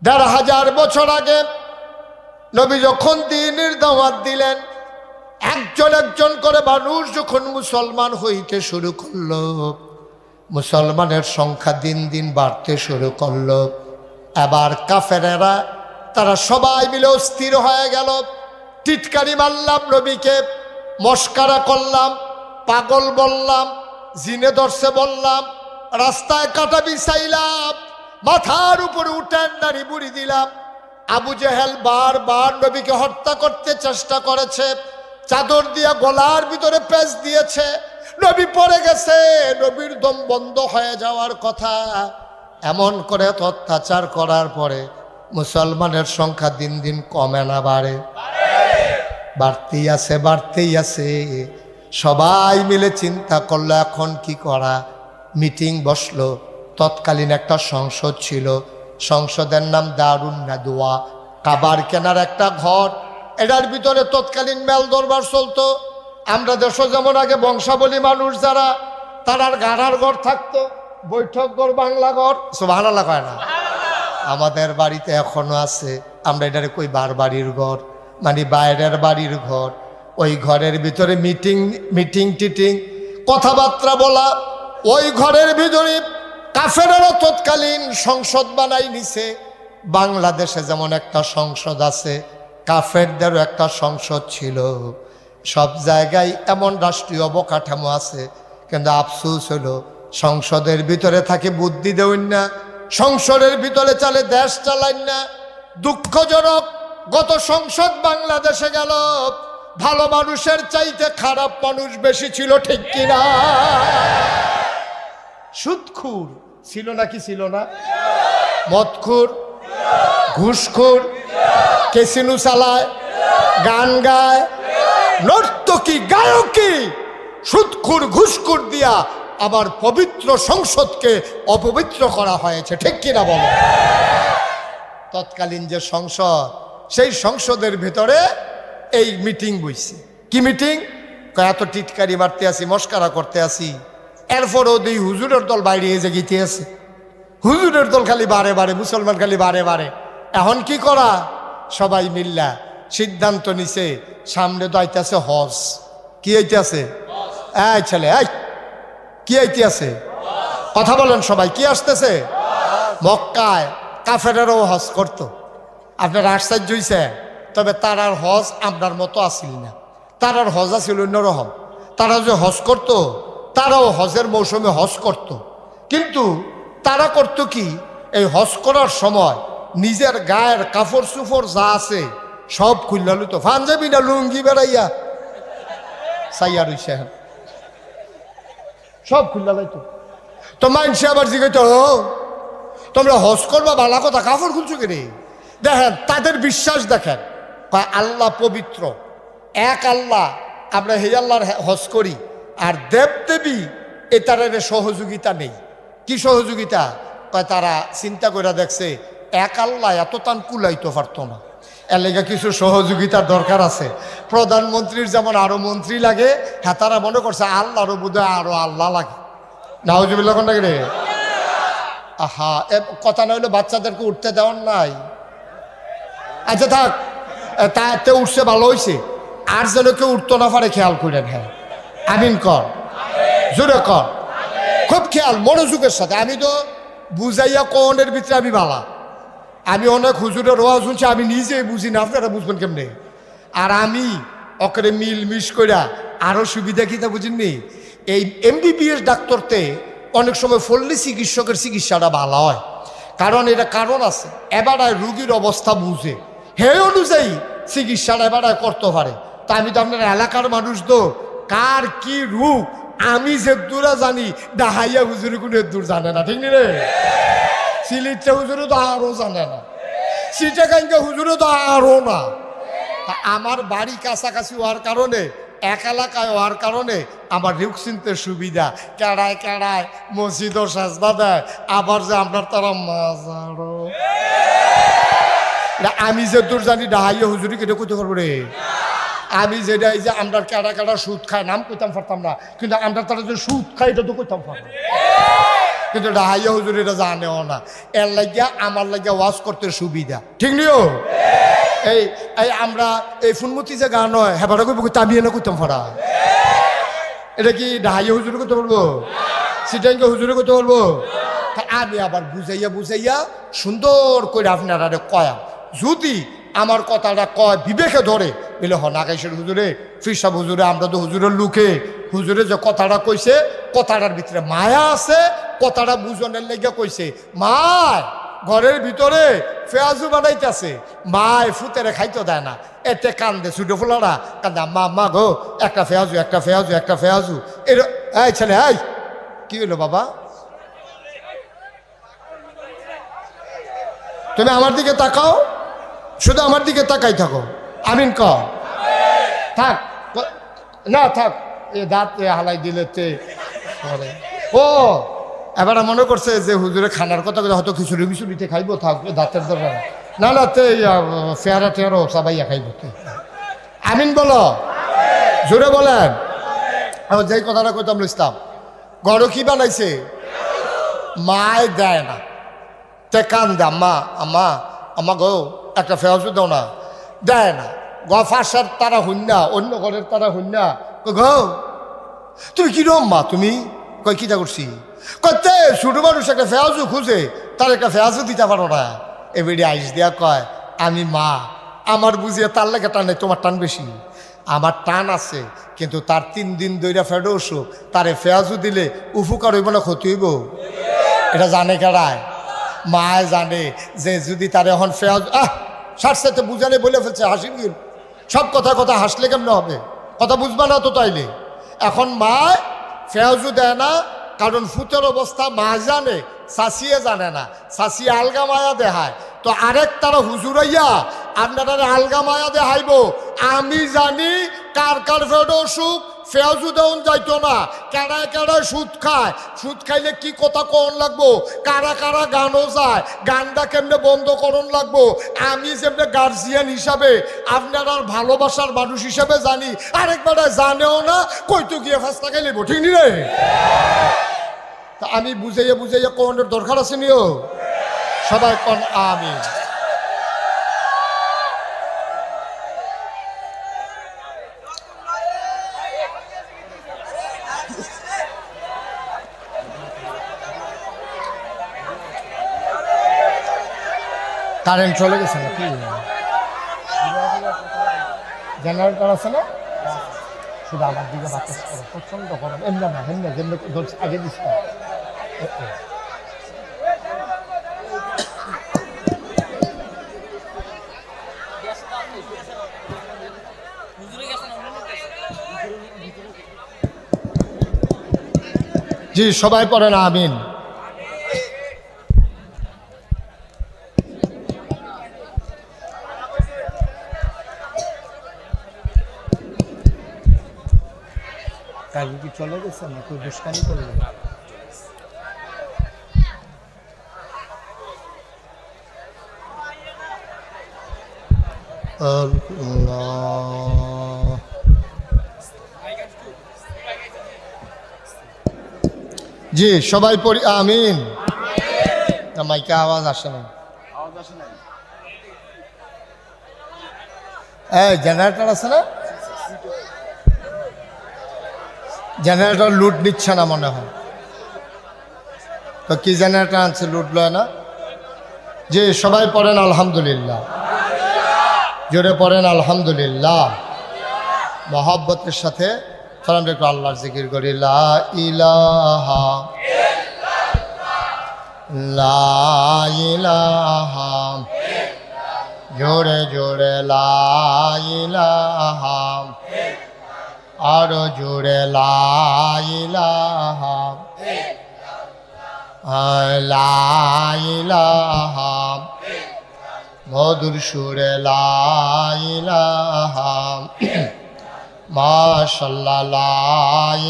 ১,৫০০ বছর আগে নবী যখন দ্বীনের দাওয়াত দিলেন, একজন একজন করে মানুষ যখন মুসলমান হইতে শুরু করলো, মুসলমানের সংখ্যা দিন দিন বাড়তে শুরু করলো। এবার কাফেরেরা তারা সবাই মিলে অস্থির হয়ে গেল। টিটকারি মারলাম নবীকে, মস্কারা করলাম, পাগল বললাম, জিনে ধরছে বললাম, রাস্তায় কাটা বিছাইলাম, মাথার উপরে উঠান নাড়ি বুড়ি দিলাম। আবু জেহেল বারবার নবীকে হত্যা করতে চেষ্টা করেছে, চাদর দিয়া গলার ভিতরে পেঁচ দিয়েছে, নবী পড়ে গেছে, নবীর দম বন্ধ হয়ে যাওয়ার কথা। এমন করে অত্যাচার করার পরে মুসলমানের সংখ্যা দিন দিন কমে না বাড়ে? বাড়তেই আছে, বাড়তেই আছে। সবাই মিলে চিন্তা করলো এখন কি করা। মিটিং বসলো। তৎকালীন একটা সংসদ ছিল, সংসদের নাম দারুন নাদওয়া, কাবার কেনার একটা ঘর। এটার ভিতরে তৎকালীন মেল দরবার চলতো। আমরা দেশ যেমন আগে বংশাবলী মানুষ যারা, তারার গাড়ার ঘর থাকতো, বৈঠক ঘর, বাংলা ঘর, সুবহানাল্লাহ কয় না? আমাদের বাড়িতে এখনো আছে। আমরা এটারে কই বাড়ির ঘর, মানে বাইরের বাড়ির ঘর। ওই ঘরের ভিতরে মিটিং টিটিং কথাবার্তা বলা। ওই ঘরের ভিতরে কাফেরেরা তৎকালীন সংসদ বানাই নিছে। বাংলাদেশে যেমন একটা সংসদ আছে, কাফেরদেরও একটা সংসদ ছিল। সব জায়গায় এমন রাষ্ট্রীয় অবকাঠামো আছে, কিন্তু আফসোস হলো সংসদের ভিতরে থাকে বুদ্ধি দেউন না, সংসদের ভিতরে চলে দেশ চালান না। দুঃখজনক, গত সংসদ বাংলাদেশে গেল, ভালো মানুষের চাইতে খারাপ মানুষ বেশি ছিল, ঠিক কিনা? সুদখুর ছিল নাকি ছিল না? মদখুর, ঘুষখুর, ক্যাসিনো চালায়, গান গায়, নর্তকী, গায়কী, সুদখুর, ঘুষখুর দিয়া আবার পবিত্র সংসদকে অপবিত্র করা হয়েছে, ঠিক কিনা বলো? তৎকালীন যে সংসদ, সেই সংসদের ভিতরে এই মিটিং বইছে। কি মিটিং? এত টিটকারি মারতে আসি, মস্কারা করতে আসি, এরপর ওই হুজুরের দল বাইরে এসে গিতে আছে। হুজুরের দল খালি বারে বারে, মুসলমান খালি বারে বারে। এখন কি করা? সবাই মিল্লা সিদ্ধান্ত নিছে, সামনে তো আইতেছে হজ। কি আইতেছে? এই ছেলে, এই কি আইতেছে? কথা বলেন সবাই, কি আসতেছে? মক্কায় কাফেরেরও হজ করতো। আপনার আশ্চর্য হইছে? তবে তারার হজ আপনার মতো আসিল না। তারার হজ আসিল অন্যরকম। তারা যে হজ করত, তারাও হজের মৌসুমে হজ করত। কিন্তু তারা করতো কি, এই হজ করার সময় নিজের গায়ের কাপড় চুপড় যা আছে সব খুললা লুত, পাঞ্জাবি না লুঙ্গি বেড়াইয়া সাইয়া রইছে, সব খুললা লাইতো। তো মানসে আবার জিগাইতো, তোমরা হজ করবা ভালো কথা, কাপড় খুলছো কেনে? দেখেন তাদের বিশ্বাস, দেখেন আল্লাহ পবিত্র, এক আল্লাহ, আমরা হে আল্লাহর হজ করি। আর দেবদেবী এটার সহযোগিতা নেই। কি সহযোগিতা? তারা চিন্তা করে দেখছে এক আল্লাহ এত তান কুলাইতে পারতো না, এর লেগে কিছু সহযোগিতার দরকার আছে। প্রধানমন্ত্রীর যেমন আরো মন্ত্রী লাগে, হ্যাঁ তারা মনে করছে আল্লাহরও বোধহয় আরো আল্লাহ লাগে। নাউজুবিল্লাহ কোন লাগে রে? আহা, কথা না হইলে বাচ্চাদেরকে উঠতে দেওয়ার নাই। আচ্ছা থাক, তাতে উঠছে ভালো হয়েছে। আর যেন কেউ উঠতো না পারে খেয়াল করেন। হ্যাঁ আমিন কর, জোরে কর, খুব খেয়াল মনোযোগের সাথে। আমি তো বুঝাইয়া কোনের ভিতরে আমি বালা। আমি অনেক হুজুরের ওয়াজ শুনছি, আমি নিজেই বুঝি না, আপনারা বুঝবেন কেমনে? আর আমি ওকে মিল মিস কইরা আরো সুবিধা কিতা বুঝিনি। এই MBBS ডাক্তারতে অনেক সময় ফললে চিকিৎসকের চিকিৎসাটা ভালো হয়, কারণ এটা কারণ আছে। এবারে রুগীর অবস্থা বুঝে হে অনুযায়ী চিকিৎসাটা এবারে করতে পারে। তা আমি তো আপনার এলাকার মানুষ, তো কার কি রোগ আমি যে দূরা জানি, ডাহাইয়া হুজুরে কোনো দূর জানে না, ঠিক রে? সিলিটটা হুজুরে তো আরো জানে না, সিটাকাঙ্গা হুজুরে তো আরো না। আমার বাড়ি কাছাকাছি হওয়ার কারণে, এক এলাকায় হওয়ার কারণে আমার রোগ চিনতে সুবিধা। কেড়ায় কেড়ায় মসজিদও সাজদা দেয়, আবার যে আপনার তারা মাজারও। আমি যে দূর জানি ডাহাইয়া হুজুরি কেটে কইতে পারবো রে? আমি যেটা এই যে আমরা কেড়া কেড়া সুদ খায়, নাম কইতাম পারতাম না, কিন্তু আমরা তারা যে সুদ খাই এটা তো কইতাম পারতাম। কিন্তু ডাহাইয়া হুজুর এটা জানেও না। এর লাগিয়া আমার লাগিয়া ওয়াজ করতে সুবিধা, ঠিক নিও। এই এই আমরা এই ফুনমতি যে গান হয় হেবাটা কইব তাবিয়ে না করতাম ফরা, এটা কি ডাহাইয়া হুজুরে করতে পারবো? সিটাইকে হুজুরে করতে পারবো? আমি আবার বুঝাইয়া বুঝাইয়া সুন্দর করে আপনারা কয়া, যদি আমার কথাটা কয় বিবেকে ধরে বলে নাগাইশের হুজুরে, ফিরসাব হুজুরে, আমরা তো হুজুরের লুকে, হুজুরে যে কথাটা কইছে কথাটার ভিতরে মায়া আছে, কথাটা বুঝনের লেগে কইছে। মায় ঘরের ভিতরে পেঁয়াজু বানাইতেছে, মায় ফুতেরে খাইতে দেয় না, এতে কান্দে ছোটো ফুলারা কান্দে, মা মা গো একটা পেঁয়াজু একটা পেঁয়াজু একটা পেঁয়াজু। এর এই ছেলে এই কি হলো বাবা, তুমি আমার দিকে তাকাও, শুধু আমার দিকে তাকাই থাকো। আমিন ক থাক না থাক, এ দাঁত হালাই দিলে ও এবার মনে করছে যে হুজুরে খানার কথা হয়তো খিচুড়ি মিচুড়িতে খাইবো, থাকবে দাঁতের দরকার না, না তে ফেয়ারা টেয়ারো সবাইয়া খাইব। আমিন বলো, জোরে বলেন। যেই কথাটা কইতাম ইসলাম, গড় কি বানাইছে, মায় দেয় না, তে কান দে আম্মা আম্মা আম্মা গো একটা ফেয়াজু দাও না, দেয় না। ফাঁসার তারা হইনা, অন্য ঘরের তারা হইনা, গো তুমি কি রম মা, তুমি কয় কিটা করছি, কতে ছোট মানুষ একটা ফেয়াজু খুঁজে তার একটা ফেয়াজু দিতে পারো না। এবারে আইস দিয়া কয় আমি মা, আমার বুঝিয়ে তার লেগে টান নেই, তোমার টান বেশি। আমার টান আছে, কিন্তু তার 3 দিন দইরা ফেডো অসুখ, তারে ফেয়াজু দিলে উপকার হইব না ক্ষতি হইব, এটা জানে কারায়? মায় জানে যে যদি তার এখন ফেয়াজ সার সাথে বুঝালে বলে ফেলছে, হাসি গিল সব কথা কথা হাসলে কেমন হবে, কথা বুঝবা না তো তাইলে। এখন মায় ফেয়াজু দেয় না, কারণ ফুতের অবস্থা মা জানে, শাসিয়ে জানে না, শাসিয়ে আলগা মায়া দেখায়। তো আরেক তারা হুজুরাইয়া আপনারা আলগা মায়া দেখাইব। আমি জানি কার কার ফেড অসুখ, ফেয়াজু দেওয়ান যাইতো না, কারায় কারায় সুদ খায়, সুদ খাইলে কি কথা কন লাগবো, কারা কারা গানও যায়, গানটা কেমনে বন্ধ করন লাগবো। আমি যেমনি গার্জিয়ান হিসাবে আপনার ভালোবাসার মানুষ হিসাবে জানি, আরেকবার জানেও না, কইতো গিয়ে ফাঁসটা খাইলিব, ঠিক নি রে? তা আমি বুঝাইয়া বুঝাইয়া কোনের দরকার আছে নিও, সবাই কন আমি। কারেন্ট চলে গেছে না, কি জেনারেটর আছে না, শুধু আমার দিকে বাতাস করো, প্রচন্ড গরম, এমনি না এমনি যেমনি আগে দিস না। জি সবাই পড়ে না আমিন। কাজে কি চলে গেছে না, কেউ দুষ্কানি করলো? জি সবাই পড়ি আমিন। মাইকে আওয়াজ আসে না, এই জেনারেটর আছে না, জেনারেটর লুট নিচ্ছে না মনে হয়, তো কি জেনারেটর আনছে লুট লয় না? যে সবাই পড়েন আলহামদুলিল্লাহ, জোরে পড়েন আলহামদুলিল্লাহ, মহব্বতের সাথে সালাম একটু আল্লাহর জিকির করি, লা ইলাহা লা ইলাহা, জোরে জোরে লা ইলাহা, আরো জোরে লা ইলাহা লা ইলাহা, মধুর সুরে লা ইলাহা, মাশাআল্লাহ লা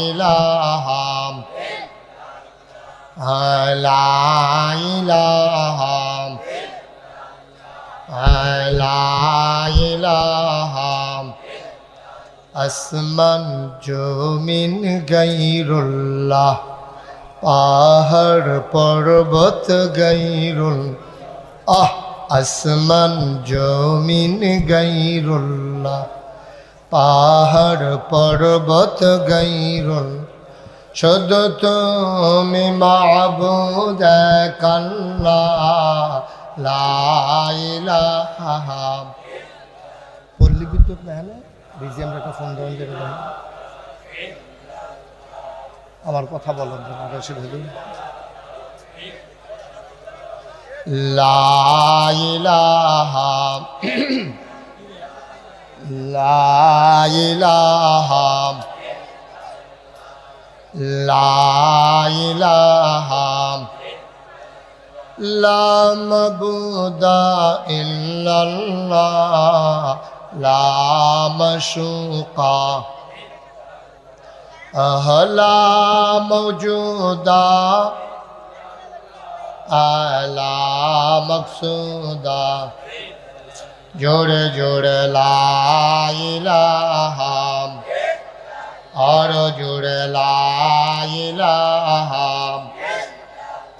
ইলাহা লা ইলাহা লা ইলাহা, আসমান জমিন গায়রুল্লাহ পাহাড় পর্বত গাইরুল আসমান জমিন গাইরুল্লাহ, পাহাড় পর্বত গাইরুল, শুধু তুমি মাবুদ এক আল্লাহ, লা ইলাহা। পল্লী বিদ্যুৎ না হলে রিজিয়ামটা একটা ফোন দেওয়া যাবে না। আমার কথা বলেন লা ইলাহা লা ইলাহা লা ইলাহা লা মাবুদা ইল্লাল্লাহ, লা মাশুকা লা মওজুদা লা মকসুদা। জোরে জোরে লা ইলাহা, আর জোরে লা ইলাহা,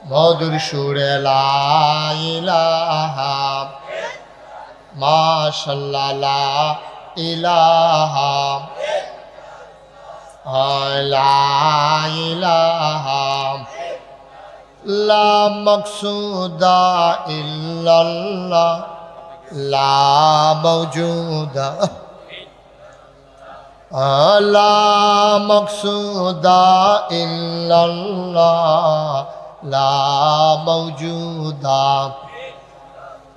মধুর সুরে লা ইলাহা, মাশাআল্লাহ লা ইলাহা লা ইলাহা লা মকসুদা ইল্লাল্লাহ, লা মওজুদা লা মকসুদা ইল্লাল্লাহ, লা মওজুদা।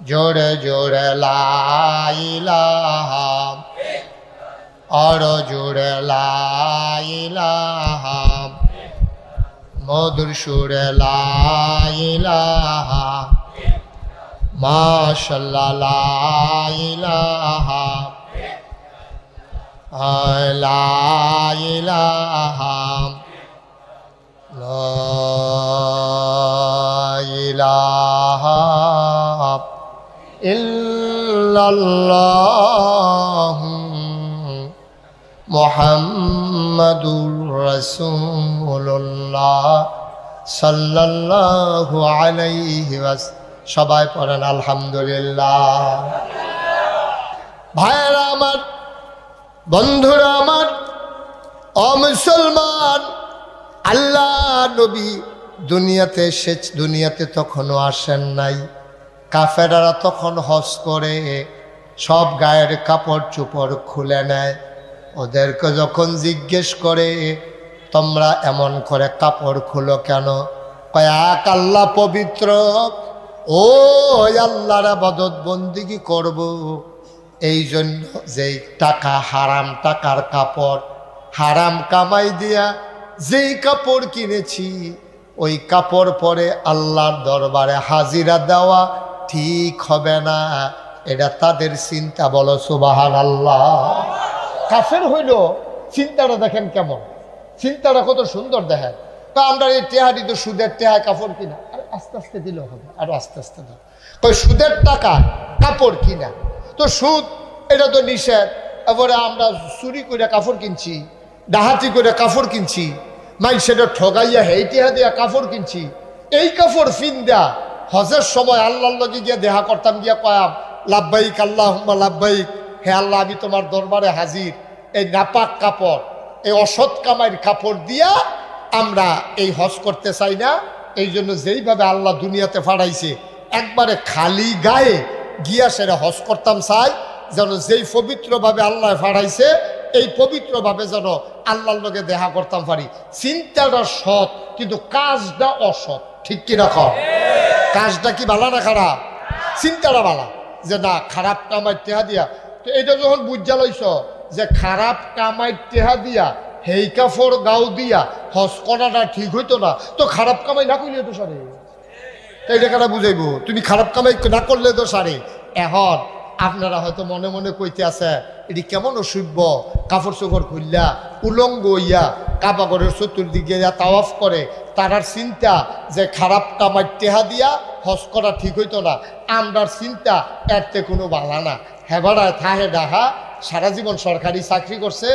জোরে জোরে লা ইলাহা, আর জোরে লা ইলাহা, মধুর সুরে লা ইলাহা, মাশাআল্লাহ লা ইলাহা লা ইলাহা লা ইলাহা ইল্লাল্লাহ মুহাম্মাদুর রাসূলুল্লাহ সাল্লাল্লাহু আলাইহি ওয়াসাল্লাম। সবাই পড়েন আলহামদুলিল্লাহ। ভাইরা আমার, বন্ধুরা আমার, অমুসলমান, আল্লাহ নবী দুনিয়াতে এসেছে, দুনিয়াতে তখনও আসেন নাই। কাফেররা তখন হজ করে সব গায়ের কাপড় চোপড় খুলে নেয়। ওদেরকে যখন জিজ্ঞেস করে তোমরা এমন করে কাপড় খুলো কেন, কয় এক আল্লাহ পবিত্র, ও আল্লাহর ইবাদত বন্দেগী করব, এই জন্য যেই টাকা হারাম টাকার কাপড়, হারাম কামাই দিয়া যেই কাপড় কিনেছি ওই কাপড় পরে আল্লাহর দরবারে হাজিরা দেওয়া ঠিক হবে না, এটা তাদের চিন্তা। বলো সুবহানাল্লাহ। কাফের হইল চিন্তাটা দেখেন কেমন, চিন্তাটা কত সুন্দর দেখেন। তো আমরা এই টেহারি তো সুদের টেহায় কাপড় কিনা, আর আস্তে আস্তে দিলেও হবে, আরো আস্তে আস্তে দাও। কই সুদের টাকা কাপড় কিনা, তো সুদ এটা তো নিষেধ। এবারে আমরা চুরি করে কাপড় কিনছি, ডাহাতি করে কাপড় কিনছি, মাই সেটা ঠগাইয়া হেই টেহা দিয়া কাপড় কিনছি। এই কাপড় ফিন দেয়া হজের সময় আল্লাহর লগে গিয়া দেখা করতাম, গিয়া কয়াম লাব্বাইক আল্লাহুম্মা লাব্বাইক, হে আল্লাহ আমি তোমার দরবারে হাজির। এই নাপাক কাপড়, এই অসৎ কামাইয়ের কাপড় দিয়া আমরা এই হজ করতে চাই না। এই জন্য যেইভাবে আল্লাহ দুনিয়াতে ফাড়াইছে একবারে খালি গায়ে গিয়া সেটা হজ করতাম চাই, যেন যেই পবিত্রভাবে আল্লাহ ফাড়াইছে এই পবিত্রভাবে যেন আল্লাহর লগে দেখা করতাম পারি। চিন্তাটা সৎ কিন্তু কাজটা অসৎ, ঠিক কিনা কর? কাজটা কি ভালো না খারাপ? চিন্তাটা ভালো, যে না খারাপ কামাই টেহা দিয়া। তো এটা যখন বুঝা লইছ যে খারাপ কামাই টেহা দিয়া হেই কাপড় গাও দিয়া হজ করাটা ঠিক হইতো না, তো খারাপ কামাই না করলে তো সারে। এইটা কারা বুঝাইব? তুমি খারাপ কামাই না করলে তো সারে। এখন আপনারা হয়তো মনে মনে কইতে আছে এটি কেমন অসভ্য, কাপড় চোপড় খুললা উলঙ্গ হইয়া কাবাগরের চতুর্দিকে তাওয়াফ করে, তারার চিন্তা যে খারাপ কামাই টেহা দিয়া হজ করা ঠিক হইতো না। আমরার চিন্তা এরতে কোনো বালা না, হেবাড়ায় থাহে ডাহা সারা জীবন সরকারি চাকরি করছে,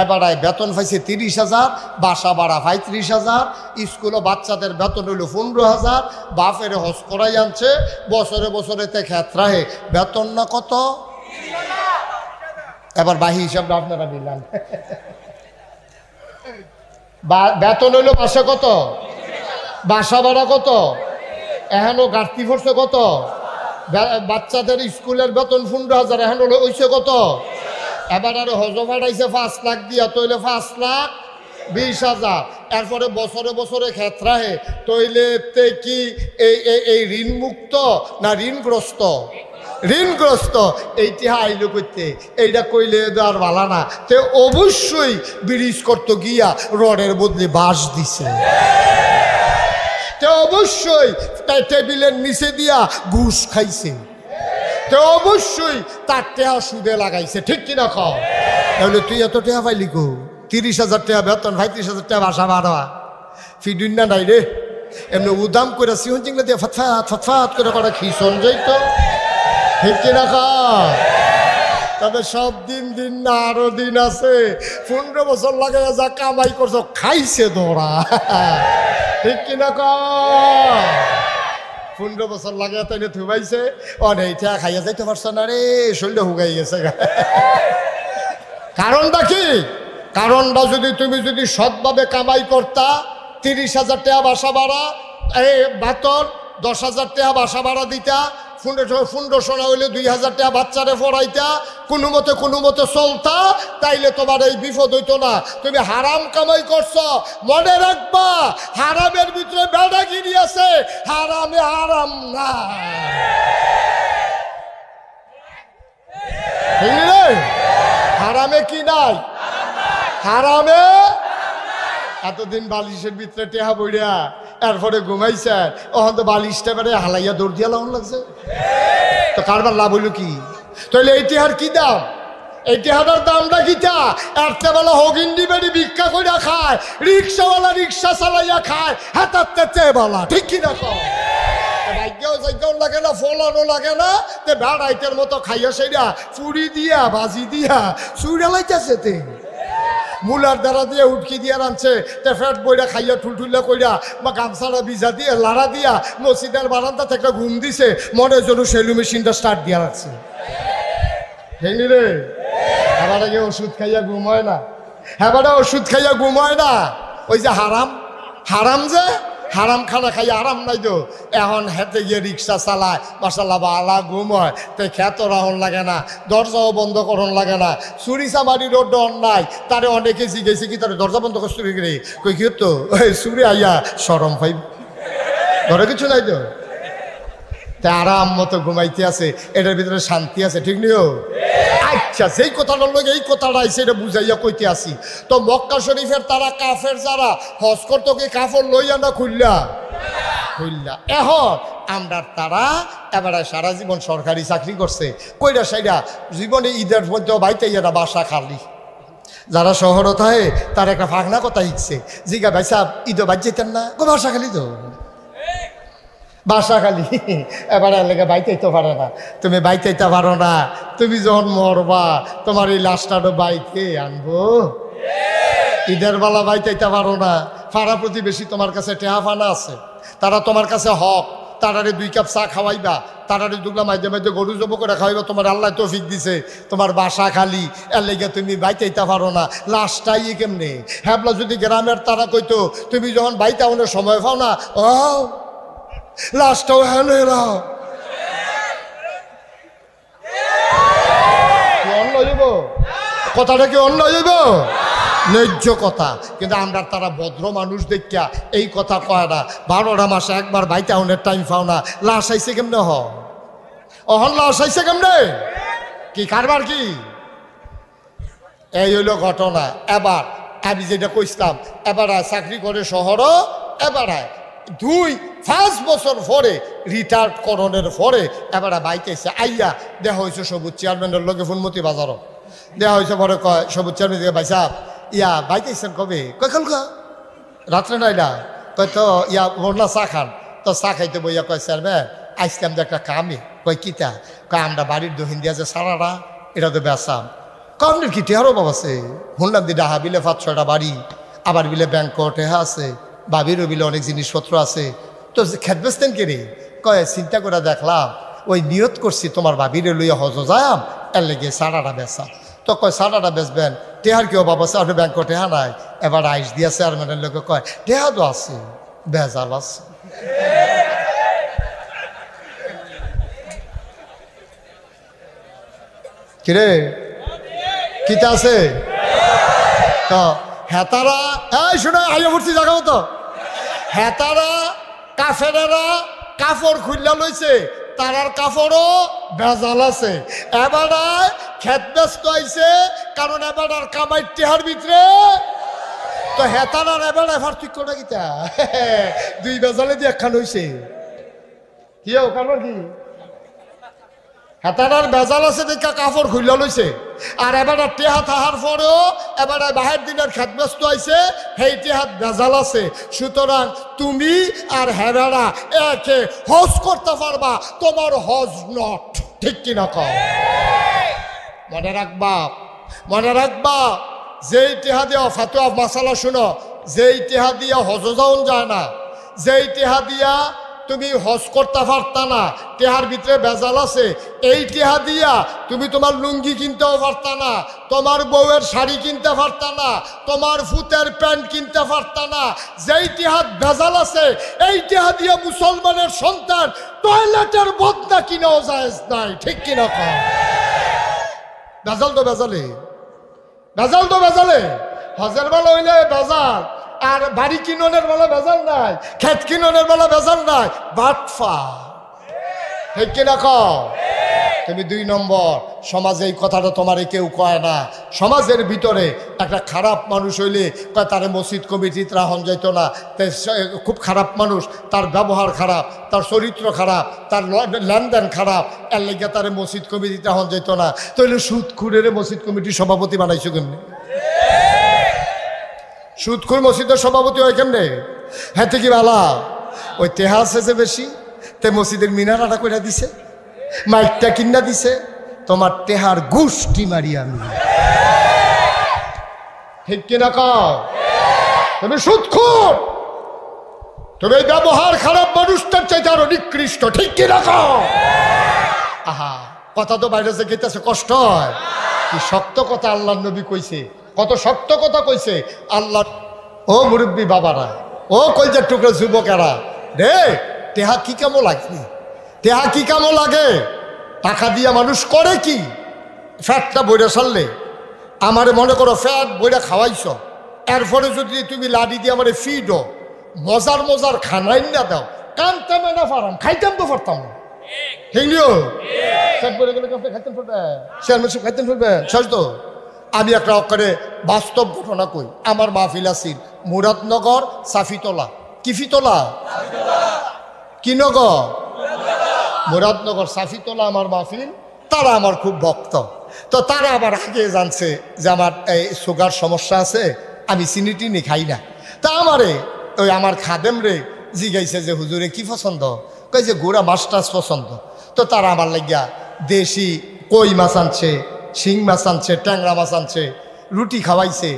এবারায় বেতন পাইছে 30,000, বাসা ভাড়া 35,000, স্কুলে বাচ্চাদের বেতন হইল 15,000, বাপের হজ করাই আনছে, বছরে বছরে তে ক্ষেত্রাহে বেতন না কত? এবার বাহি হিসাবটা আপনারা মিলান। বেতন হইল মাসে কত, বাসা ভাড়া কত, এখনো ঘাটতি পড়ছে কত, বাচ্চাদের স্কুলের বেতন 15,000, এখন হলো হইছে কত? এবার আরো হজ ভাড়াইছে 5 লাখ দিয়া, তৈলে 5,20,000। এরপরে বছরে বছরে ক্ষেত্রাহে তৈলে কি এই ঋণ মুক্ত না ঋণগ্রস্ত? ঋণগ্রস্ত। এইটি আইলো করতে, এইটা কইলে আর ভালা না, তে অবশ্যই ব্রিজ করতে গিয়া রডের বদলে বাঁশ দিছে, তে অবশ্যই টেবিলের নিচে দিয়া ঘুষ খাইছে, তে অবশ্যই তার টেহা সুদে লাগাইছে, ঠিক কিনা খাও? তাহলে তুই এত টেহা পাইলি গো? 30,000 টাকা বেতন, 35,000 টাকা বাসা ভাড়া, ফিডুন না নাই রে। এমনি উদাম করে সিহন চিংলা দিয়ে ফতফাত ফতফাত করে করা খিসন যাইতো, ঠিক কিনা খাও? তবে সব দিন দিন না, আরো দিন আছে। 15 বছর লাগে যা কামাই করছো খাইছে দৌড়া, ঠিক কিনা কও? 15 বছর লাগে তাই থুবাইছে, অনেক খাইয়া যাইতে পারছ না রে, শরীরটা হুগাই গেছে। কারণটা কি? কারণটা তুমি যদি সৎভাবে কামাই করতা, 30,000 টাকা বাসা ভাড়া, বেতন 10,000 টাকা বাসা ভাড়া দিতা, 1500 না হইলে 2,000 টাকা বাচ্চারে পড়াইতা, কোনো মতে চলতা, তাইলে তোমার এই বিপদ হইতো না। তুমি হারাম কামাই করছো, মনে রাখবা হারামের ভিতরে বেড়াগিরি আছে, হারামে হারাম না। হারামে কি নাই? হারামে এতদিন বালিশের ভিতরে টেহা বইয়া এরপরে ঘুমাইছে, ওখান তো বালিশটা বেড়ে হালাইয়া দৌড় দিয়া লাউন লাগছে, তো কারবার লাভ হইল কি? তাহলে এই টেহার কি দাম? এই টেহাটার দামটা কিটা? একটা বেলা হগিন্ডি বেড়ি ভিক্ষা কইরা খায়, রিক্সাওয়ালা রিক্সা চালাইয়া খায়, হাতাতে বেলা, ঠিক কিনা কও? ভাগ্যও লাগে না, ফলানো লাগে না, তে বেড়াইতের মতো খাইয়া সেইটা চুরি দিয়া বাজি দিয়া চুরি লাইতেছে, তে মুলার দ্বারা দিয়ে উটকি দিয়া রানছে, তে ফ্যাট বইরা খাইয়া ঠুলঠুলা কইরা বা গামছাটা ভিজা দিয়ে লাড়া দিয়া মসজিদের বারান্দা থেকে ঘুম দিছে, মনে জন্য সেলু মেশিনটা স্টার্ট দিয়া রাখছে। হেনি রে, এবার আগে ওষুধ খাইয়া ঘুম হয় না, এবারে ওষুধ খাইয়া ঘুম হয় না। ওই যে হারাম, হারাম যে হারাম খানা খাইয়া আরাম নাই তো, এখন হেঁটে গিয়ে রিক্সা চালায়, মাসাল্লাহ বালা ঘুম হয়, তো খেত রাহন লাগে না, দরজাও বন্ধ করন লাগে না, চুরি চামারিরও ডর নাই। তারে অনেকে জিজ্ঞেসে কি তার দরজা বন্ধ করে চুরি করে, কই কি তো চুরি আইয়া সরম পাই, ধরে কিছু নাই তো, তা আরাম মতো ঘুমাইতে আছে, এটার ভিতরে শান্তি আছে, ঠিক নিও? আচ্ছা, যেই কথাটা লোক এই কথাটা আইসে এটা বুঝাইয়া কইতে আসি। তো মক্কা শরীফের তারা কাফের যারা হজ করতো কি কাফর লইয়া না খুললা? এখন আমরা তারা এবারে সারা জীবন সরকারি চাকরি করছে, কইরা সাইডা জীবনে ঈদের মধ্যে বাইতে এরা বাসা খালি। যারা শহরত হয় তার একটা ফাঁকনা কথা শিখছে, জিগা ভাই সাহেব ঈদও বাদ যেতেন না, গো বাসা খালি তো, বাসা খালি। এবার এলাকা বাইতেইতে পারে না, তুমি বাইতেইতে পারো না, তুমি যখন মরবা তোমার এই লাশটারও বাইতে আনবো, ঈদের বেলা বাইতেইতে পারো না। পাড়া প্রতিবেশী তোমার কাছে টেহা ফানা আছে, তারা তোমার কাছে হক, তারারে 2 কাপ চা খাওয়াইবা, তারারে দুগলা মাঝে মাঝে গরু জব করে খাওয়াইবা, তোমার আল্লাহ তৌফিক দিছে, তোমার বাসা খালি, এর লেগে তুমি বাইতেইতে পারো না। লাশটাই কেমনে হ্যাবলা যদি গ্রামের তারা কইতো তুমি যখন বাইতে আউনের সময় পাও না, ও লাশটাও হ্যাঁ এরা অন্য হইব, কথাটা কি অন্য হইব? ন্যায্য কথা। কিন্তু আমরা তারা ভদ্র মানুষ দেখিয়া এই কথা কয় না, 12টা মাসে একবার বাইতে আউনের টাইম পাও না, লাশ আইসে কেমনে অহন লাশ আইসে কেমনে, কি কারবার কি? এই হইল ঘটনা। এবার আমি যেটা কইতাম, এবার চাকরি করে শহরও, এবার 2-5 বছর পরে রিটায়ার্ড করণের পরে এবার বাইতেছে আইয়া দেখা হয়েছে সবুজ চেয়ারম্যানের লোকে ফুলমতি বাজারও দেওয়া হয়েছে, পরে কয় সবুজ চেয়ারম্যান দিকে ভাই সাহেব ইয়া বাইতেছেন কবে? কয় কালকা রাত্রে নাইলা, কয় তো ইয়া মোরনা চা খান, তো চা খাইতে বইয়া কয় চেয়ারম্যান আইসলাম যে একটা কামে, কয় কিতা? কয় আমরা বাড়ির দহিন দিয়া যে সারারা এটা তো বেসাম, আপনার কি টেহার অভাব আছে? শুনলাম দি ডাহা বিলে 5-6টা বাড়ি, আবার বিলে ব্যাংক টেহা আছে, বাবিরও বিলে অনেক জিনিসপত্র আছে, তো খেত বেচতেন কে রে? কয় চিন্তা করে দেখলাম ওই নিয়ত করছি তোমার বাবিরে লইয়া হজ যায়াম, এর লেগে সারাটা বেচা। তো কয় সারাটা বেচবেন, টেহার কি অভাব আছে? আপনার ব্যাংক টেহা নাই? এবার আইস দিয়া চেয়ারম্যানের লোকে কয় টেহা তো আছে, বেজাল আছে। কিরে কিতা আছে? তো হেতারা এই শোনা আইয়া ভর্তি জায়গা মতো, হেতারা কাফেরেরা কাপড় খুললা লইছে, তারার কাপড়ও ভেজাল আছে। এবার খেত ব্যস্ত আইছে, কারণ এবার আর কামাই টেহার ভিতরে তো হেতারার এবার ঠিক করে কিতা দুই বেজালে দিয়ে একখান হইছে। কি কারণ কি হেতারার বেজাল আছে দেখা কাপড় খুললা লইছে, আর এবার টেহা থাহার পরেও এবার বাহের দিনের খেত ব্যস্ত আইছে, সেই টেহাত বেজাল আছে। সুতরাং তুমি আর হেরারা একে হজ করতে পারবা, তোমার হজ নট। ঠিক কিনা কও? মনে রাখবা, মনে রাখবা, যেই টেহা দিয়া ফাতুয়া মাসালা শুনো, যেই টেহা দিয়া হজ যাওন যায় না, যেই টেহা দিয়া তুমি হজ করতে পারতা না, টেহার ভিতরে বেজাল আছে। এই টেহা দিয়া তুমি তোমার লুঙ্গি কিনতেও পারতা না, তোমার বউয়ের শাড়ি কিনতে পারতা না, তোমার ফুতের প্যান্ট কিনতে পারতা না। যেই টেহাত বেজাল আছে, এই টেহা দিয়া মুসলমানের সন্তান টয়লেটের বদনা কিনাও জায়েজ নাই। ঠিক কিনা কও? বেজাল তো বেজালে, বেজাল তো বেজালে। হজের বেলা হইলে বেজাল, আর বাড়ি কিননের বেলা বেজাল নাই, খেত কিননের বেলা বেজাল নাই, বাটফা। ঠিক কিনা কও? তুমি 2 নম্বর, সমাজে এই কথাটা তোমারে কেউ কয় না। সমাজের ভিতরে একটা খারাপ মানুষ হইলে কয় তারে মসজিদ কমিটিতে রাহন যাইতো না, খুব খারাপ মানুষ, তার ব্যবহার খারাপ, তার চরিত্র খারাপ, তার লেনদেন খারাপ, এর লেগে তারে মসজিদ কমিটিতে রাহন যাইতো না। তাহলে সুদখুরের মসজিদ কমিটির সভাপতি বানাইছো কেমনি? সুদখুর মসজিদের সভাপতি হয় কেমনে? হ্যাঁ কি বালা ওই তেহা আছে যে বেশি, তে মসজিদের মিনারাটা করে দিছে, মাইকটা কিনা দিছে, তোমার টেহার গুষ্টি মারি আমি। ঠিক কিনা কও? তুমি সুদখোর, তুমি ব্যবহার খারাপ মানুষটার চাইতে আরো নিকৃষ্ট। ঠিক কিনা কও? আহা, কথা তো বাইরে যে গেতেছে কষ্ট হয়। কি শক্ত কথা আল্লাহর নবী কইছে, কত শক্ত কথা কইছে আল্লাহ। ও মুরব্বী বাবারা, ও কলজার টুকরো যুবকেরা রে, টেহা কি কামো লাগে? টেহা কি কামো লাগে? টাকা দিয়া মানুষ করে কি? ফ্যাটটা বইরা সারলে আমারে মনে করো ফ্যাট বইরা খাওয়াইছ, এরপরে যদি তুমি লাডি দিয়ে আমারে ফিডো, মজার মজার খানাই না দাও, কানতাম না পারাম, খাইতাম তো পারতাম না। হিংলিও ফ্যাট বইরা গেলে খাইতেন ফেলবে, চেয়ারম্যান সাহেব খাইতেন ফেলবে শেষ তো। আমি একটা অক্ষরে বাস্তব ঘটনা কই। আমার মাহফিল আছিল মুরাদনগর সাফিতলা। কিফিতলা কি নগর? মুরাদনগর সাফিতলা আমার মাহফিল। তারা আমার খুব ভক্ত, তো তারা আবার আগে জানছে যে আমার এই সুগার সমস্যা আছে, আমি চিনি টিনি খাই না। তা আমারে ওই আমার খাদেম রে জিগাইছে যে হুজুরে কি পছন্দ? কই যে গুড়া মাছ টাছ পছন্দ। তো তারা আমার লাগিয়া দেশি কই মাছ আনছে, শিং মাছ আনছে, ট্যাংরা মাছ আনছে, রুটি খাওয়াইছে,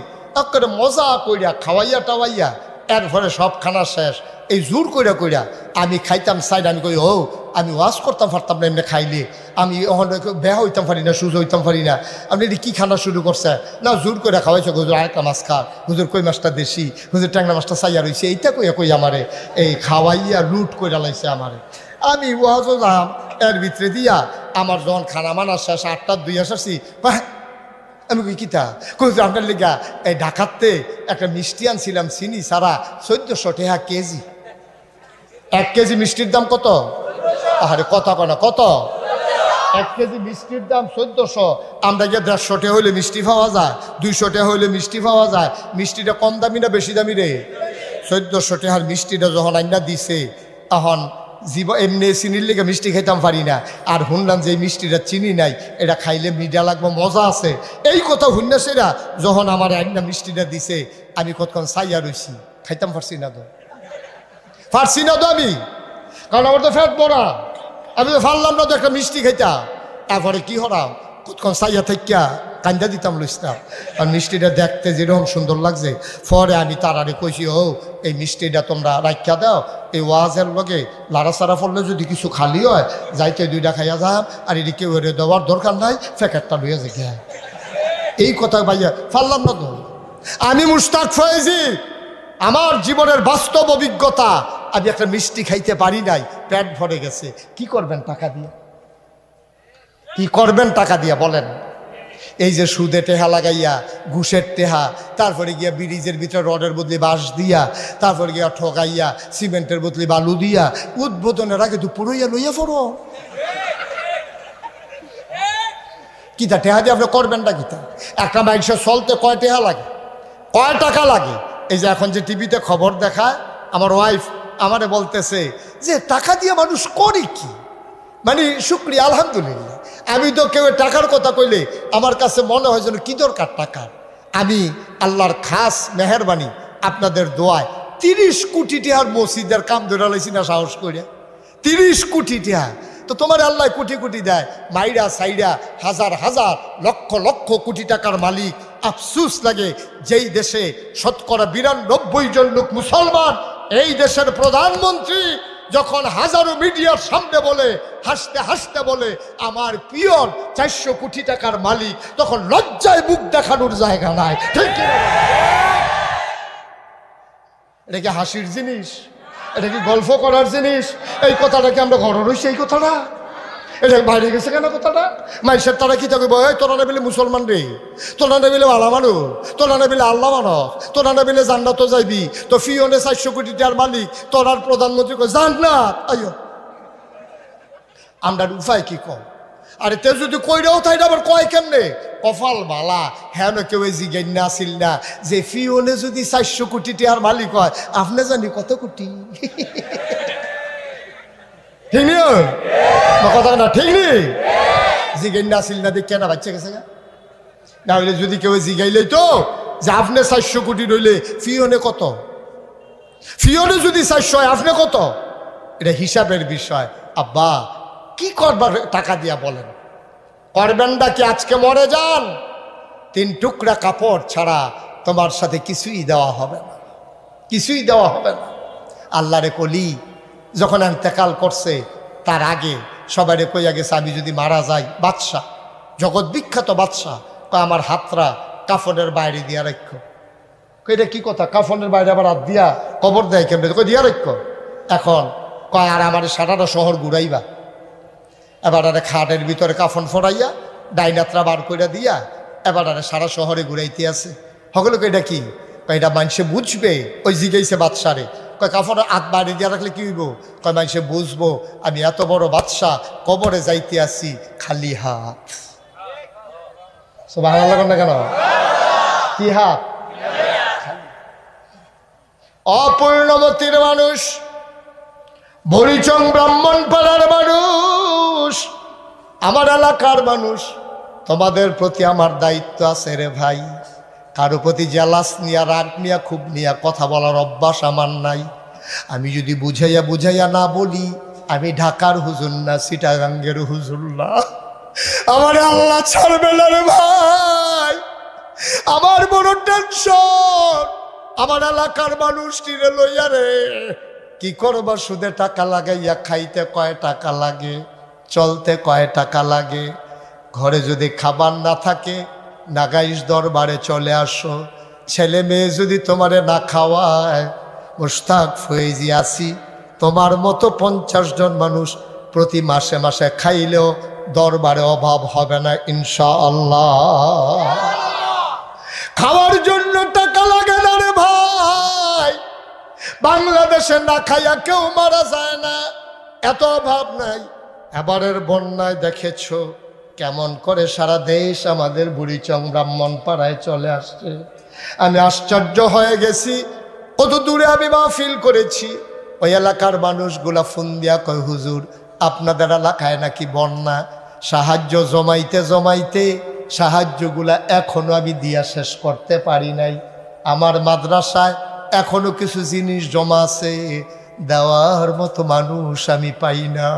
করে মজা কইরা খাওয়াইয়া টাওয়াইয়া এরপরে সব খানা শেষ। এই জোর কইরা কইরা আমি খাইতাম সাইড, আমি কই ও আমি ওয়াশ করতাম পারতাম না এমনি খাইলে, আমি বেহা হইতাম পারি না, সুজ হইতাম পারি না। আপনি এটি কী খানা শুরু করছে? না জোর করে খাওয়াইছে, হুজুর আরেকটা মাছ খা, হুজুর কই মাছটা দেশি, হুজুর ট্যাংরা মাছটা চাইয়া রয়েছে, এইটা কইয়া কই আমারে এই খাওয়াইয়া লুট কইরা লাইছে আমারে। আমি ওয়াজও যাম, এর ভিতরে দিয়া আমার যখন খানা মানা শেষ 8টার 2 আসছি, আমি কই কিতা কই আপনার লেগা এই ঢাকাতে একটা মিষ্টি আনছিলাম চিনি সারা 1400 টাকা কেজি। 1 কেজি মিষ্টির দাম কত? আরে কথা কয় না, কত? 1 কেজি মিষ্টির দাম 1400। আমরা গিয়ে 150 টাকা হইলে মিষ্টি পাওয়া যায়, 200 টাকা হইলে মিষ্টি পাওয়া যায়। মিষ্টিটা কম দামি না বেশি দামি রে? 1400 টাকার মিষ্টিটা যখন আইনা দিছে, তখন এমনি চিনির লেগে মিষ্টি খাইতাম পারি না, আর শুনলাম যে এই মিষ্টিটা চিনি নাই, এটা খাইলে মিঠা লাগবে, মজা আছে। এই কথা শুননা সেরা যখন আমার আইনা মিষ্টিটা দিছে, আমি কতক্ষণ চাইয়া রইছি, খাইতাম পারছি না তো, পারছি না তো আমি, কারণ আমার তো ফ্যাট বড়া, আমি তো পারলাম না তো একটা মিষ্টি খাইতা। তারপরে কি হলাম, কতক্ষণ চাইয়া থাকিয়া কান্দা দিতাম লইতাম। আর মিষ্টিটা দেখতে যেরকম সুন্দর লাগছে, পরে আমি তারারে কইছি, ও এই মিষ্টিটা তোমরা রাখিয়া দাও, এই ওয়াজের লগে লাড়াচাড়া পড়লে যদি কিছু খালি হয় যাইতে 2টা খাইয়া যাম, আর এদিকে ওরে দেওয়ার দরকার নাই, প্যাকেটটা লইয়া যে। এই কথা ভাইয়া পারলাম না তো। আমি মুশতাক ফয়েজি, আমার জীবনের বাস্তব অভিজ্ঞতা, আমি একটা মিষ্টি খাইতে পারি নাই, পেট ভরে গেছে। কি করবেন টাকা দিয়ে? কি করবেন টাকা দিয়া বলেন? এই যে সুদে টেহা লাগাইয়া, ঘুষের টেহা, তারপরে গিয়া ব্রিজের ভিতরে রডের বদলে বাঁশ দিয়া, তারপরে গিয়া ঠকাইয়া সিমেন্টের বদলে বালু দিয়া, উদ্বোধনের আগে তো পুরোইয়া লইয়া পড়ো। কিতা টেহা দিয়ে আপনি করবেনটা কিতা? একটা মানুষের চলতে কয় টেহা লাগে, কয় টাকা লাগে? এই যে এখন যে টিভিতে খবর দেখায়, আমার ওয়াইফ আমারে বলতেছে যে টাকা দিয়ে মানুষ করে কি? মানে শুক্রিয়া, আলহামদুলিল্লাহ। আমি তো কেউ টাকার কথা কইলে আমার কাছে মনে হয় যেন কি দরকার টাকার। আমি আল্লাহর খাস মেহেরবানি, আপনাদের দোয়ায় 30 কোটি টাকার মসজিদের কাম ধরে লাইছি না সাহস করে। 30 কোটি টাকা তো তোমার আল্লাহ কোটি কোটি দেয়, মাইরা সাইরা হাজার হাজার লক্ষ লক্ষ কোটি টাকার মালিক। আফসুস লাগে যেই দেশে 92% জন লোক মুসলমান, এই দেশের প্রধানমন্ত্রী যখন হাজারো মিডিয়ার সামনে বলে, হাসতে হাসতে বলে আমার পিয়ন 400 কোটি টাকার মালিক, তখন লজ্জায় মুখ দেখানোর জায়গা নাই। ঠিক কি? এটা কি হাসির জিনিস? এটা কি গল্প করার জিনিস? এই কথাটাকে আমরা ঘরে রয়েছি, এই কথাটা এটা বাইরে গেছে কেন কথাটা? মাইসের তারা কি থাকবে, তোরা না বলে মুসলমান রে, তোরা না বলে ভালো মানুষ, তোরা না বলে আল্লাহ মানুষ, তোরা না বলে জান্নাত যাইবি, তো ফিওনে 400 কোটি টাকার মালিক, তোরার প্রধানমন্ত্রী জান্নাত। আইয়ো, আমরা উপায় কি কম? আরে তে যদি কইরাও তাই আবার কয় কেমনে? কপাল বালা, হ্যাঁ না কেউ জিজ্ঞান না আসিল না যে ফিওনে যদি 400 কোটি টাকার মালিক হয়, আপনি জানি কত কোটি? ঠিক নি কথা না? ঠিক নি? জিজ্ঞান না আসিল না দেখে না বাচ্চা গেছে না হলে যদি কেউ জিগাইলে তো যে আপনি 400 কোটি রইলে ফিওনে কত? ফিওনে যদি 400 হয় আপনি কত? এটা হিসাবের বিষয়। আব্বা কি করবার টাকা দিয়া বলেন? করবেনটা কি আজকে মরে যান, 3 টুকরা কাপড় ছাড়া তোমার সাথে কিছুই দেওয়া হবে না, কিছুই দেওয়া হবে না। আল্লাহরে কলি যখন ইন্তেকাল করছে তার আগে সবাইরে কইয়া গেছে, আমি যদি মারা যাই, বাদশাহ, জগৎ বিখ্যাত বাদশাহ, আমার হাতরা কাফনের বাইরে দিয়া রাখো। এটা কি কথা? কাফনের বাইরে আবার হাত দিয়া কবর দেয় কেমনে? কই দিয়া রাখো। এখন কয় আর আমার সারাটা শহর ঘুরাইবা, এবার আরে খাটের ভিতরে কাফন ফোড়াইয়া ডাইনাত্রা বার করে দিয়া এবার আরে সারা শহরে ঘুরাইতে আছে। সকলকে এটা কি? এটা মানুষে বুঝবে। ওই জিগাইছে বাদশারে, কয় কাফনের হাত বাইরে দিয়া রাখলে কি হইব? কয় মানুষে বুঝবো আমি এত বড় বাদশাহ কবরে যাইতে আসি খালি হাত। ভালো লাগুন না কেন? কি হাত? অপূর্ণমতির মানুষ, বরিচং ব্রাহ্মণ পাড়ার মানুষ, আমার এলাকার মানুষ, তোমাদের প্রতি আমার দায়িত্ব আছে রে ভাই। কারো প্রতি জেলাস নিয়া, রাগ নিয়া, খুব নিয়া কথা বলার অভ্যাস আমার নাই। আমি যদি বুঝাইয়া বুঝাইয়া না বলি, আমি ঢাকার হুজুর না, চিটাগাঙ্গের হুজুর না। আমার আল্লাহ ছাড়বে না রে ভাই। আমার বড় টেনশন, আমার এলাকার মানুষ টিরে লইয়া রে। কি করবা? সুদে টাকা লাগাইয়া খাইতে কয় টাকা লাগে, চলতে কয় টাকা লাগে। ঘরে যদি খাবার না থাকে, নাগাইশ দরবারে চলে আসো। ছেলে মেয়ে যদি তোমারে না খাওয়ায়, মুশতাক ফয়েজি আসি তোমার মতো 50 জন মানুষ প্রতি মাসে মাসে খাইলেও দরবারে অভাব হবে না ইনশাআল্লাহ। খাওয়ার জন্য টাকা লাগে না রে ভাই। বাংলাদেশে না খাইয়া কেউ মারা যায় না, এত অভাব নাই। এবারের বন্যায় দেখেছ কেমন করে সারা দেশ আমাদের বুড়িচং ব্রাহ্মণ পাড়ায় চলে আসছে। আমি আশ্চর্য হয়ে গেছি। কত দূরে আমি মাহফিল করেছি, ওই এলাকার মানুষগুলা ফোন দিয়া কয়, হুজুর আপনাদের এলাকায় নাকি বন্যা। সাহায্য জমাইতে জমাইতে সাহায্যগুলা এখনো আমি দিয়া শেষ করতে পারি নাই। আমার মাদ্রাসায় এখনো কিছু জিনিস জমা আছে, দেওয়ার মতো মানুষ আমি পাই না।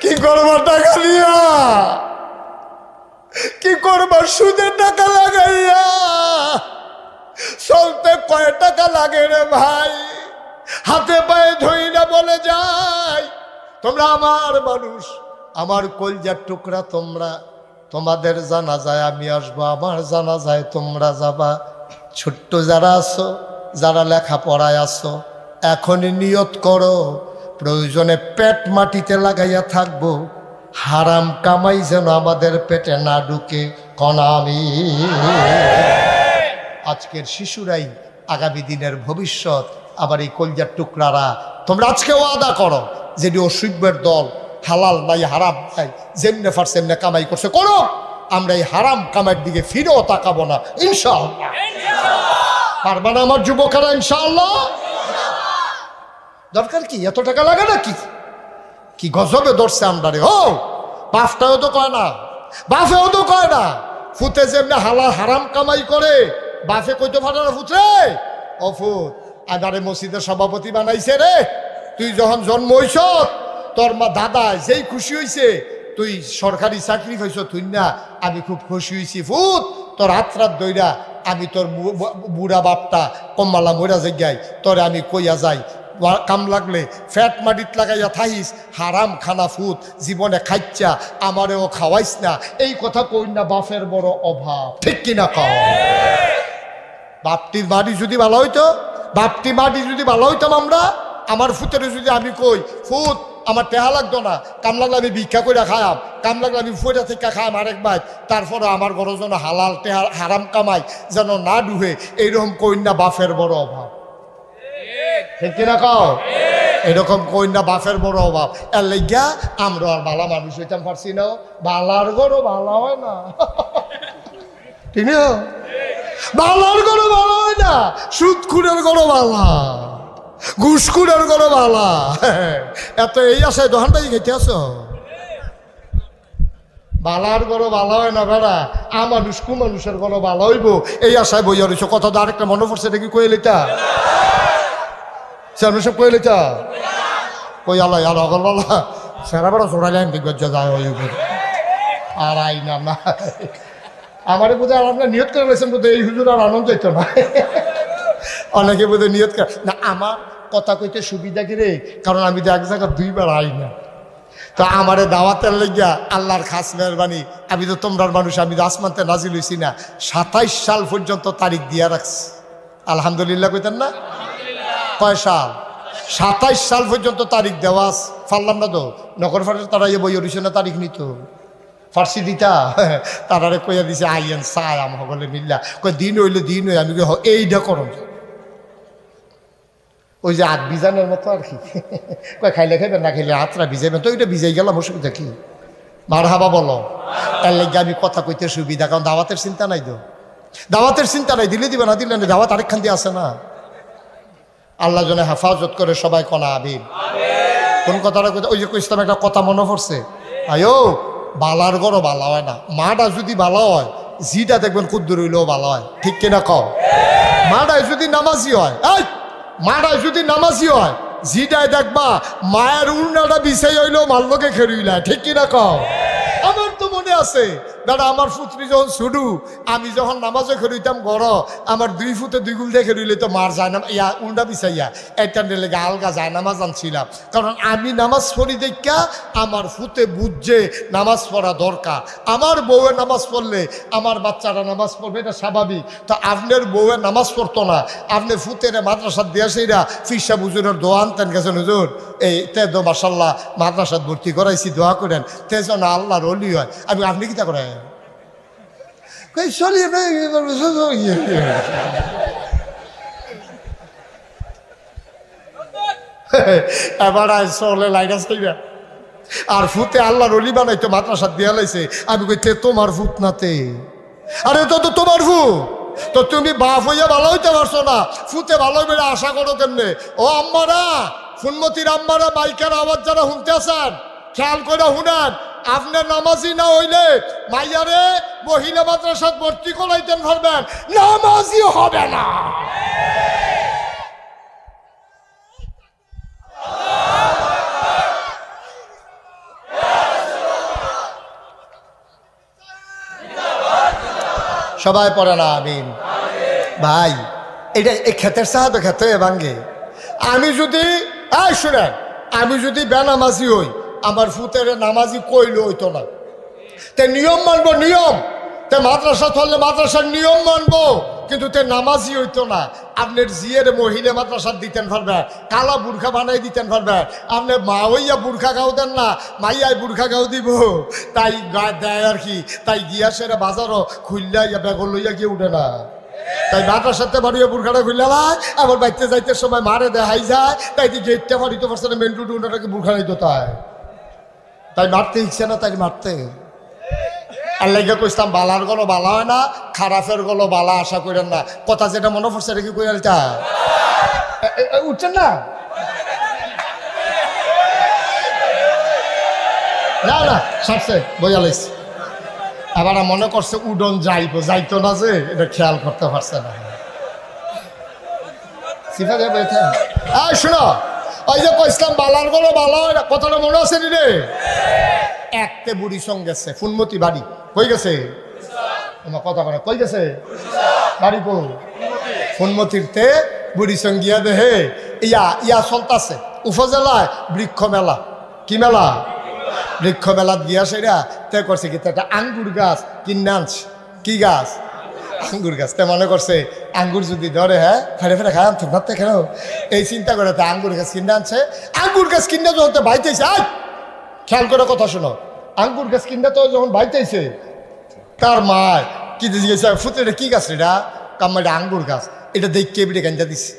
কি করবো টাকা দিয়া? কি করবো সুদের টাকা লাগাইয়া? চলতে কয় টাকা লাগে রে ভাই? হাতে পায়ে ধরি না বলে যাই, তোমরা আমার মানুষ, আমার কলজার টুকরা, তোমরা তোমাদের জানা যায় আমি আসবো, আমার জানা যায় তোমরা যাবা। ছোট্ট যারা আছো, যারা লেখাপড়ায় আছো, এখনই নিয়ত করো প্রয়োজনে পেট মাটিতে লাগাইয়া থাকবো, হারাম কামাই যেন আমাদের পেটে না ঢুকে। কনামি আজকের শিশুরাই আগামী দিনের ভবিষ্যৎ। আবার এই কলজার টুকরারা, তোমরা আজকে ওয়াদা করো যেটি অসুখের দল, হালাল নাই হারাম নাই, যেমনে ফার সেমনে কামাই করছে করো, আমরা এই হারাম কামাইয়ের দিকে ফিরেও তাকাবো না ইনশাআল্লাহ। পারবা না আমার যুবকেরা? ইনশাআল্লাহ। দরকার কি এত টাকা লাগে না? কি গজবে ধরছে আমরা রে। ও বাপটাও তো কয় না, বাপেও তো কয় না, ফুতে যেমনি হালাল হারাম কামাই করে বাপে কইতে পারে না ফুতে, ও ফুত আগারে মসজিদের সভাপতি বানাইছে রে, তুই যখন জন্ম হইছ তোর মা দাদা যেই খুশি হইছে, তুই সরকারি চাকরি পাইছ তুই না, আমি খুব খুশি হয়েছি ফুত, তোর হাত রাত দইরা আমি তোর বুড়া বাপটা কম্মালা মরা জায়গায় তোরে আমি কইয়া যাই, কাম লাগলে ফ্যাট মাটিত লাগাইয়া থাইস, হারাম খানা ফুত জীবনে খাইচ্ছা আমারেও খাওয়াইস না, এই কথা কই না বাপের বড় অভাব, ঠিক কিনা কও? বাপটির বাড়ি যদি ভালো হইতো, বাপটি মাটি যদি ভালো হইতাম আমরা, আমার ফুতের যদি আমি কই ফুত আমার টেহা লাগতো না, কাম লাগলে আমি ভিক্ষা করে খায়াম, কাম লাগলে আমি ফুটা থেকে খায়াম আরেক ভাই, তারপরে আমার ঘর যেন হালাল টেহা হারাম কামাই যেন না ডুবে, এইরকম কইনা বাপের বড় অভাব, ঠিক কিনা কও? এরকম কইনা বাপের বড় অভাব। এর লেগা আমরা আর বালা মানুষ হইতাম পারছি না, বালার গরো বালা হয় না, ঠিক না? বালার গরো বালা হয় না, সুদখুরের গরো বালা, ঘুষখুরের গরো বালা। এত এই আশায় দোকান বাজি খেতে আসো? বালার গরো বালা হয় না বেড়া, মানুষ কু মানুষের গরো বালা হইব এই আশায় বইয়া রয়েছ। কথা তো আরেকটা মনে পড়ছে, এটা কি কয়ে লিতা সব কয়ে লিতা কই আলাই আর অগল বালা সেরা বেড়া চড়াইলে যায় আর আই না না আমারে বোধহয় আপনার নিয়ত করে রয়েছেন, বোধহয় এই হুজুর আর আনন্দ হইতো না, অনেকে বোধহয় নিয়ত করে না। আমার কথা কইতে সুবিধা কি রে, কারণ আমি তো এক জায়গা দুইবার আই না, তো আমারে দাওয়াতের লেগিয়া আল্লাহর খাস মেহরবানি, আমি তো তোমরার মানুষ, আমি তো আসমানতে নাজিল হইছি না, 27 সাল পর্যন্ত তারিখ দিয়া রাখছি। আলহামদুলিল্লাহ কইতেন না? কয় সাল? 27 সাল পর্যন্ত তারিখ দেওয়া পারলাম না তো, নগর ফাটের তারা বই রইছে না তারিখ নিত ফার্সি দিতা, তারারে কইয়া দিছে আইয়েন চাই আমার সকলে মিল্লা, কই দিন হইলে দিন হই, আমি এইটা করম, ওই যে হাত বিজানোর মতো আর কি, কয় খাইলে খাইবেন না খাইলে হাতটা ভিজাইবেন, তো ওইটা ভিজাই গেলাম, অসুবিধা কি? মার হাবা বলো। এর লেগে আমি কথা কইতে সুবিধা, কারণ দাওয়াতের চিন্তা নাই তো, দাওয়াতের চিন্তা নাই, দিলে দিবে না দিলে না, দাওয়াত আরেকখান দিয়ে আছে না। আল্লাহ জনে হেফাজত করে সবাই কনা আবির। কোন কথাটা কথা ওই যে ইসলাম একটা কথা মনে পড়ছে, আয়ো বালার গড়ও ভালো হয় না, মাটা যদি ভালো হয় জিটা দেখবেন কুদ্দুর হইলেও ভালো হয়, ঠিক কিনা কও? মাটাই যদি নামাজি হয়, এই মাটাই যদি নামাজি হয় জিটাই দেখবা মায়ের উন্নাটা বিছাই হইলেও মাল্লকে খেরুইলা, ঠিক কিনা কও? আমার তো মনে আছে দাদা, আমার পুত্রী যখন ছুটু, আমি যখন নামাজে খেরুইতাম গড়, আমার 2 ফুটে 2 গুল দিয়ে খেরুইলে তো মার যায় না, ইয়া উল্টা বিছাইয়া একটা লেগে আলগা যায় নামাজ আনছিলাম, কারণ আমি নামাজ পড়ি দেখা আমার ফুতে বুঝছে নামাজ পড়া দরকার। আমার বউয়ের নামাজ পড়লে আমার বাচ্চারা নামাজ পড়বে, এটা স্বাভাবিক। তো আপনার বউয়ের নামাজ পড়তো না, আপনি ফুতের মাদ্রাসাত দিয়ে সেইরা ফিসা বুজুরের দোয়া আনতেন গেছেন, হুজুর এই তে দো মাসাল্লাহ মাদ্রাসাত ভর্তি করাইছি, দোয়া করেন তে যেন আল্লাহর ওলি হয়। আমি আপনি কিতা করেন এবার চলে লাইনা চাইবা আর ফুতে আল্লাহর ওলি বানাইতো মাদ্রাসাত দিয়া লাইছে। আমি কইতে তোমার ফুত নাতে, আরে তো তো তোমার ফুত, তো তুমি বাপ হইয়া ভালো হইতে পারছো না, ফুতে ভালো হইবে আশা করো কেমনে? ও আম্মারা, ফুলমতির আম্মারা, মাইকের আওয়াজ যারা শুনতে আছেন খেয়াল করে শুনেন, আপনার নামাজি না হইলে মাইয়ারে মহিলা মাদ্রাসাত ভর্তি করাইতেন পারবেন, নামাজি হবে না। সবাই পড়ে না আমিন। ভাই এটা এই ক্ষেতের সাহা তো খেতে ভাঙ্গে। আমি যদি শুনেন, আমি যদি বেনামাজি হই, আমার ফুতের নামাজি কইলে হইতো না। তে নিয়ম মানবো, নিয়ম। তে মাদ্রাসা ধরলে মাদ্রাসার নিয়ম মানবো, কিন্তু তে নামাজি হইতো না। আপনার জিয়ের মহিলা মাদ্রাসা দিতেন পারবে, কালা বুর্খা বানাই দিতেন পারবে। আপনি মা হইয়া বুর্খা গাও দেন না, মাইয়াই বুর্খা গাও দিব, তাই দেয় আর কি। তাই গিয়া সেরা বাজারও খুললা বেগল লইয়া গিয়ে উঠে না। তাই মাদ্রাসাতে বাড়িয়ে বুর্খাটা খুললে আবার বাইতে যাইতে সময় মারে দেখাই যায়। তাই গেটটা বাড়িতে পারছে না, মেন রুটে ওনাটাকে বুর্খা নিত। তাই মারতে ইচ্ছে না, তাই মারতে। আর লেগে কইতাম বালার গলো বালা হয় না, খারাপের গলো বালা আশা করেন না। কথা যেটা মনে পড়ছে এটা কি কইটা উঠছেন না? না না সারছে বইয়া লাইছে। আবার মনে করছে উডন যাইবো, যাইতো না, যে এটা খেয়াল করতে পারছে না। শুনো, ওই যে কইসলাম বালার গলো বালা হয় না, কথাটা মনে আছে নি রে? একতে বুড়ি সঙ্গে গেছে, ফুনমতি বাড়ি কই গেছে? তোমার কথা বলে কই গেছে বাড়ি? কো ফুনমতিরতে বুড়ি সঙ্গিয়া দেহে ইয়া চলতাছে উপজেলায় বৃক্ষ মেলা। কি মেলা? বৃক্ষ মেলাত গিয়া সেরা তে করছে কি, একটা আঙ্গুর গাছ কিনে আনছে। কি গাছ? আঙ্গুর গাছ। তে মনে করছে আঙ্গুর যদি ধরে, হ্যাঁ ফেরে ফেরে খায় আনতে ভাবতে কেন, এই চিন্তা করে তে আঙ্গুর গাছ কিনে আনছে। আঙ্গুর গাছ কিনে যখন বাইতেছে, খেয়াল করে কথা শোনো, আঙ্গুর গাছ কিনতে তো যখন বাইতেছে, তার মা কি দিয়েছে, ফুটে কি গাছ এটা? কাম্মা এটা আঙ্গুর গাছ। এটা দেখে বিটে গাঞ্জা দিছে।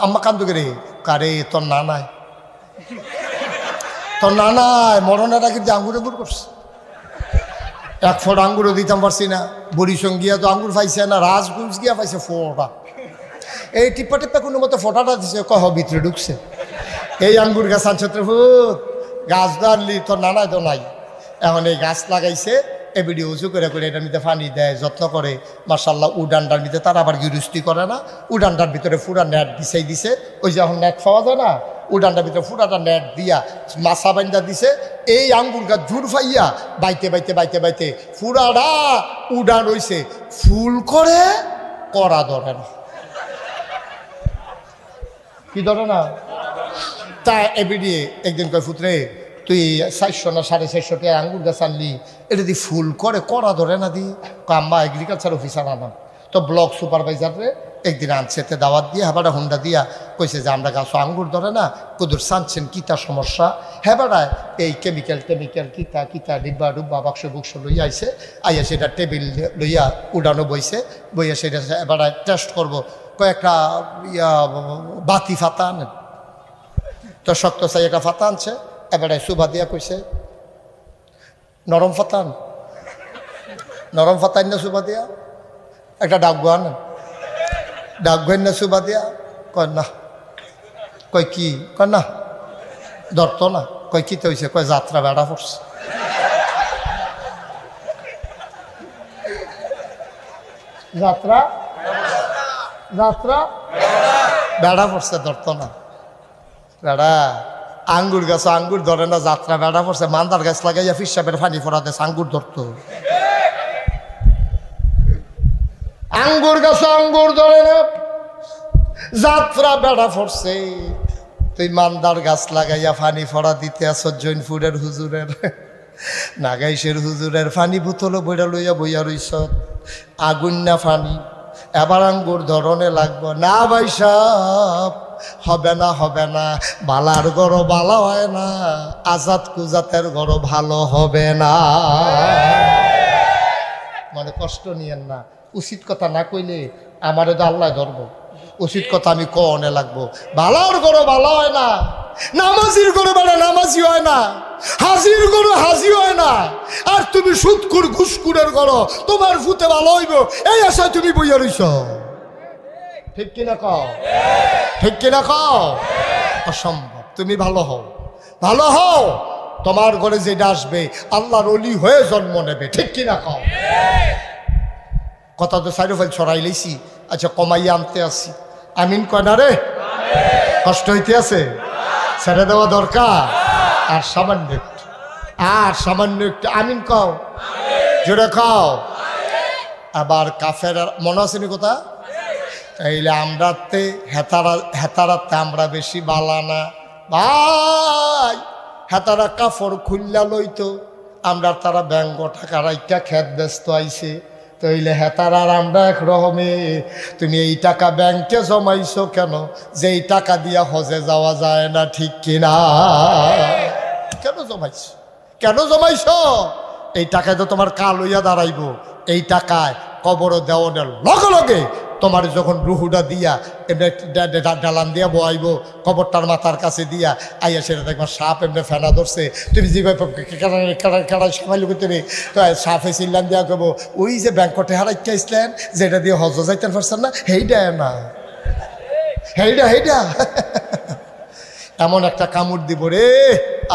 আম্মা কান্দু করে, কারে তোর না নাই, তোর না নাই মরণটা কিন্তু আঙ্গুর আঙ্গুর করছে। এক ফোট আঙ্গুরও দিতাম পারছি না। বড়ি সঙ্গিয়া তো আঙ্গুর পাইছে না, রাজগুঞ্জ গিয়া পাইছে ফোটা। এই টিপ্পা টিপ্পা কোনো মতো ফোটাটা দিছে, কহ ভিতরে ঢুকছে। এই আঙ্গুর গাছ আনছে ভূত, গাছ দাঁড়লি তোর নানায় তো নাই। এখন এই গাছ লাগাইছে, এবিডি উঁচু করে করে এটার মধ্যে পানি দেয়, যত্ন করে। মার্শাল্লাহ উডানটার ভিতরে তারা আবার গিরুস্তি করে না, উডানটার ভিতরে পুরা নেট দিছেই দিছে। ওই যে এখন নেট পাওয়া যায় না, উডানটার ভিতরে পুরাটা নেট দিয়া মাছা বান্ধা দিছে। এই আঙ্গুর গাছ ঝুর ফাইয়া বাইতে বাইতে বাইতে বাইতে পুরাটা উডান হইছে। ফুল করে করা ধরে না। কি ধরে না? তা এবিডি একদিন কয়, ফুতরে তুই 400 না 450 টাকা আঙ্গুর গাছ আনলি, এটা দি ফুল করে করা ধরে না? দি আম্মা এগ্রিকালচার অফিসার আনাম তো ব্লক সুপারভাইজারে একদিন আনছে, তে দাওয়াত দিয়ে হেবাটা হুন্ডা দিয়া কইছে যে আমরা গাছ আঙ্গুর ধরে না, কুদুর চানছেন কিতা সমস্যা। হেবাটায় এই কেমিক্যাল কিতা কিতা ডিব্বা ডুব্বা বাক্স বুক্স লইয়া আইছে। আইয়া সেটা টেবিল লইয়া উডানো বইছে, বইয়া সেটা এবারে টেস্ট করবো। কয়েকটা বাতি ফাতা আনেন তো, শক্ত চাই একটা ফাতা আনছে। এবারে সুভা দিয়া কইছে নরম ফাতান, নরম ফাতান না সুভা দিয়া একটা ডাকগো আনেন, ডাকগো না সুভা দিয়া। কয় না। কয় কি? কয় না ধরত না। কয় কিতে হয়েছে? কয় যাত্রা বেড়া পড়ছে। যাত্রা যাত্রা বেড়া পড়ছে, ধরত না। বেড়া আঙ্গুর গাছ আঙ্গুর ধরে না, যাত্রা বেড়া পড়ছে। মান্দার গাছ লাগাইয়া ফিসাবের পানি ফোড়াতে আঙ্গুর ধরতো। আঙ্গুর গাছ আঙ্গুর ধরে না, যাত্রা বেড়া পড়ছে। তুই মান্দার গাছ লাগাইয়া পানি ফোড়া দিতে আস জৈনপুরের হুজুরের, নাগাইশের হুজুরের পানি বোতল বইরা লইয়া বইয়া রইস। আগুন না পানি, এবার আঙ্গুর ধরনে লাগবো না। ভাই সাহ হবে না, হবে না। বালার গড় বালা হয় না, আজাদ কুজাতের গড় ভালো হবে না। মানে কষ্ট নিয়েন না। উচিত কথা না কইলে আমারও তো আল্লাহ ধরবো। উচিত কথা আমি কনে লাগবো। বালার গড় বালা হয় না, নামাজির গড়ে বেড়া নামাজি হয় না, হাজির গড়ে হাজি হয় না। আর তুমি সুদকুর ঘুষকুরের গড় তোমার ফুতে ভালো হইব, এই আশায় তুমি বইয়া রইছ। ঠিক কিনা কও? ঠিক কিনা কও? অসম্ভব। তুমি ভালো হও, ভালো হও, তোমার ঘরে যেটা আসবে আল্লাহর ওলি হয়ে জন্ম নেবে। ঠিক কিনা কও? কথা তো সাইডোফাইল ছড়াই লইছি। আচ্ছা কমাইয়া আনতে আসি। আমিন কয় না রে? কষ্ট হইতে আছে, ছেড়ে দেওয়া দরকার। আর সামান্য একটু, আর সামান্য একটু। আমিন কও, জোরে খাও। আবার কাফের মনে আসেনি কথা। তাইলে আমরাতে হেতারাতে আমরা বেশি বালা না ভাই। হেতারা কাপড় খুললা লইতো, আমরা তারা ব্যাঙ্গ টাকা রাইকা খেত ব্যস্ত আইছে। তাইলে হেতারার আমরা এক রকমে। তুমি এই টাকা ব্যাংকে জমাইছো কেন? যে এই টাকা দিয়া হজে যাওয়া যায় না, ঠিক কিনা? কেন জমাইছো? কেন জমাইছো? এই টাকায় তো তোমার কাল হইয়া দাঁড়াইব। এই টাকায় কবর দেওয়ানের লগে লগে তোমার যখন রুহুটা দিয়া এমনি ডালান দিয়া বয়াইব, কবরটার মাথার কাছে দিয়া আইয়া সেটা দেখবা সাপ এমনি ফেনা ধরছে। তুমি যেভাবে কেড়াই সামাইল করতে তো সাপে চিল্লান দিয়া কব, ওই যে ব্যাংকটে হারাইতে আসলেন যেটা দিয়ে হজ যাইতেন পারছেন না, হেইডা না, হেইডা এমন একটা কামড় দিব রে,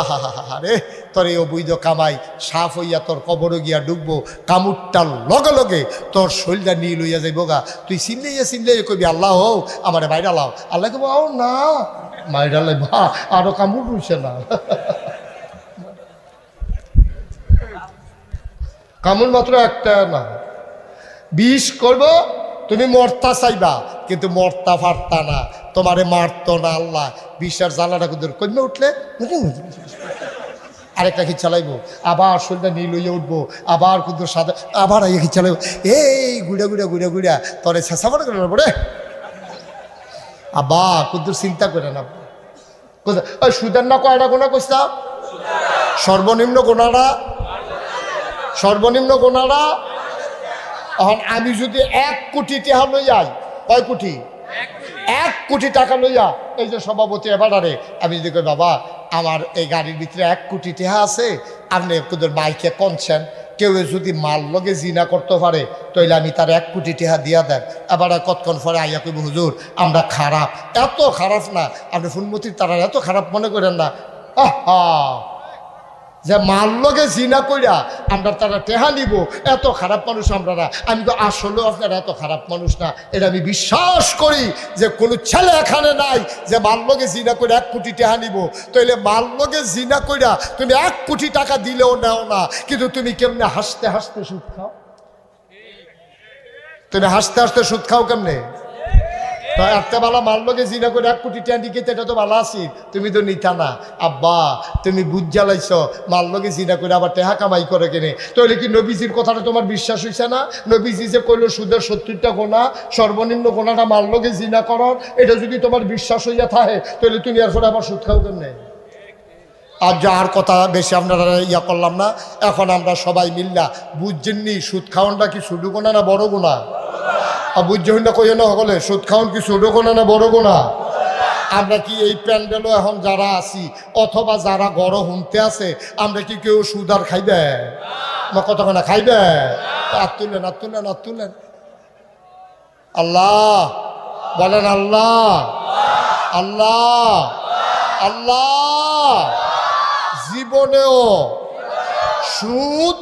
আহা হা হা রে, তোর এই অবৈধ কামাই সাফ হইয়া তোর কবরে গিয়া ডুববো। কামড়টার লগে লগে তোর শরীরটা নীল হইয়া যাইব গা। তুই চিনলেই কবি আল্লাহ হও আমার মাইরা লাও। আল্লাহ কব আও না, মাইরা লাই ভা আরো কামড় রইছে না। কামড় মাত্র একটা না, 20 করব। তুমি মরতা চাইবা কিন্তু মরতা পারতা না, তোমারে মারতো না আল্লাহ। 20 জ্বালাটা কুদুর কমে উঠলে আরেকটা কি চালাইবো, আবার শরীরটা নীল হইয়া উঠবো, আবার কুদুর সাদা, আবার আইয়া কি চালাইবো। এই গুড়া তরে ছেঁচা পড়ে করে পড়ে আবার কুদুর চিন্তা করে না। ওই সুদের না কয়টা গোনা কইসা? সর্বনিম্ন গোনারা। এখন আমি যদি 1 কোটি টাকা লই যাই, কয় কোটি? 1 কোটি টাকা লইয়া এই যে সভাপতি এবারে আমি যদি কই বাবা আমার এই গাড়ির ভিতরে 1 কোটি টাকা আছে, আপনি তোদের মাইকে কনছেন, কেউ যদি মাল লগে জিনা করতে পারে তাইলে আমি তার 1 কোটি টাকা দিয়া দেন। এবার কতক্ষণ পরে আইয়া কইব হুজুর আমরা খারাপ। এত খারাপ না, আপনি ফুলমতির তারা এত খারাপ মনে করেন না। আহা, যে মাল লগে জিনা কইরা আমরা তারা টেহা নিব, এত খারাপ মানুষ আমরা না। আমি তো আসলেও আপনারা এত খারাপ মানুষ না, এটা আমি বিশ্বাস করি যে কোনো ছেলে এখানে নাই যে মাল লগে জিনা করে 1 কোটি টাকা নিব। তাইলে মাল লগে জিনা কইরা তুমি 1 কোটি টাকা দিলেও নেও না, কিন্তু তুমি কেমনে হাসতে হাসতে সুদ খাও? তুমি হাসতে হাসতে সুদ খাও কেমনে? তো একটা বেলা মাল লগে জিনা করে 1 কোটি টাকা দিকে এটা তো ভালো আছি, তুমি তো নিতা না। আব্বা তুমি বুঝ জ্বালাইছ, মাল লগে জিনা করে আবার টেহা কামাই করে কেনে। তাহলে কি নবীজির কথাটা তোমার বিশ্বাস হইছে না? নবীজি যে কইল সুদের 70টা গোনা, সর্বনিম্ন গোনাটা মাল লগে জিনা করার, এটা যদি তোমার বিশ্বাস হইয়া থাকে তাহলে তুমি এরপরে আবার সুদ খাও কেমনে? আর যার কথা বেশি আপনারা ইয়া করলাম না। এখন আমরা সবাই মিল্লা বুঝছেননি সুদ খাওয়ানটা কি ছোট গোনা না বড় গোনা? আর বুঝছেন না কইও না সকলে, সুদ খাওয়ান কি ছোট গোনা না বড় গোনা? আমরা কি এই প্যান্ডেলও এখন যারা আছি অথবা যারা গড় হুনতে আছে, আমরা কি কেউ সুদ আর খাইবে? কতক্ষণা খাইবে? আর তুলেন আল্লাহ বলেন, আল্লাহ আল্লাহ আল্লাহ জীবনেও সুদ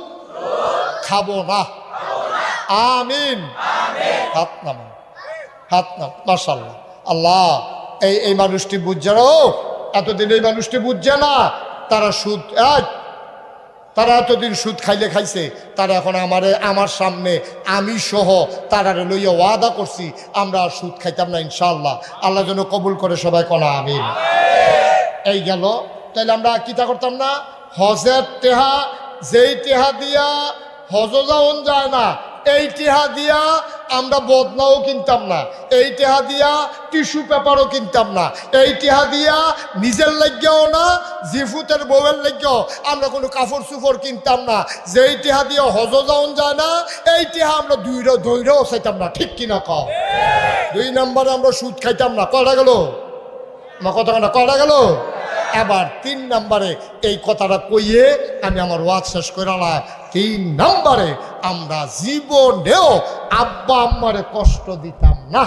খাবো না, আমিন। হাত নাম মাশাআল্লাহ। আল্লাহ এই মানুষটি বুঝছে না, এতদিন এই মানুষটি বুঝছে না তারা সুদ, তারা এতদিন সুদ খাইছে, তারা এখন আমার সামনে আমি সহ তারা লইয়া ওয়াদা করছি আমরা সুদ খাইতাম না ইনশাআল্লাহ। আল্লাহ যেন কবুল করে, সবাই কনা আমিন। এই গেল, তাইলে আমরা কিতা করতাম না? হজের টেহা, যেই টেহা দিয়া হজ যাওন যায় না, এই টেহা দিয়া আমরা বদনাও কিনতাম না, এই টেহা দিয়া টিস্যু পেপারও কিনতাম না, এই টেহা দিয়া নিজের লাগিয়াও না, জিফুতের বউয়ের লাগিয়াও আমরা কোনো কাপড় চুপড় কিনতাম না। যেই টেহা দিয়া হজ যাওন যায় না, এই টেহা আমরা দৈরাও চাইতাম না, ঠিক কিনা কও? 2 নম্বরে আমরা সুদ খাইতাম না। কয়টা গেল? কতক্ষণ কয়টা গেল? এবার 3 নম্বরে এই কথাটা কইয়ে আমি আমার ওয়াজ শেষ করে আলাম। 3 নম্বরে আমরা জীবনেও আব্বা আম্মারে কষ্ট দিতাম না।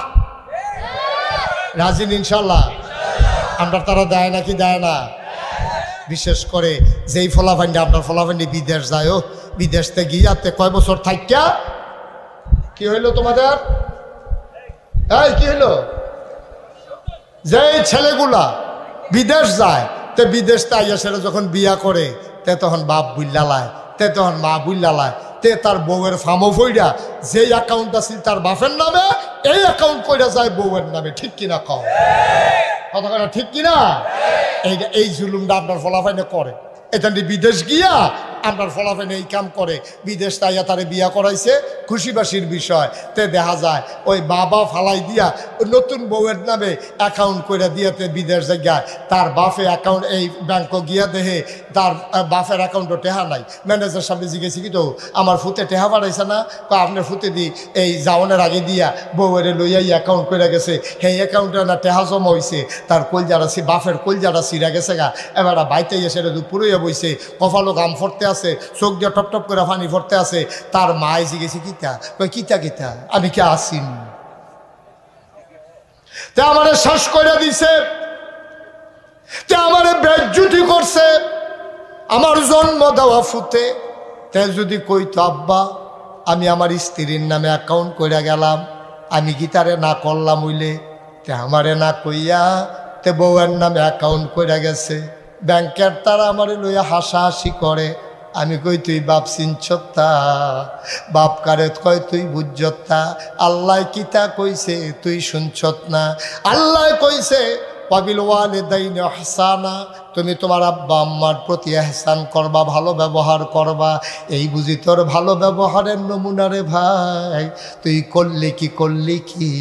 রাজি ইনশাল্লাহ? আমরা তারা দেয় নাকি দেয় না? বিশেষ করে যেই ফলাফান্ডি, আপনার ফলাফান্ডি বিদেশ যায়, বিদেশ থেকে গিয়াতে কয় বছর থাকিয়া কি হইলো তোমাদের? কি হইলো? যেই ছেলেগুলা বিদেশ যায়, তে বিদেশ তাইয়া সেটা যখন বিয়া করে তে তখন বাপ বুল্লালায়, তে তখন মা বুল্লালায়, তে তার বউয়ের ফার্মও ফইরা যেই অ্যাকাউন্ট আছে তার বাপের নামে এই অ্যাকাউন্ট কইরা যায় বউয়ের নামে, ঠিক কিনা কও? কথা কথা ঠিক কিনা? এই জুলুমটা আপনার ফলাফাইনে করে। এটা বিদেশ গিয়া আপনার ফলাফাইনে এই কাম করে, বিদেশ তাইয়া তারে বিয়া করাইছে, খুশিবাসির বিষয়। তে দেখা যায় ওই বাবা ফালাই দিয়া নতুন বউয়ের নামে অ্যাকাউন্ট করে দিয়াতে বিদেশ জায়গায় তার বাপে অ্যাকাউন্ট এই ব্যাংকে গিয়া দেহে তার বাপের অ্যাকাউন্টও টেহা নাই। ম্যানেজার সামনে জিজ্ঞেসি কি তো আমার ফুতে টেহা বাড়াইছে না? আপনার ফুতে দি এই যাওয়ানের আগে দিয়া বউয়ের লইয়াই অ্যাকাউন্ট করে গেছে, সেই অ্যাকাউন্টে না টেহা জমা হয়েছে, তার কলজারা বাপের কলজারা সিরা গেছে গা। এবার বাইতে এসে দুপুরইয়া বইছে, কপালো গাম ফরতে আছে, চোখ দিয়ে টপ টপ করে পানি ফরতে আছে। তার মায় জিজ্ঞেসি কিতা? কই কিতা কিতা, আমি কি আসিন? তে আমারে শ্বাস করে দিছে, তে আমারে বেজ্জুতি করছে, আমার জন্ম দেওয়া ফুতে। তে যদি কইতো আব্বা আমি আমার স্ত্রীর নামে অ্যাকাউন্ট করে গেলাম, আমি কি তারে না করলাম হইলে? তে আমারে না কইয়া তে বউয়ের নামে অ্যাকাউন্ট করে গেছে। ব্যাংকের তারা আমারে লইয়া হাসাহাসি করে। আমি কই তুই বাপ চিনছত্তা, বাপ কারে কয় তুই বুঝতা। আল্লাহ কিতা কইছে তুই শুনছত না? আল্লাহ কইছে ওয়াবিল ওয়ালিদাইনি ইহসানা, তুমি তোমার আব্বা আম্মার প্রতি ইহসান করবা, ভালো ব্যবহার করবা। এই বুঝি তোর ভালো ব্যবহারের নমুনা রে ভাই। তুই করলি কি?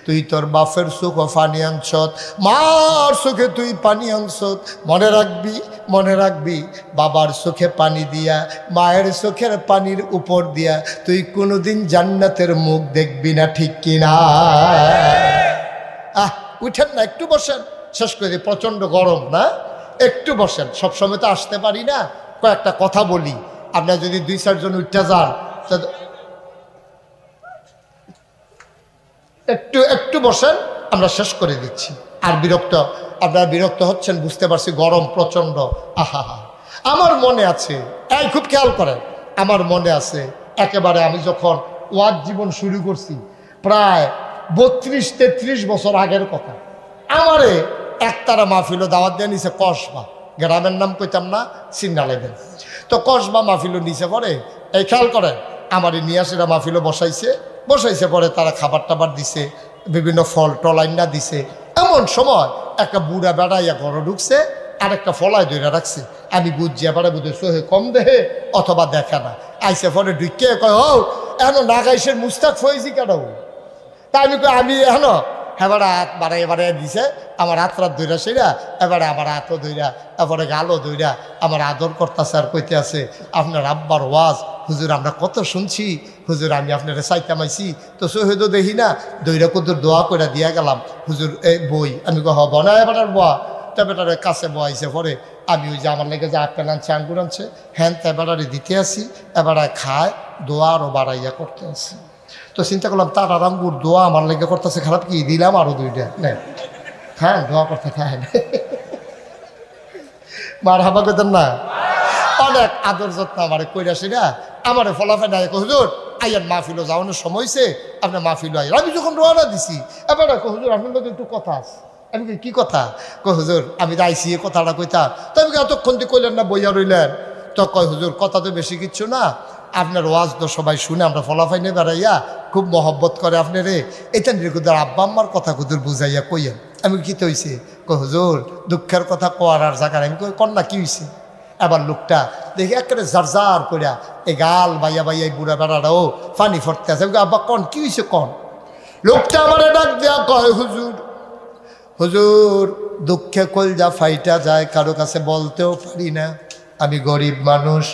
তুই তোর বাপের চোখে পানি আনছত, মার চোখে তুই পানি আনছত। মনে রাখবি বাবার চোখে পানি দিয়া, মায়ের চোখের পানির উপর দিয়া তুই কোনোদিন জান্নাতের মুখ দেখবি না, ঠিক কিনা? উঠেন না, একটু বসেন, শেষ করে প্রচন্ড গরম না, একটু বসেন। সবসময় তো আসতে পারি না, কয়েকটা কথা বলি। আপনার যদি 2-4 জন উঠতে যান, একটু বসেন, আমরা শেষ করে দিচ্ছি। আর আপনারা বিরক্ত হচ্ছেন বুঝতে পারছি, গরম প্রচন্ড। আহা, আমার মনে আছে, এই খুব খেয়াল করেন, আমার মনে আছে একেবারে আমি যখন ওয়াজ জীবন শুরু করছি, প্রায় 32-33 বছর আগের কথা। আমারে একতারা মাহফিলও দাওয়াত দিয়ে নিছে কসবা, গ্রামের নাম কইতাম না, চিন্না লাগবেন। তো কসবা মাহফিলও নিচে পরে, এই খেয়াল করেন, আমারে নিয়াসিরা মাহফিলও বসাইছে পরে তারা খাবার টাবার দিছে, বিভিন্ন ফল টলাইনা দিছে। এমন সময় একটা বুড়া বেড়াইয়া ঘরে ঢুকছে, আর একটা ফলায় ধরে রাখছে। আমি বুঝছি এবারে বুঝে সোহে কম দেহে অথবা দেখে না। আইসে পরে ঢুকে কয়, ও এখন নাগাইশের মুস্তাক ফয়েজি কেন? তা আমি এখন এবারে হাত বাড়াই দিছে, আমার হাত রাত ধইরা সেরা, এবারে আমার হাতও ধইরা, এবারে গালও ধইরা আমার আদর করতেছে আর কইতে আছে, আপনার আব্বার ওয়াজ হুজুর আমরা কত শুনছি, হুজুর আমি আপনারা চাইতাম আইছি, তো শহীদও দেখি না, দইরা কত দোয়া করে দিয়া গেলাম হুজুর এই বই। আমি হব না এবার বয়া, তা বেটারে কাছে বয়াইছে পরে আমি ওই যে আমার লেগে যে আপেল আনছে আঙ্গুর আনছে হ্যান তা এবারে দিতে আসি, এবারে খায় দোয়া আরও বাড়াইয়া করতে আসি। তো চিন্তা করলাম তার আরামগুর দোয়া আমার লেগে করতেছে, খারাপ কি দিলাম আরো 2টা নেন, হ্যাঁ দোয়া করতে খায় মার হাবা করতেন না। অনেক আদর যত্ন আমার কইরা সেরা আমার ফলাফল নাই। হুজুর আইয়ার মাহফিলও যাওয়ানোর সময় হয়েছে, আপনার মাহফিল আইয়ার। আমি যখন রওনা দিছি এবার হুজুর আপনার লোক একটু কথা আছে। আমি কি কথা? হুজুর আমি তো আইসি কথাটা কইতাম। তো আমি এতক্ষণ দিয়ে কইলেন না, বইয়া রইলেন। তো কয় হুজুর কথা তো বেশি কিচ্ছু না, আপনার ওয়াজ তো সবাই শুনে, আমরা ফলাফাই নিয়ে বেড়াইয়া খুব মহব্বত করে আপনারে, এটা নির্গুদার আব্বা আম্মার কথা হুজুর বুঝাইয়া কইয়েন। আমি কি তো হয়েছে? হুজুর দুঃখের কথা কোয়ার আর জায়গার। আমি কই কন্যা কি হয়েছে? এবার লোকটা দেখি একেবারে জারজার করিয়া এই গাল বাইয়া এই বুড়া বেড়াটাও পানি ফরতে আছে। আব্বা কন কি হয়েছে কন? লোকটা আমার ডাক দেয়া কয়, হুজুর দুঃখে কলজা ফাইটা যায়, কারো কাছে বলতেও পারি না। আমি গরিব মানুষ,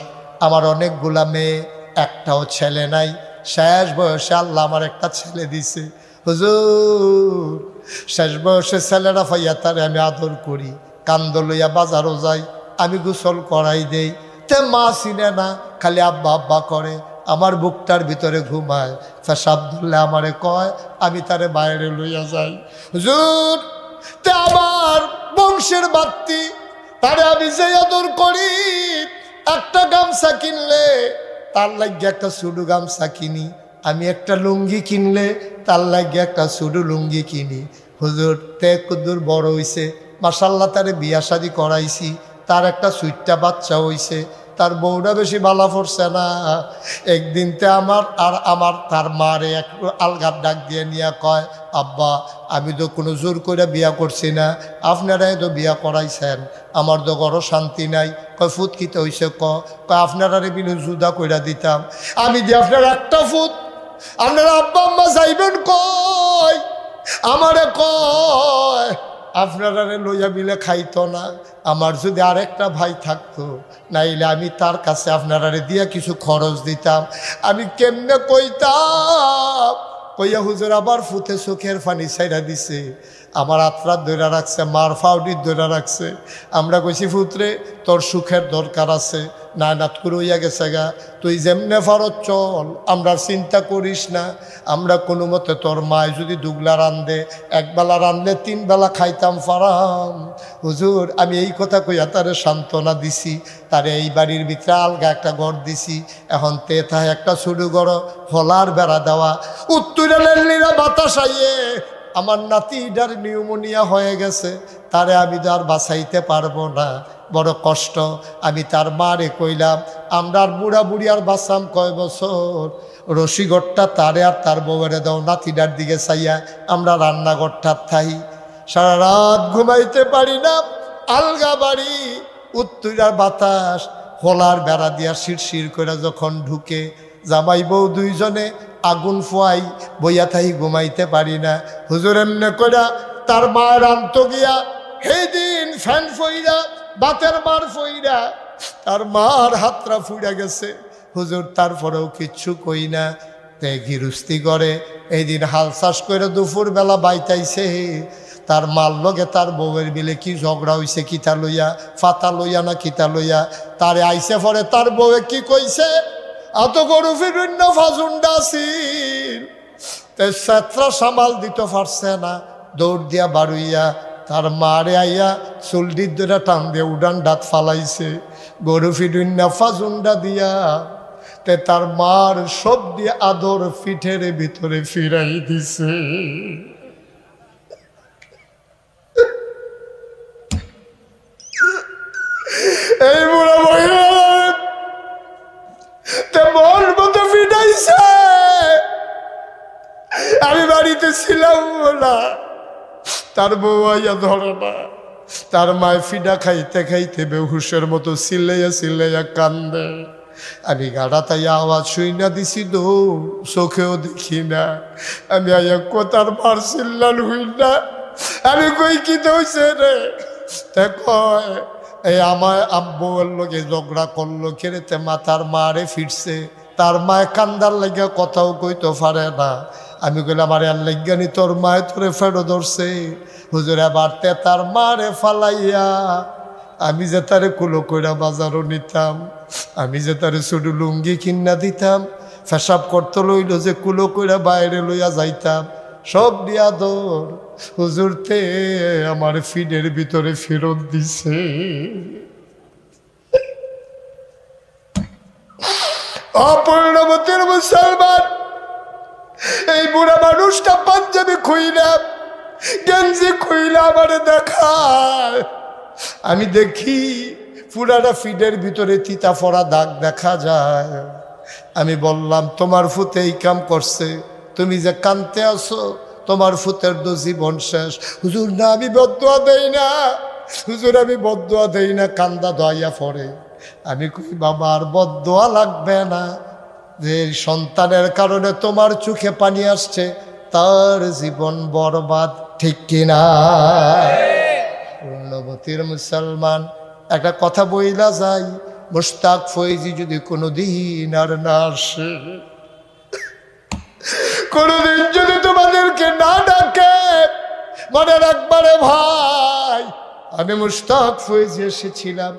আমার অনেকগুলা মেয়ে, একটাও ছেলে নাই। শেষ বয়সে আল্লাহ আমার একটা ছেলে দিছে। হুজুর শেষ বয়সে ছেলেরা ফাইয়া তারে আমি আদর করি, কান্দ লইয়া বাজারও যাই, আমি গোসল করাই দেই, তে মা চিনে না, খালি আব্বা আব্বা করে, আমার বুকটার ভিতরে ঘুমায়। পেশাব ধরলে আমারে কয়, আমি তারে বাইরে লইয়া যাই। হুজুর তে আমার বংশের বাত্তি, তারে আমি যে আদর করি, একটা গামছা কিনলে তার লাগে একটা সুডু গামছা কিনি, আমি একটা লুঙ্গি কিনলে তার লাগে একটা সুডু লুঙ্গি কিনি। হুজুর তে কুদুর বড় হইছে, মাশাল্লাহ তারে বিয়া শাদি করাইছি, তার একটা সুইটটা বাচ্চা হইছে, তার বউটা বেশি বালা পড়ছে না। একদিনতে আমার তার মারে এক আলগার ডাক দিয়ে নিয়ে কয়, আব্বা আমি তো কোনো জোর করে বিয়া করছি না, আপনারাই তো বিয়া করাইছেন, আমার তো ঘরও শান্তি নাই। কয় ফুট কিতে হয়েছে কয় আপনারারে বিনু জুদা কইরা দিতাম, আমি দিয়ে আপনার একটা ফুট, আপনারা আব্বা আম্মা যাইবেন কয়, আমারে কয় আপনারা লইয়া মিলে খাইতো না, আমার যদি আরেকটা ভাই থাকতো নাইলে আমি তার কাছে আপনারা দিয়া কিছু খরচ দিতাম। আমি কেমনে কইতাম? কইয়া হুজুর আবার ফুতে চোখের পানি ছাইরা দিছে, আমার আত্রাত ধইরা রাখছে, মার ফাউডির ধইরা রাখছে। আমরা কইছি ফুতরে তোর সুখের দরকার আছে, না নাত করে হইয়া গেছে গা, তুই যেমনে ফারত চল, আমরা চিন্তা করিস না। আমরা কোনো মতে তোর মায় যদি দুগলা রান্ধে, একবেলা রান্ধলে 3 বেলা খাইতাম ফারাম। হুজুর আমি এই কথা কইয়া তারে সান্ত্বনা দিছি, তারে এই বাড়ির ভিতরে আলগা একটা ঘর দিছি। এখন তেথায় একটা ছোট ঘর হলার বেড়া দেওয়া, উত্তরে লেলিরা বাতাস আইয়ে আমার নাতিটার নিউমোনিয়া হয়ে গেছে, তারে আমি তো আর বাঁচাইতে পারবো না, বড় কষ্ট। আমি তার মারে কইলাম আমরা আর বুড়া বুড়ি আর বাঁচাম কয় বছর, রশিগড়টা তারে আর তার বউরে দাও, নাতিটার দিকে চাইয়া আমরা রান্নাঘরটা থাই। সারা রাত ঘুমাইতে পারি না, আলগা বাড়ি, উত্তরার বাতাস হোলার বেড়া দিয়া শিরশির করে যখন ঢুকে, জামাই বউ দুইজনে আগুন ফোয়াই বইয়া থাই, ঘুমাইতে পারি না। হুজুর এমনে কইরা তার মায়ের আন্ত গিয়া সেই দিন ফ্যান ফইরা বাতের মার ফইরা তার মার হাতরা ফুইরা গেছে। হুজুর তারপরেও কিচ্ছু কই না, তে গিরুস্তি করে এই দিন হাল চাষ করে দুপুর বেলা বাইতাইছে, তার মাল লগে তার বউয়ের মিলে কি ঝগড়া হইছে, কিতা লইয়া ফাতা লইয়া না কিতা লইয়া, তারে আইসে পরে তার বউয়ে কি কইছে, এত গরু ফিরুন্য ফাজুন্ডা ছিল, সেত্রা সামাল দিতে পারছে না, দৌড় দিয়া বাড়ুইয়া তার মারে আইয়া চুলডির ধরে টান দিয়ে উডান দাঁত ফালাইছে, গরু ফিরুন্য ফাজুন্ডা দিয়া তে তার মার সব দিয়ে আদর পিঠের ভিতরে ফিরাই দিছে। এই বুড়া মহিলা মন মতো ফিটাইছে, আমি বাড়িতে ছিলাম না, তার বউ আইয়া ধরে না, তার মায় ফিডা খাইতে খাইতে বেহুশের মতো চিল্লাইয়া চিল্লাইয়া কান্দে। আমি গাড়া তাই আওয়াজ শুই না দিছি, দো চোখেও দেখি না, আমি আইয়া কোথার মার চিল্লাল হই না, আমি কই কি হইছে রে, তে কয় এই আমার আব্বুর লোকে ঝগড়া করলো, খেরেতে মাতার মারে ফিরছে, তার মায় কান্দার লেগে কথাও কইতে পারে না। আমি কইলাম আরে আর লেগানি তোর মায় তোরে ফেরো ধরছে। হুজুর আবার তে তার মারে ফালাইয়া আমি যে তারে কুলো কইরা বাজারও নিতাম, আমি যে তারে শুধু লুঙ্গি কিনা দিতাম, ফেসাব করতে লইল যে কুলো কইরা বাইরে লইয়া যাইতাম, সব দিয়া দর হুজুর তে আমার ফিডের ভিতরে ফেরত দিছে। অপূর্ণবতীর মুসলমান, এই বুড়া মানুষটা পাঞ্জাবি খুইলা গেঞ্জি খুইলা আমারে দেখায়, আমি দেখি পুরাটা ফিডের ভিতরে তিতা ফড়া দাগ দেখা যায়। আমি বললাম তোমার ফুতে এই কাম করছে, তুমি যে কানতে আসো, তোমার ফুতের তো জীবন শেষ। হুজুর না আমি বদদুয়া দেই না, হুজুর আমি বদদুয়া দেই না, কান্দা দয়া পড়ে। আমি কই বাবা আর বদদুয়া লাগবে না, যে সন্তানের কারণে তোমার চোখে পানি আসছে তার জীবন বরবাদ, ঠিক কিনা? পূর্ণবতীর মুসলমান, একটা কথা বইলা যাই, মুশতাক ফৈজি যদি কোনোদিন আর না আসে, কোনদিন যদি তোমাদেরকে না ডাকে, মনে রাখবারে ভাই আমি মুশতাক ফৈজি এসেছিলাম,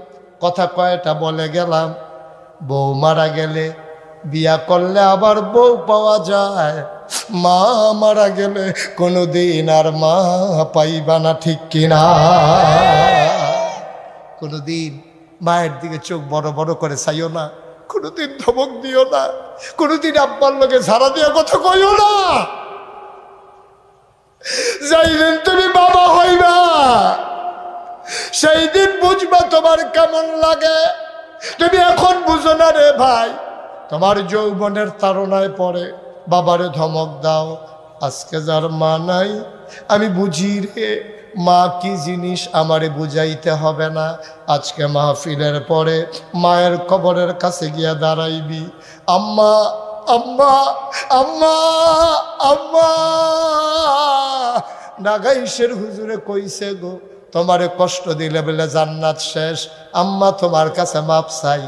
কথা কয়টা বলে গেলাম, বউ মারা গেলে বিয়া করলে আবার বউ পাওয়া যায়, মা মারা গেলে কোনোদিন আর মা পাইবা না, ঠিক কিনা? কোনোদিন মায়ের দিকে চোখ বড় বড় করে চাইও না, কোনোদিন ধমক দিও না, কোনোদিন আব্বার লোকে ঝাড়া দিয়ে কথা কইও না। যেই দিন তুমি বাবা হইবা সেই দিন বুঝবা তোমার কেমন লাগে। তুমি এখন বুঝো না রে ভাই, তোমার যৌবনের তাড়নায় পড়ে বাবারে ধমক দাও। আজকে যার মা নাই আমি বুঝি রে, মা কি জিনিস আমারে বুঝাইতে হবে না। আজকে মাহফিলের পরে মায়ের কবরের কাছে গিয়া দাঁড়াইবি, আম্মা আম্মা আম্মা আম্মা, নাগাইশের হুজুরে কইছে গো তোমারে কষ্ট দিলে বলে জান্নাত শেষ, আম্মা তোমার কাছে মাপ চাই।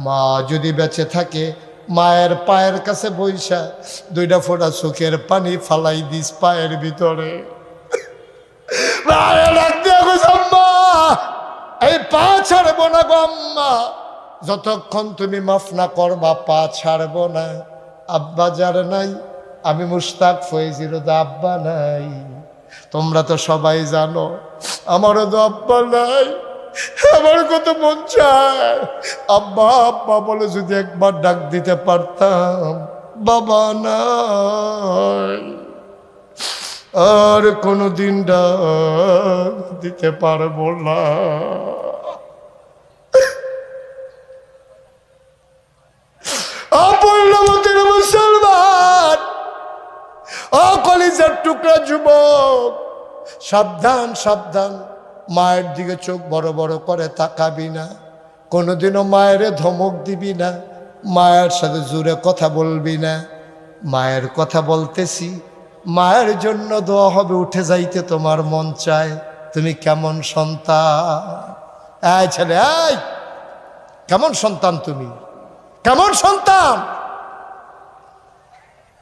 মা যদি বেঁচে থাকে মায়ের পায়ের কাছে বইসা দুইটা ফোঁটা চোখের পানি ফালাই দিস পায়ের ভিতরে। আম্মা এই পা ছাড়বো না গো আম্মা, যতক্ষণ তুমি মাফ না করবা পা ছাড়বো না। আব্বা যার নাই, আমি মুশতাক ফয়েজির আব্বা নাই। তোমরা তো সবাই জানো আমারও তো আব্বা নাই। আমার কত মন চায় আব্বা আব্বা বলে যদি একবার ডাক দিতে পারতাম, বাবা নাই আর কোনোদিন ডাক দিতে পারবো না। মুসলমান ও কলিজার টুকরা যুবক, সাবধান সাবধান, মায়ের দিকে চোখ বড় বড় করে তাকাবি না, কোনোদিনও মায়ের ধমক দিবি না, মায়ের সাথে জোরে কথা বলবি না। মায়ের কথা বলতেছি, মায়ের জন্য দোয়া হবে, উঠে যাইতে তোমার মন চায়। তুমি কেমন সন্তান, এই ছেলে এই কেমন সন্তান, তুমি কেমন সন্তান।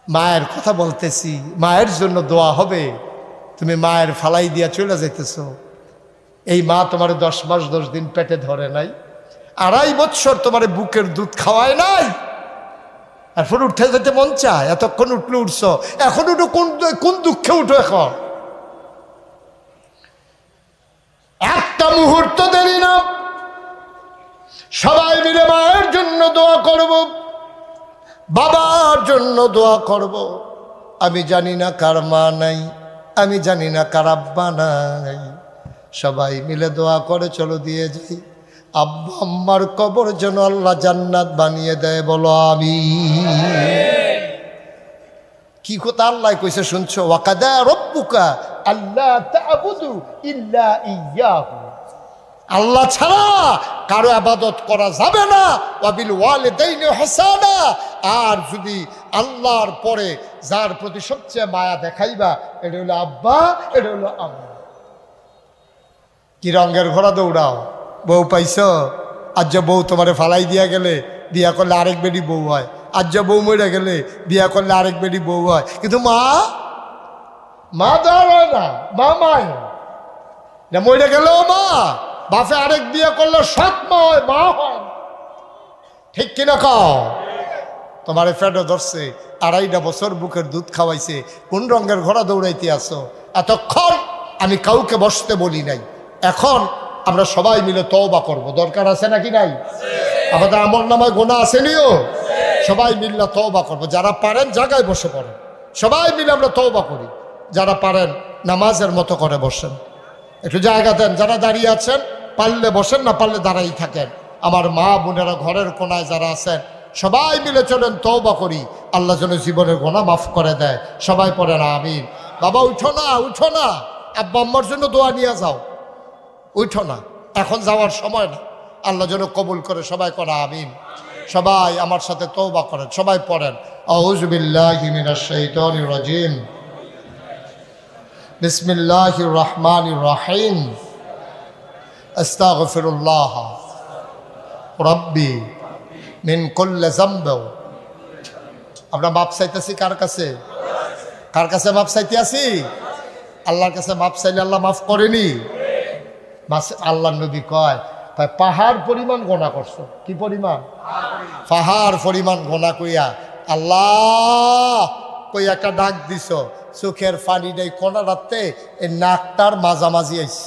মায়ের কথা বলতেছি, মায়ের জন্য দোয়া হবে, তুমি মায়ের ফালাই দিয়া চলে যাইতেছ। এই মা তোমার 10 মাস 10 দিন পেটে ধরে নাই, 2.5 বছর তোমার বুকের দুধ খাওয়ায় নাই, এরপর উঠে যেতে মন চায়। এতক্ষণ উঠলে উঠছ, এখন উঠো কোন দুঃখে উঠো। এখন একটা মুহূর্ত দেরি না, সবাই মিলে মায়ের জন্য দোয়া করব, বাবার জন্য দোয়া করব। আমি জানি না কার মা নাই, আমি জানি না কার আব্বা নাই, সবাই মিলে দোয়া করে চলো দিয়ে যাই। আব্বা আম্মার কবর যেন আল্লাহ জান্নাত বানিয়ে দেয়, বলো আমিন। কি কথা আল্লাহ কইছে শুনছো, ওয়াকাদা রব্বুকা আল্লা তা'বুদু ইল্লা ইয়্যাহু, আল্লাহ ছাড়া কারো ইবাদত করা যাবে না। ওয়াবিল ওয়ালিদাইনি ইহসানা, আর যদি আল্লাহর পরে যার প্রতি সবচেয়ে মায়া দেখাইবা, এটা হলো আব্বা, এটা হলো আম্মা। কি রঙের ঘোড়া দৌড়াও, বউ পাইছ, আজ যে বউ তোমারে ফালাই দিয়া গেলে বিয়া করলে আরেক বেডি বউ হয়, আজ যে বউ মরে গেলে বিয়া করলে আরেক বেডি বউ হয়, কিন্তু মা মা দেওয়ার হয় না, মা মায় না, মরে গেলেও মা, বাপে আরেক বিয়ে করলে সৎ মা হয়, মা হয়। ঠিক কিনা কও? তোমারে ফেডো ধরছে, 2.5 বছর বুকের দুধ খাওয়াইছে, কোন রঙের ঘোড়া দৌড়াইতে আসো? এতক্ষণ আমি কাউকে বসতে বলি নাই। এখন আমরা সবাই মিলে তওবা করব, দরকার আছে নাকি নাই? আমাদের আমলনামায় গুনাহ আসেনিও, সবাই মিলে তওবা করব। যারা পারেন জায়গায় বসে পড়েন, সবাই মিলে আমরা তওবা করি। যারা পারেন নামাজের মতো করে বসেন, একটু জায়গা দেন। যারা দাঁড়িয়ে আছেন পারলে বসেন, না পারলে দাঁড়াই থাকেন। আমার মা বোনেরা ঘরের কোনায় যারা আছেন সবাই মিলে চলেন তওবা করি, আল্লাহ যেন জীবনের গুনাহ মাফ করে দেয়। সবাই পড়েন আমিন। বাবা উঠো না, উঠো না, আব্বা আম্মার জন্য দোয়া নিয়ে যাও, উঠো না, এখন যাওয়ার সময় না, আল্লাহ যেন কবুল করে। সবাই করে আমিন। সবাই আমার সাথে তওবা করেন, সবাই পড়েন আউযু বিল্লাহি মিনাশ শাইতানির রাজিম, বিসমিল্লাহির রহমানির রহিম, আস্তাগফিরুল্লাহ রাব্বি মিন কুল্লি যামব। আমরা মাপ চাইতেছি কার কাছে? কার কাছে মাপ চাইতে আছি? আল্লাহর কাছে মাপ চাইলে আল্লাহ মাফ করেনি? আল্লাহ নবী কয় পাহাড় পরিমাণ গোনা করছো। কি পরিমাণ? পাহাড় পরিমাণ গোনা কইয়া আল্লাহ কই একটা ডাক দিছ, চোখের পানি নেই কোনা রাখতে এই নাকটার মাঝামাঝি আইছে।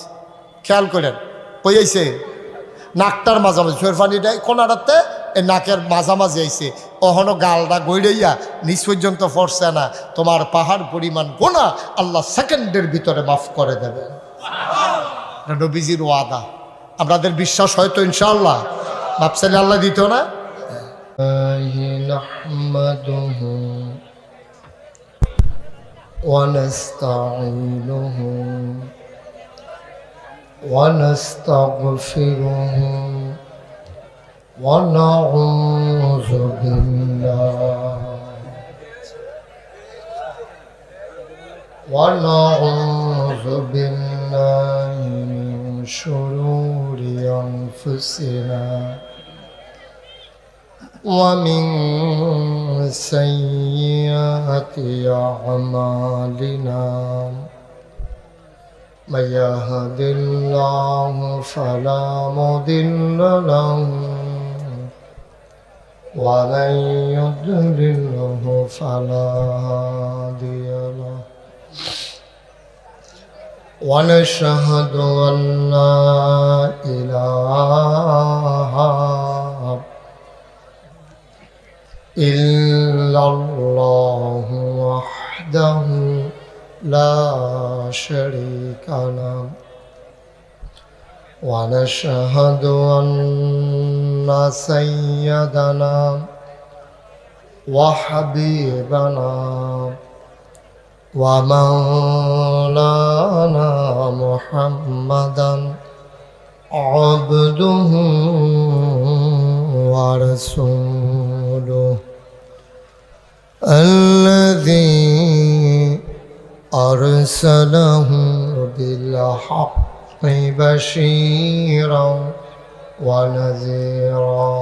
খেয়াল করেন, কই আইছে? নাকটার মাঝামাঝি, চোখের পানি নেই কোনা রাখতে এই নাকের মাঝামাঝি আইছে। অহনো গালটা গইড়াইয়া নিচ পর্যন্ত পড়ছে না। তোমার পাহাড় পরিমাণ গোনা আল্লাহ সেকেন্ডের ভিতরে মাফ করে দেবেন। নবীজির ওয়াদা, আপনাদের বিশ্বাস হয়তো ইনশাআল্লাহ? বাপ চাইলে আল্লাহ দিত না? নাহমাদুহু ওয়া নাস্তাঈনুহু ওয়া নাস্তাগফিরুহু ওয়া নাউযু বিল্লাহ ونعوذ بالله من شرور أنفسنا ومن سيئات أعمالنا من يهد الله فلا مضل له ومن يضلله فلا هادي له ونشهد أن لا إله إلا الله وحده لا شريك له ونشهد أن سيدنا وحبيبنا ومولانا محمدا عبده ورسوله الذي أرسله بالحق بشيرا ونذيرا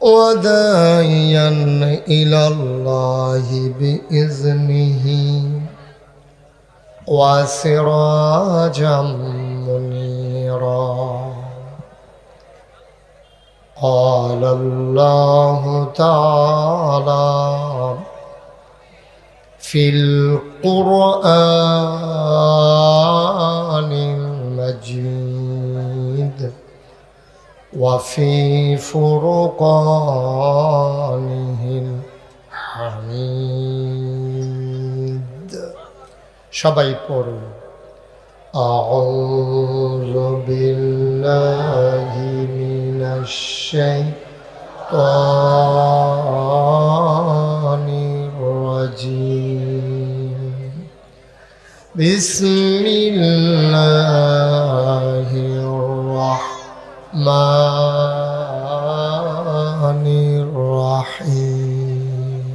وداعيا إلى الله بإذنه وسراجا منيرا قال الله تعالى في القرآن المجيد وفي فرقانه الحميد সবাই পড়ুন أعوذ بالله من الشيطان الرجيم بسم الله الرحمن الرحيم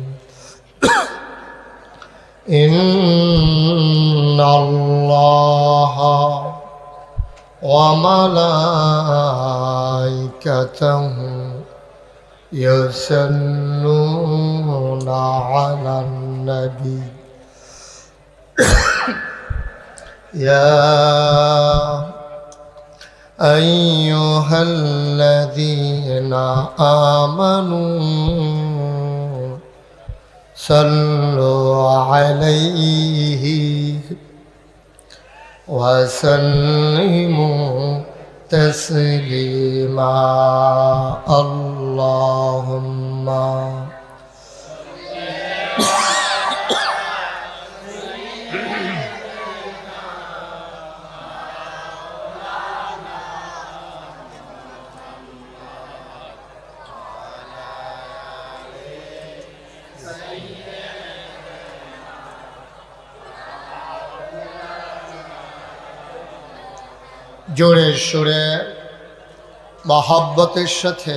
إن الله وملائكته يصلون على النبي يا أيها الذين آمنوا صلوا عليه وسلموا تسليما اللهم জোরে সুরে মহব্বতের সাথে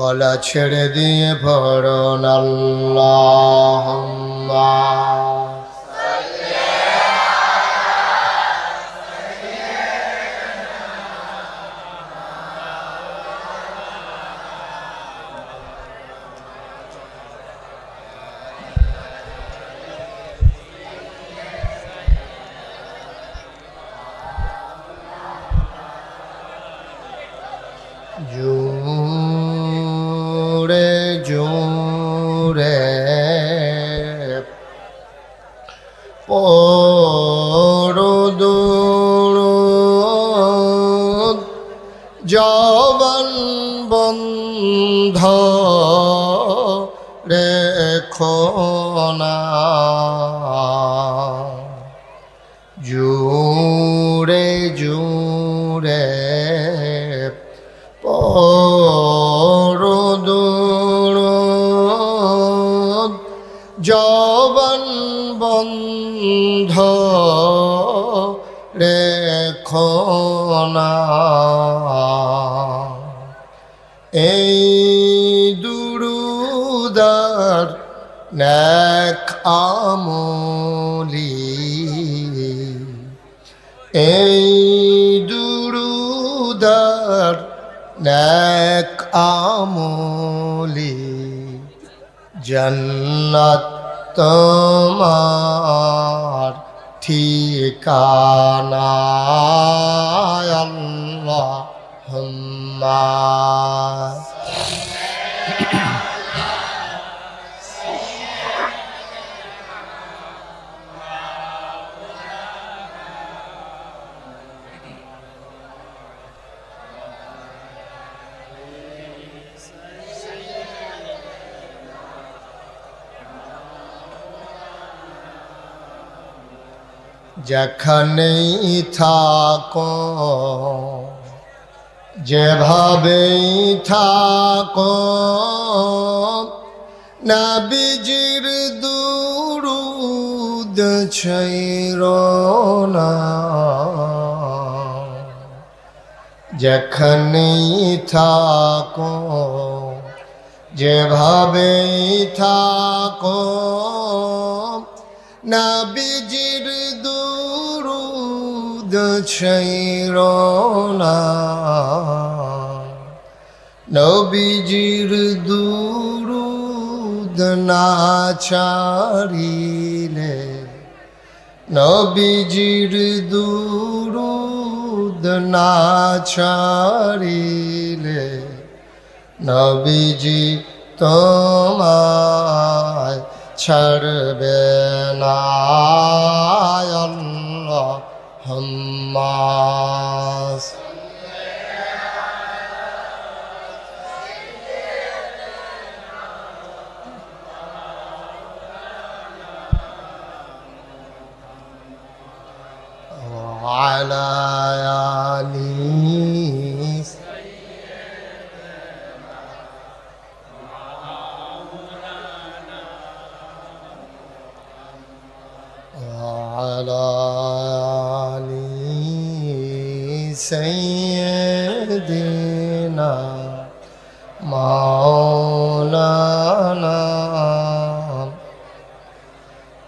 গলা ছেড়ে দিয়ে ভরণ আল্লাহুম্মা জোরে জোরে পড়ো দুরূদ জবান বন্ধ রেখো না জোরে জোরে নেক আমলি এই দুরুদার নেক আমলি জান্নাত তোমার ঠিকানা আল্লাহুম্মা যেখানেই থাকো যেভাবেই থাকো নবীজির দুরূদ ছাইরো না যেখানেই থাকো যেভাবেই থাকো নবীজির দুরূদ ছাইরো না নবীজির দুরূদ না ছাড়িলে নবীজির দুরূদ না ছাড়িলে নবীজি তোমায় ছাড়বে না আল্লাহুম্মা وعلى آله وعلى آل سيدنا مولانا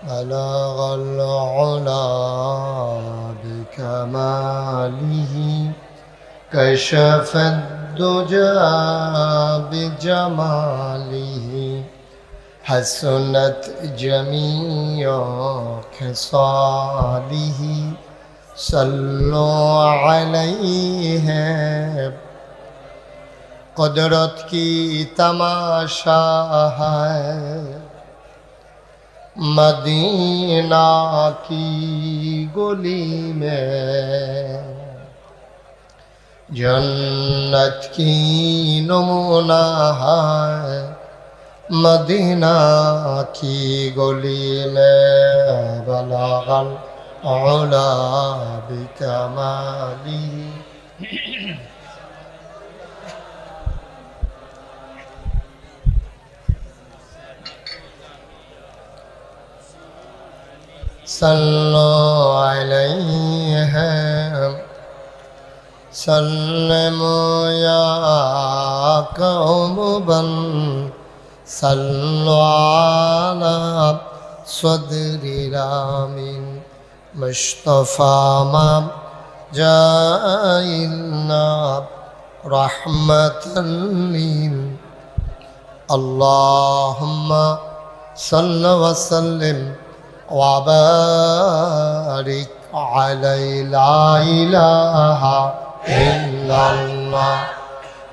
بلغ العلا بكماله كشف الدجى بجماله حسنت جميع خصاله صلوا عليه قدرت کی تماشا ہے مدینہ کی گلی میں جنت کی نمونہ ہے مدینہ کی گلی میں بلغ العلا بکمالی صلوا علیہ سلموا یا قوم بن صلوا علی صدر الامین مصطفی ما جائلنا رحمتا للعالمین اللهم صل وسلم وبارك عليه لا إله إلا الله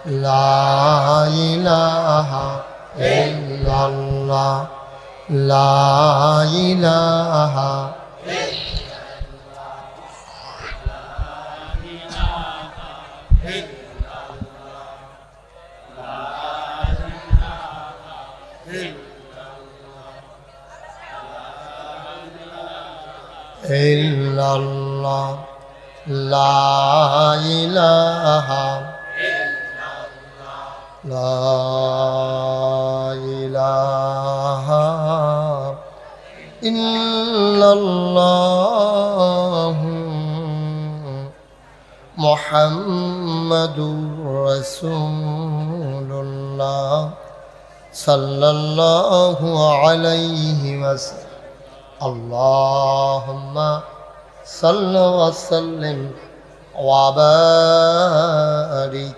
لا إله إلا الله لا إله إلا الله لا إله لا إله إلا الله محمد رسول الله সাল্লাল্লাহু আলাইহি ওয়াসাল্লাম। আল্লাহুম্মা সাল্লি ওয়া সাল্লিম ওয়া বারিক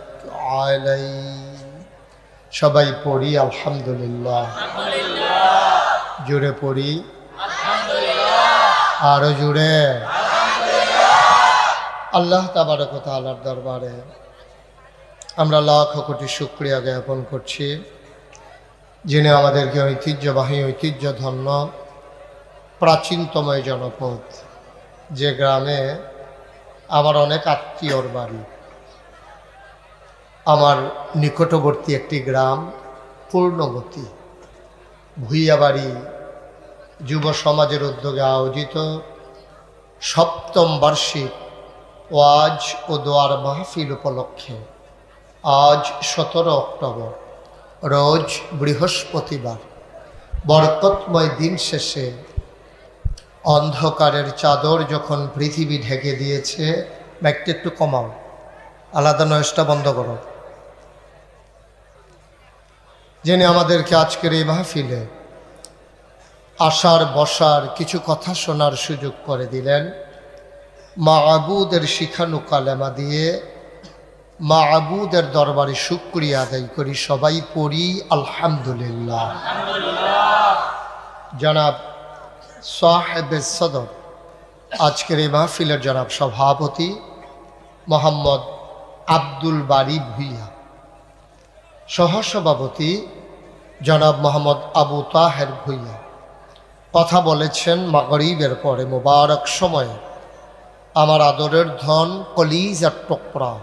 আলাইহি। সবাই পড়ি আলহামদুলিল্লাহ। জোরে পড়ি আরো জোরে। আল্লাহ তাবারক ওয়া তাআলার দরবারে আমরা লাখ কোটি শুকরিয়া জ্ঞাপন করছি, যিনি আমাদেরকে ঐতিহ্যবাহী ঐতিহ্যধন্য প্রাচীনতম এই জনপদ, যে গ্রামে আমার অনেক আত্মীয়র বাড়ি, আমার নিকটবর্তী একটি গ্রাম পূর্ণবতী ভুইয়াবাড়ি যুব সমাজের উদ্যোগে আয়োজিত ৭ম বার্ষিক ওয়াজ ও দোয়ার মাহফিল উপলক্ষে আজ ১৭ অক্টোবর রোজ বৃহস্পতিবার বরকতময় দিন শেষে অন্ধকারের চাদর যখন পৃথিবী ঢেকে দিয়েছে, ব্যাগটা একটু কমাও, আলাদা নয়েজটা বন্ধ করো, যিনি আমাদেরকে আজকের এই মাহফিলে আসার বসার কিছু কথা শোনার সুযোগ করে দিলেন, মা'বুদের শিখানো কালেমা দিয়ে মা'বুদের দরবারে শুকরিয়া আদায় করি। সবাই পড়ি আলহামদুলিল্লাহ। জনাব সাহেবে সদর, আজকের এই মাহফিলের জনাব সভাপতি মোহাম্মদ আব্দুল বারী ভুইয়া, সহসভাপতি জনাব মোহাম্মদ আবু তাহের ভুইয়া কথা বলেছেন মাগরিবের পরে মোবারক সময়ে। আমার আদরের ধন কলিজার টুকরা,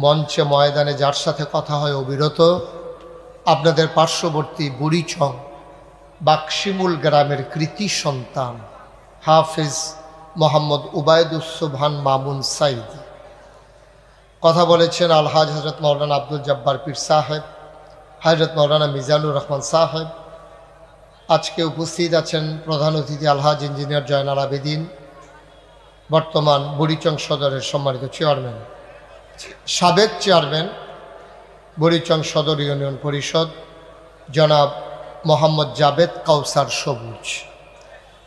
মঞ্চে ময়দানে যার সাথে কথা হয় অবিরত, আপনাদের পার্শ্ববর্তী বুড়িচং বাক্সিমুল গ্রামের কৃতি সন্তান হাফিজ মোহাম্মদ উবায়দুস সুবহান মামুন সাইদি। কথা বলেছেন আলহাজ হজরত মৌলানা আব্দুল জব্বার পীর সাহেব, হজরত মৌলানা মিজানুর রহমান সাহেব। আজকে উপস্থিত আছেন প্রধান অতিথি আলহাজ ইঞ্জিনিয়ার জয়নাল আবেদিন, বর্তমান বুড়িচং সদরের সম্মানিত চেয়ারম্যান, সাবেক চেয়ারম্যান বুড়িচং সদর ইউনিয়ন পরিষদ জনাব মোহাম্মদ জাবেদ কাউসার সবুজ,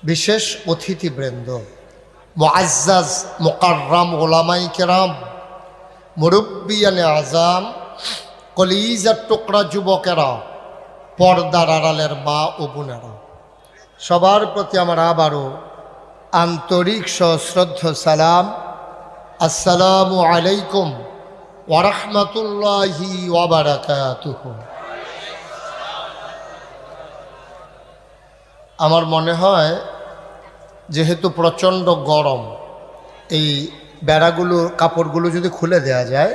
বিশেষ অতিথিবৃন্দ, মুআজ্জাজ মুকাররাম ওলামাই কেরাম, মুরব্বিয়ানে আজাম, কলিজার টুকরা যুবকেরা, পর্দার আড়ালের মা ও বোনেরা, সবার প্রতি আমার আবারও আন্তরিক সশ্রদ্ধ সালাম। আসসালামু আলাইকুম ওয়া রাহমাতুল্লাহি ওয়া বারাকাতুহু। আমার মনে হয় যেহেতু প্রচণ্ড গরম, এই বেড়াগুলো কাপড়গুলো যদি খুলে দেওয়া যায়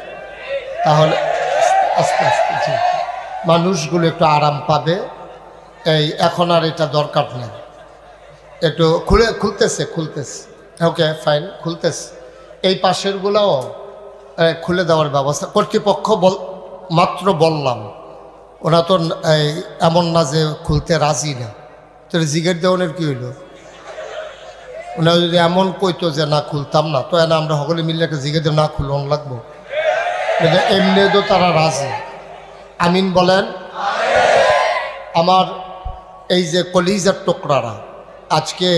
তাহলে আস্তে আস্তে মানুষগুলো একটু আরাম পাবে। এই এখন আর এটা দরকার নেই, একটু খুলতেছে, ওকে ফাইন, খুলতেছে। এই পাশেরগুলোও খুলে দেওয়ার ব্যবস্থা কর্তৃপক্ষ মাত্র বললাম, ওরা তো এমন না যে খুলতে রাজি না, তো জিগের দেওয়ানের কী হইল? ওনারা যদি এমন কইতো যে না খুলতাম না, তো এনা আমরা সকলে মিললে একটা জিগের দেব না খুলন লাগবো, এমনি তো তারা রাজি। আমিন বলেন। আমার এই যে কলিজার টুকরারা, আজকে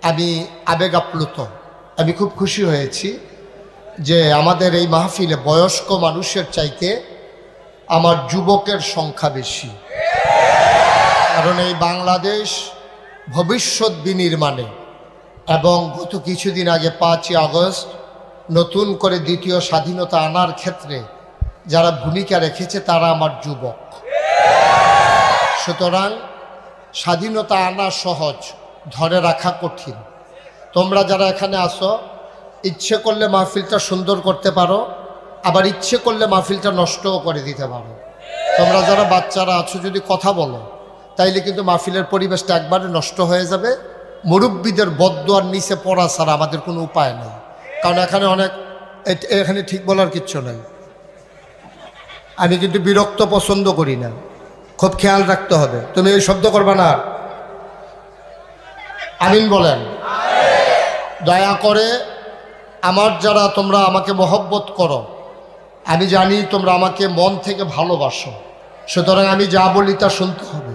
আমি আবেগ আপ্লুত, আমি খুব খুশি হয়েছি যে আমাদের এই মাহফিলে বয়স্ক মানুষের চাইতে আমার যুবকের সংখ্যা বেশি। কারণ এই বাংলাদেশ ভবিষ্যৎ বিনির্মাণে এবং গত কিছুদিন আগে 5ই আগস্ট নতুন করে দ্বিতীয় স্বাধীনতা আনার ক্ষেত্রে যারা ভূমিকা রেখেছে তারা আমার যুবক। সুতরাং স্বাধীনতা আনা সহজ, ধরে রাখা কঠিন। তোমরা যারা এখানে আসো, ইচ্ছে করলে মাহফিলটা সুন্দর করতে পারো, আবার ইচ্ছে করলে মাহফিলটা নষ্টও করে দিতে পারো। তোমরা যারা বাচ্চারা আছো যদি কথা বলো, তাইলে কিন্তু মাহফিলের পরিবেশটা একবারে নষ্ট হয়ে যাবে। মুরব্বীদের বদদোয়ার নিচে পড়া ছাড়া আমাদের কোনো উপায় নেই, কারণ এখানে ঠিক বলার কিচ্ছু নেই। আমি কিন্তু বিরক্ত পছন্দ করি না, খুব খেয়াল রাখতে হবে। তুমি এই শব্দ করবা না। আমিন বলেন। দয়া করে আমার যারা তোমরা আমাকে মহব্বত করো, আমি জানি তোমরা আমাকে মন থেকে ভালোবাসো, সুতরাং আমি যা বলি তা শুনতে হবে,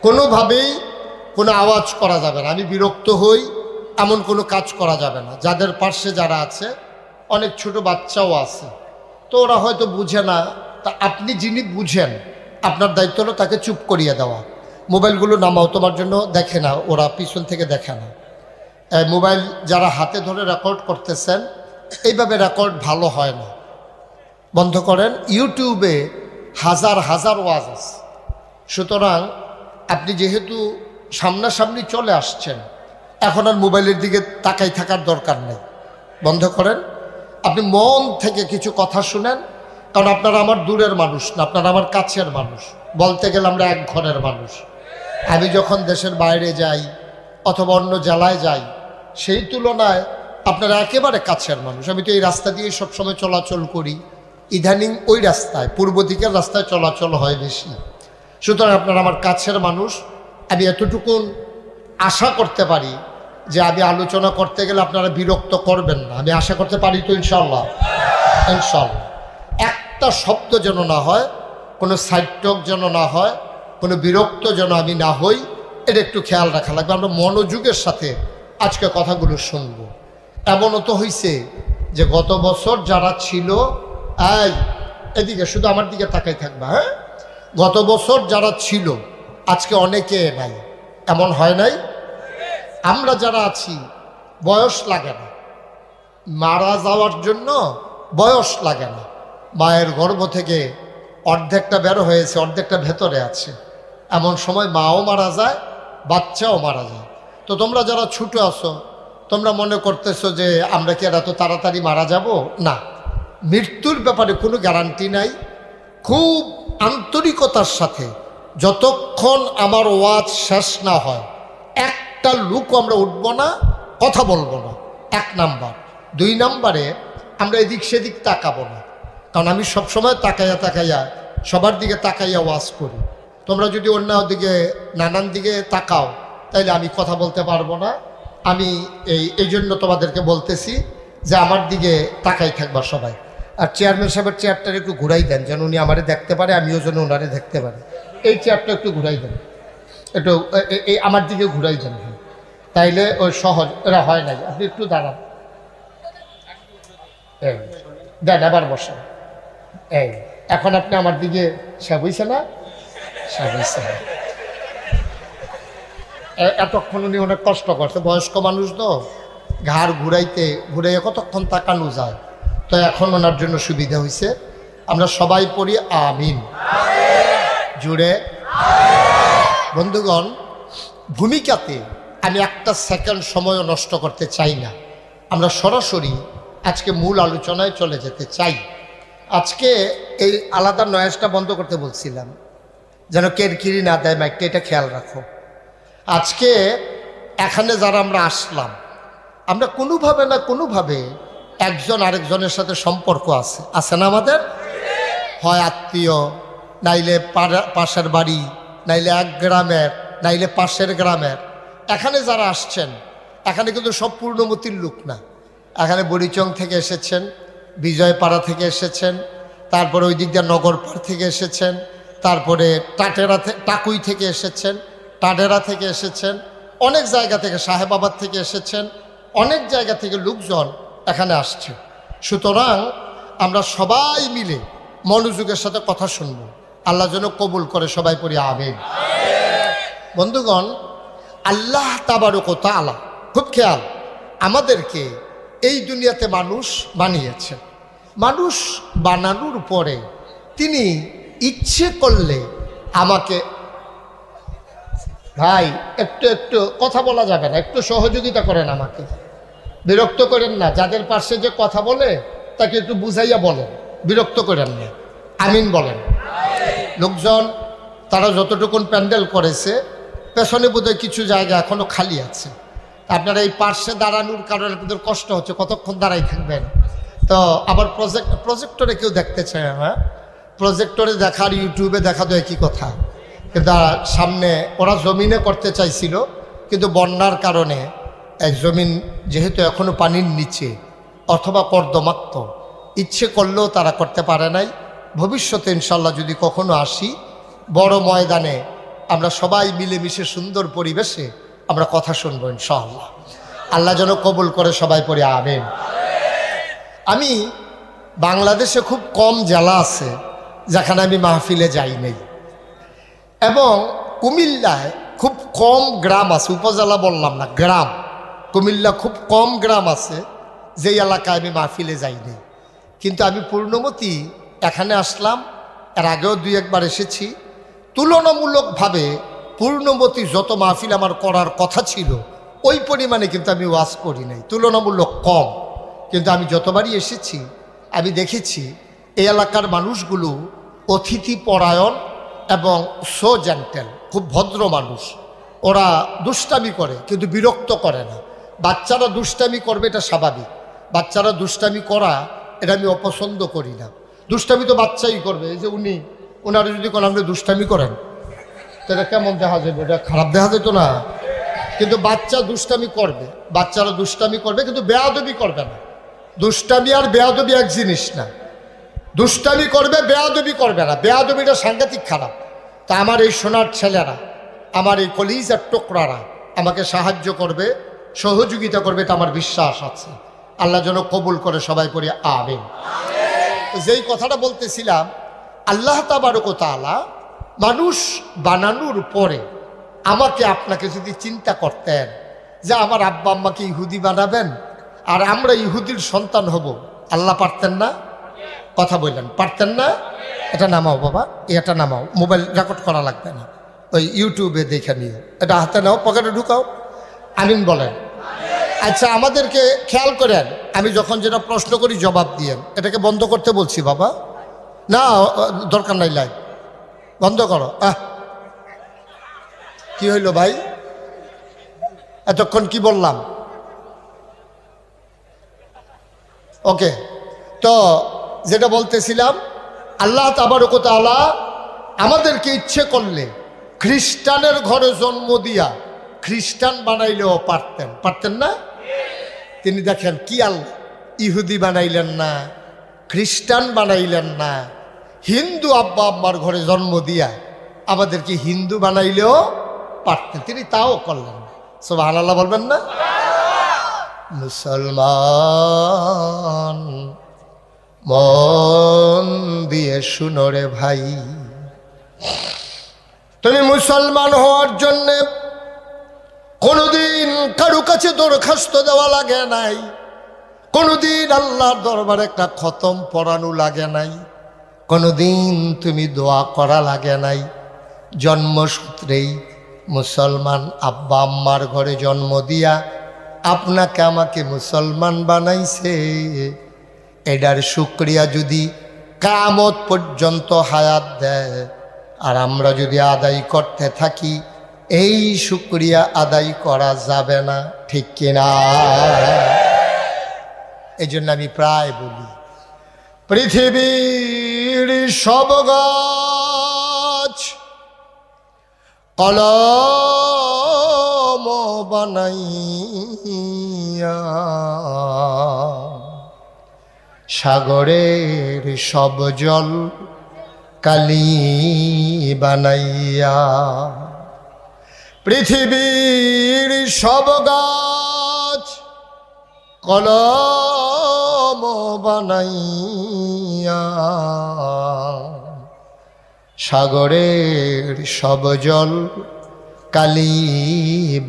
কোনোভাবেই কোনো আওয়াজ করা যাবে না। আমি বিরক্ত হই এমন কোনো কাজ করা যাবে না। যাদের পাশে যারা আছে, অনেক ছোট বাচ্চাও আছে, তো ওরা হয়তো বুঝে না, তা আপনি যিনি বুঝেন আপনার দায়িত্ব হলো তাকে চুপ করিয়ে দেওয়া। মোবাইলগুলো নামাও, তোমার জন্য দেখে না, ওরা পিছন থেকে দেখে না। মোবাইল যারা হাতে ধরে রেকর্ড করতেছেন, এইভাবে রেকর্ড ভালো হয় না, বন্ধ করেন। ইউটিউবে হাজার হাজার ওয়াজ আছে, সুতরাং আপনি যেহেতু সামনাসামনি চলে আসছেন, এখন আর মোবাইলের দিকে তাকাই থাকার দরকার নেই, বন্ধ করেন। আপনি মন থেকে কিছু কথা শুনেন, কারণ আপনারা আমার দূরের মানুষ না, আপনারা আমার কাছের মানুষ। বলতে গেলে আমরা এক ঘরের মানুষ। আমি যখন দেশের বাইরে যাই অথবা অন্য জেলায় যাই, সেই তুলনায় আপনারা একেবারে কাছের মানুষ। আমি তো এই রাস্তা দিয়ে সবসময় চলাচল করি, ইদানিং ওই রাস্তায়, পূর্ব দিকের রাস্তায় চলাচল হয় বেশি, সুতরাং আপনারা আমার কাছের মানুষ। আমি এতটুকুন আশা করতে পারি যে আমি আলোচনা করতে গেলে আপনারা বিরক্ত করবেন না, আমি আশা করতে পারি তো ইনশাল্লাহ। ইনশাল্লাহ একটা শব্দ যেন না হয়, কোনো সাইটক যেন না হয়, কোনো বিরক্ত যেন আমি না হই, এটা একটু খেয়াল রাখা লাগবে। আমরা মনোযোগের সাথে আজকে কথাগুলো শুনবো। এমনও তো হয়েছে যে গত বছর যারা ছিল, এদিকে শুধু আমার দিকে তাকাই থাকবা, হ্যাঁ, গত বছর যারা ছিল আজকে অনেকে নাই, এমন হয় নাই? আমরা যারা আছি বয়স লাগে না, মারা যাওয়ার জন্য বয়স লাগে না। মায়ের গর্ভ থেকে অর্ধেকটা বের হয়েছে, অর্ধেকটা ভেতরে আছে, এমন সময় মাও মারা যায়, বাচ্চাও মারা যায়। তো তোমরা যারা ছোট আছো, তোমরা মনে করতেছো যে আমরা কি এত তাড়াতাড়ি মারা যাব? না, মৃত্যুর ব্যাপারে কোনো গ্যারান্টি নাই। খুব আন্তরিকতার সাথে যতক্ষণ আমার ওয়াজ শেষ না হয়, একটা লুক আমরা উঠব না, কথা বলবো না, 1 নাম্বার। 2 নাম্বারে আমরা এদিক সেদিক তাকাবো না, কারণ আমি সবসময় তাকাইয়া তাকাইয়া সবার দিকে তাকাইয়া ওয়াজ করি। তোমরা যদি অন্য দিকে নানান দিকে তাকাও, তাইলে আমি কথা বলতে পারবো না। আমি এই জন্য তোমাদেরকে বলতেছি যে আমার দিকে তাকাই থাকবা সবাই। আর চেয়ারম্যান সাহেবের চেয়ারটা একটু ঘুরাই দেন, যেন উনি আমারে দেখতে পারে, আমিও যেন ওনারে দেখতে পারি। এই চেয়ারটা একটু ঘুরাই দেন, একটু এই আমার দিকে ঘুরাই দেন, তাইলে ওই সহজ এরা হয় নাই। আপনি একটু দাঁড়ান, এই দেন, আবার বসেন। এই এখন আপনি আমার দিকে সাবইছে না, সাবইছে। এতক্ষণ উনি অনেক কষ্ট করছে, বয়স্ক মানুষ তো, ঘাড় ঘুরাইয়া কতক্ষণ তাকানো যায়, তো এখন ওনার জন্য সুবিধা হয়েছে। আমরা সবাই পড়ি আমিন জুড়ে। বন্ধুগণ, ভূমিকাতে আমি একটা সেকেন্ড সময়ও নষ্ট করতে চাই না। আমরা সরাসরি আজকে মূল আলোচনায় চলে যেতে চাই। আজকে এই আলাদা নয়েজটা বন্ধ করতে বলছিলাম, যেন কেরকিরি না দেয় মাইকটা, এটা খেয়াল রাখো। আজকে এখানে যারা আমরা আসলাম, আমরা কোনোভাবে না কোনোভাবে একজন আরেকজনের সাথে সম্পর্ক আছে না আমাদের? হয় আত্মীয়, নাইলে পাশের বাড়ি, নাইলে এক গ্রামের, নাইলে পাশের গ্রামের। এখানে যারা আসছেন, এখানে কিন্তু সব পূর্ণমতির লোক না। এখানে বড়িচং থেকে এসেছেন, বিজয়পাড়া থেকে এসেছেন, তারপরে ওই দিক দিয়ে নগরপাড় থেকে এসেছেন, তারপরে টাকুই থেকে এসেছেন, টাডেরা থেকে এসেছেন, অনেক জায়গা থেকে, সাহেবাবাদ থেকে এসেছেন, অনেক জায়গা থেকে লোকজন এখানে আসছে। সুতরাং আমরা সবাই মিলে মনোযোগের সাথে কথা শুনবো। আল্লাহ যেন কবুল করে, সবাই পড়ি আমিন। বন্ধুগণ, আল্লাহ তাবারক ওয়া তাআলা, খুব খেয়াল, আমাদেরকে এই দুনিয়াতে মানুষ বানিয়েছেন। মানুষ বানানোর পরে তিনি ইচ্ছে করলে আমাকে, ভাই একটু কথা বলা যাবে না, একটু সহযোগিতা করেন, আমাকে বিরক্ত করেন না। যাদের পাশে যে কথা বলে তাকে একটু বুঝাইয়া বলেন, বিরক্ত করেন না, আমিন বলেন। লোকজন তারা যতটুকুন প্যান্ডেল করেছে, পেছনে বোধহয় কিছু জায়গা এখনো খালি আছে। আপনারা এই পার্শ্বে দাঁড়ানোর কারণে আপনাদের কষ্ট হচ্ছে, কতক্ষণ দাঁড়াই থাকবেন। তো আবার প্রজেক্টরে কেউ দেখতে চায়, হ্যাঁ, প্রজেক্টরে দেখার, ইউটিউবে দেখা তো একই কথা। কিন্তু সামনে ওরা জমিনে করতে চাইছিল, কিন্তু বন্যার কারণে জমিন যেহেতু এখনো পানির নিচে অথবা কর্দমাক্ত, ইচ্ছে করলেও তারা করতে পারে নাই। ভবিষ্যতে ইনশাল্লাহ যদি কখনো আসি, বড় ময়দানে আমরা সবাই মিলেমিশে সুন্দর পরিবেশে আমরা কথা শুনবো ইনশাআল্লাহ। আল্লাহ যেন কবুল করে, সবাই পড়ে আমিন। আমি বাংলাদেশে খুব কম জেলা আছে যেখানে আমি মাহফিলে যাই নাই, এবং কুমিল্লায় খুব কম গ্রাম আছে, উপজেলা বললাম না, গ্রাম। কুমিল্লা খুব কম গ্রাম আছে যেই এলাকায় আমি মাহফিলে যাই নাই। কিন্তু আমি পূর্ণমতি এখানে আসলাম, এর আগেও 2-1 বার এসেছি। তুলনামূলকভাবে পূর্ণমতি যত মাহফিল আমার করার কথা ছিল ওই পরিমাণে কিন্তু আমি ওয়াজ করি নাই, তুলনামূলক কম। কিন্তু আমি যতবারই এসেছি আমি দেখেছি এই এলাকার মানুষগুলো অতিথি পরায়ণ এবং সো জেন্টেল, খুব ভদ্র মানুষ। ওরা দুষ্টামি করে কিন্তু বিরক্ত করে না। বাচ্চারা দুষ্টামি করবে এটা স্বাভাবিক, বাচ্চারা দুষ্টামি করা এটা আমি অপছন্দ করি না। দুষ্টামি তো বাচ্চাই করবে। এই যে ওনারা যদি কোনো আপনি দুষ্টামি করেন তাহলে কেমন দেখা যাবে? এটা খারাপ দেখা যেত না? কিন্তু বাচ্চা দুষ্টামি করবে, বাচ্চারা দুষ্টামি করবে কিন্তু বেয়াদবি করবে না। দুষ্টামি আর বেয়াদবি এক জিনিস না। দুষ্টামি করবে, বেয়াদবি করবে না। বেয়াদবিটা সাংঘাতিক খারাপ। তা আমার এই সোনার ছেলেরা, আমার এই কলিজার টুকরারা আমাকে সাহায্য করবে, সহযোগিতা করবে, এটা আমার বিশ্বাস আছে। আল্লাহ যেন কবুল করে, সবাই পড়ি আমিন। যেই কথাটা বলতেছিলাম, আল্লাহ তাবারক ওয়া তাআলা মানুষ বানানোর পরে আমাকে আপনাকে যদি চিন্তা করতেন যে আমার আব্বা আম্মাকে ইহুদি বানাবেন আর আমরা ইহুদির সন্তান হব, আল্লাহ পারতেন না? কথা বললেন, পারতেন না? এটা নামাও বাবা, এটা নামাও, মোবাইল রেকর্ড করা লাগবে না, ওই ইউটিউবে দেখে নিও। এটা হাতে নাও, পকেটে ঢুকাও। আমিন বলেন। আচ্ছা, আমাদেরকে খেয়াল করেন, আমি যখন যেটা প্রশ্ন করি জবাব দিয়েন। এটাকে বন্ধ করতে বলছি বাবা? না, দরকার নাই, লাইভ বন্ধ করো। কি হইল ভাই? এতক্ষণ কি বললাম? ওকে, তো যেটা বলতেছিলাম, আল্লাহ তাবারক ওয়া তাআলা আমাদেরকে ইচ্ছে করলে খ্রিস্টানের ঘরে জন্ম দিয়া খ্রিস্টান বানাইলেও পারতেন, পারতেন না? তিনি দেখেন কি আল্লাহ, ইহুদি বানাইলেন না, খ্রিস্টান বানাইলেন না, হিন্দু আব্বা আম্মার ঘরে জন্ম দিয়া আমাদেরকে হিন্দু বানাইলেও পারতেন, তিনি তাও করলেন। সুবহানাল্লাহ বলবেন না? মুসলমান মন দিয়ে শুনো রে ভাই, তুমি মুসলমান হওয়ার জন্যে কোনোদিন কারো কাছে দরখাস্ত দেওয়া লাগে নাই, কোনোদিন আল্লাহর দরবারে একটা খতম পড়ানো লাগে নাই, কোনোদিন তুমি দোয়া করা লাগে নাই। জন্মসূত্রেই মুসলমান আব্বা আম্মার ঘরে জন্ম দিয়া আপনাকে আমাকে মুসলমান বানাইছে। এটার শুকরিয়া যদি কিয়ামত পর্যন্ত হায়াত দেয় আর আমরা যদি আদায় করতে থাকি, এই শুকরিয়া আদায় করা যাবে না, ঠিক কিনা? এই জন্য আমি প্রায় বলি, পৃথিবীর সব গাছ কলম বানাইয়া, সাগরের সব জল কালি বানাইয়া, পৃথিবীর সব গাছ কলম বানাইয়া, সাগরের সব জল কালি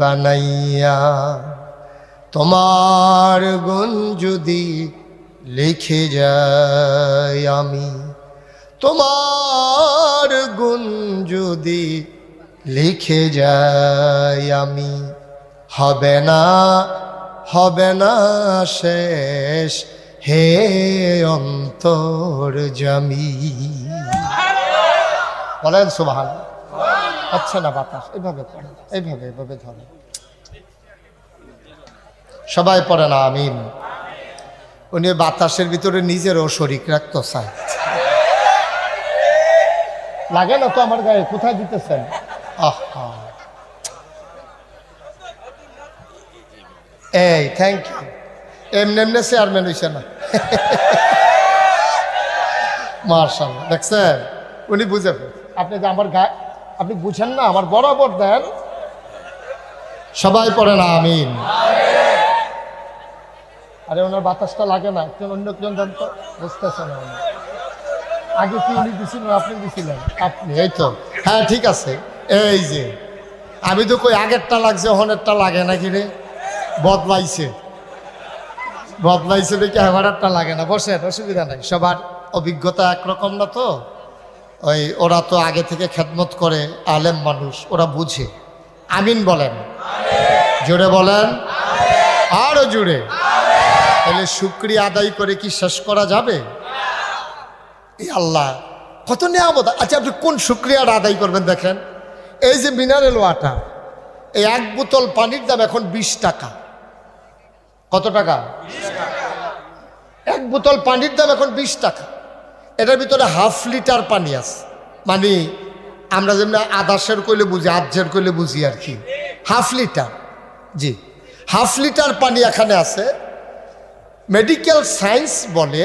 বানাইয়া, তোমার গুণ যদি লিখে যাই আমি, তোমার গুণ যদি লিখে যাই আমি, হবে না, হবে না শেষ হে অন্তর্যামী। বলেন সুবহানাল্লাহ। আচ্ছা না বাতাস এইভাবে পড়ে, এইভাবে এইভাবে ধরে, সবাই পড়ে না আমিন। উনি বাতাসের ভিতরে নিজেরও শরীক রাখতে চায়। লাগে না তো আমার গায়ে? কোথায় দিতেছেন? আহা, এই থ্যাংক ইউ। এমনি এমনি চেয়ারম্যান হইছে না, মাশাআল্লাহ। দেখছেন, উনি বুঝে আপনি যে আমার গায়ে আপনি বুঝেন না, আমার বরাবর দেন। সবাই পড়েন আমিন। আরে ওনার বাতাসটা লাগে না, একজন অন্য একজন দেন তো, বুঝতেছে না উনি। আগে কি উনি দিছিলেন, আপনি দিছিলেন? আপনি, এই তো। হ্যাঁ ঠিক আছে। এই যে আমি তো কই আগেরটা লাগছে, হনেরটা লাগে নাকি রে? বদলাইছে দেখি আমারটা লাগে না। বসেন, অসুবিধা নাই, সবার অভিজ্ঞতা একরকম না তো। ওই ওরা তো আগে থেকে খেদমত করে, আলেম মানুষ, ওরা বুঝে। আমিন বলেন, জোরে বলেন, আরো জোরে। তাহলে শুকরিয়া আদায় করে কি শেষ করা যাবে? এই আল্লাহ কত নিয়ামত। আচ্ছা আপনি কোন শুকরিয়াটা আদায় করবেন দেখেন। এই যে মিনারেল ওয়াটার, এই এক বোতল পানির দাম এখন 20 টাকা। কত টাকা? এক বোতল পানির দাম এখন 20 টাকা। এটার ভিতরে 1/2 লিটার পানি আছে। মানে আমরা যেমন আদাসের কইলে বুঝি, আধের কইলে বুঝি আর কি। 1/2 লিটার, জি 1/2 লিটার পানি এখানে আছে। মেডিকেল সায়েন্স বলে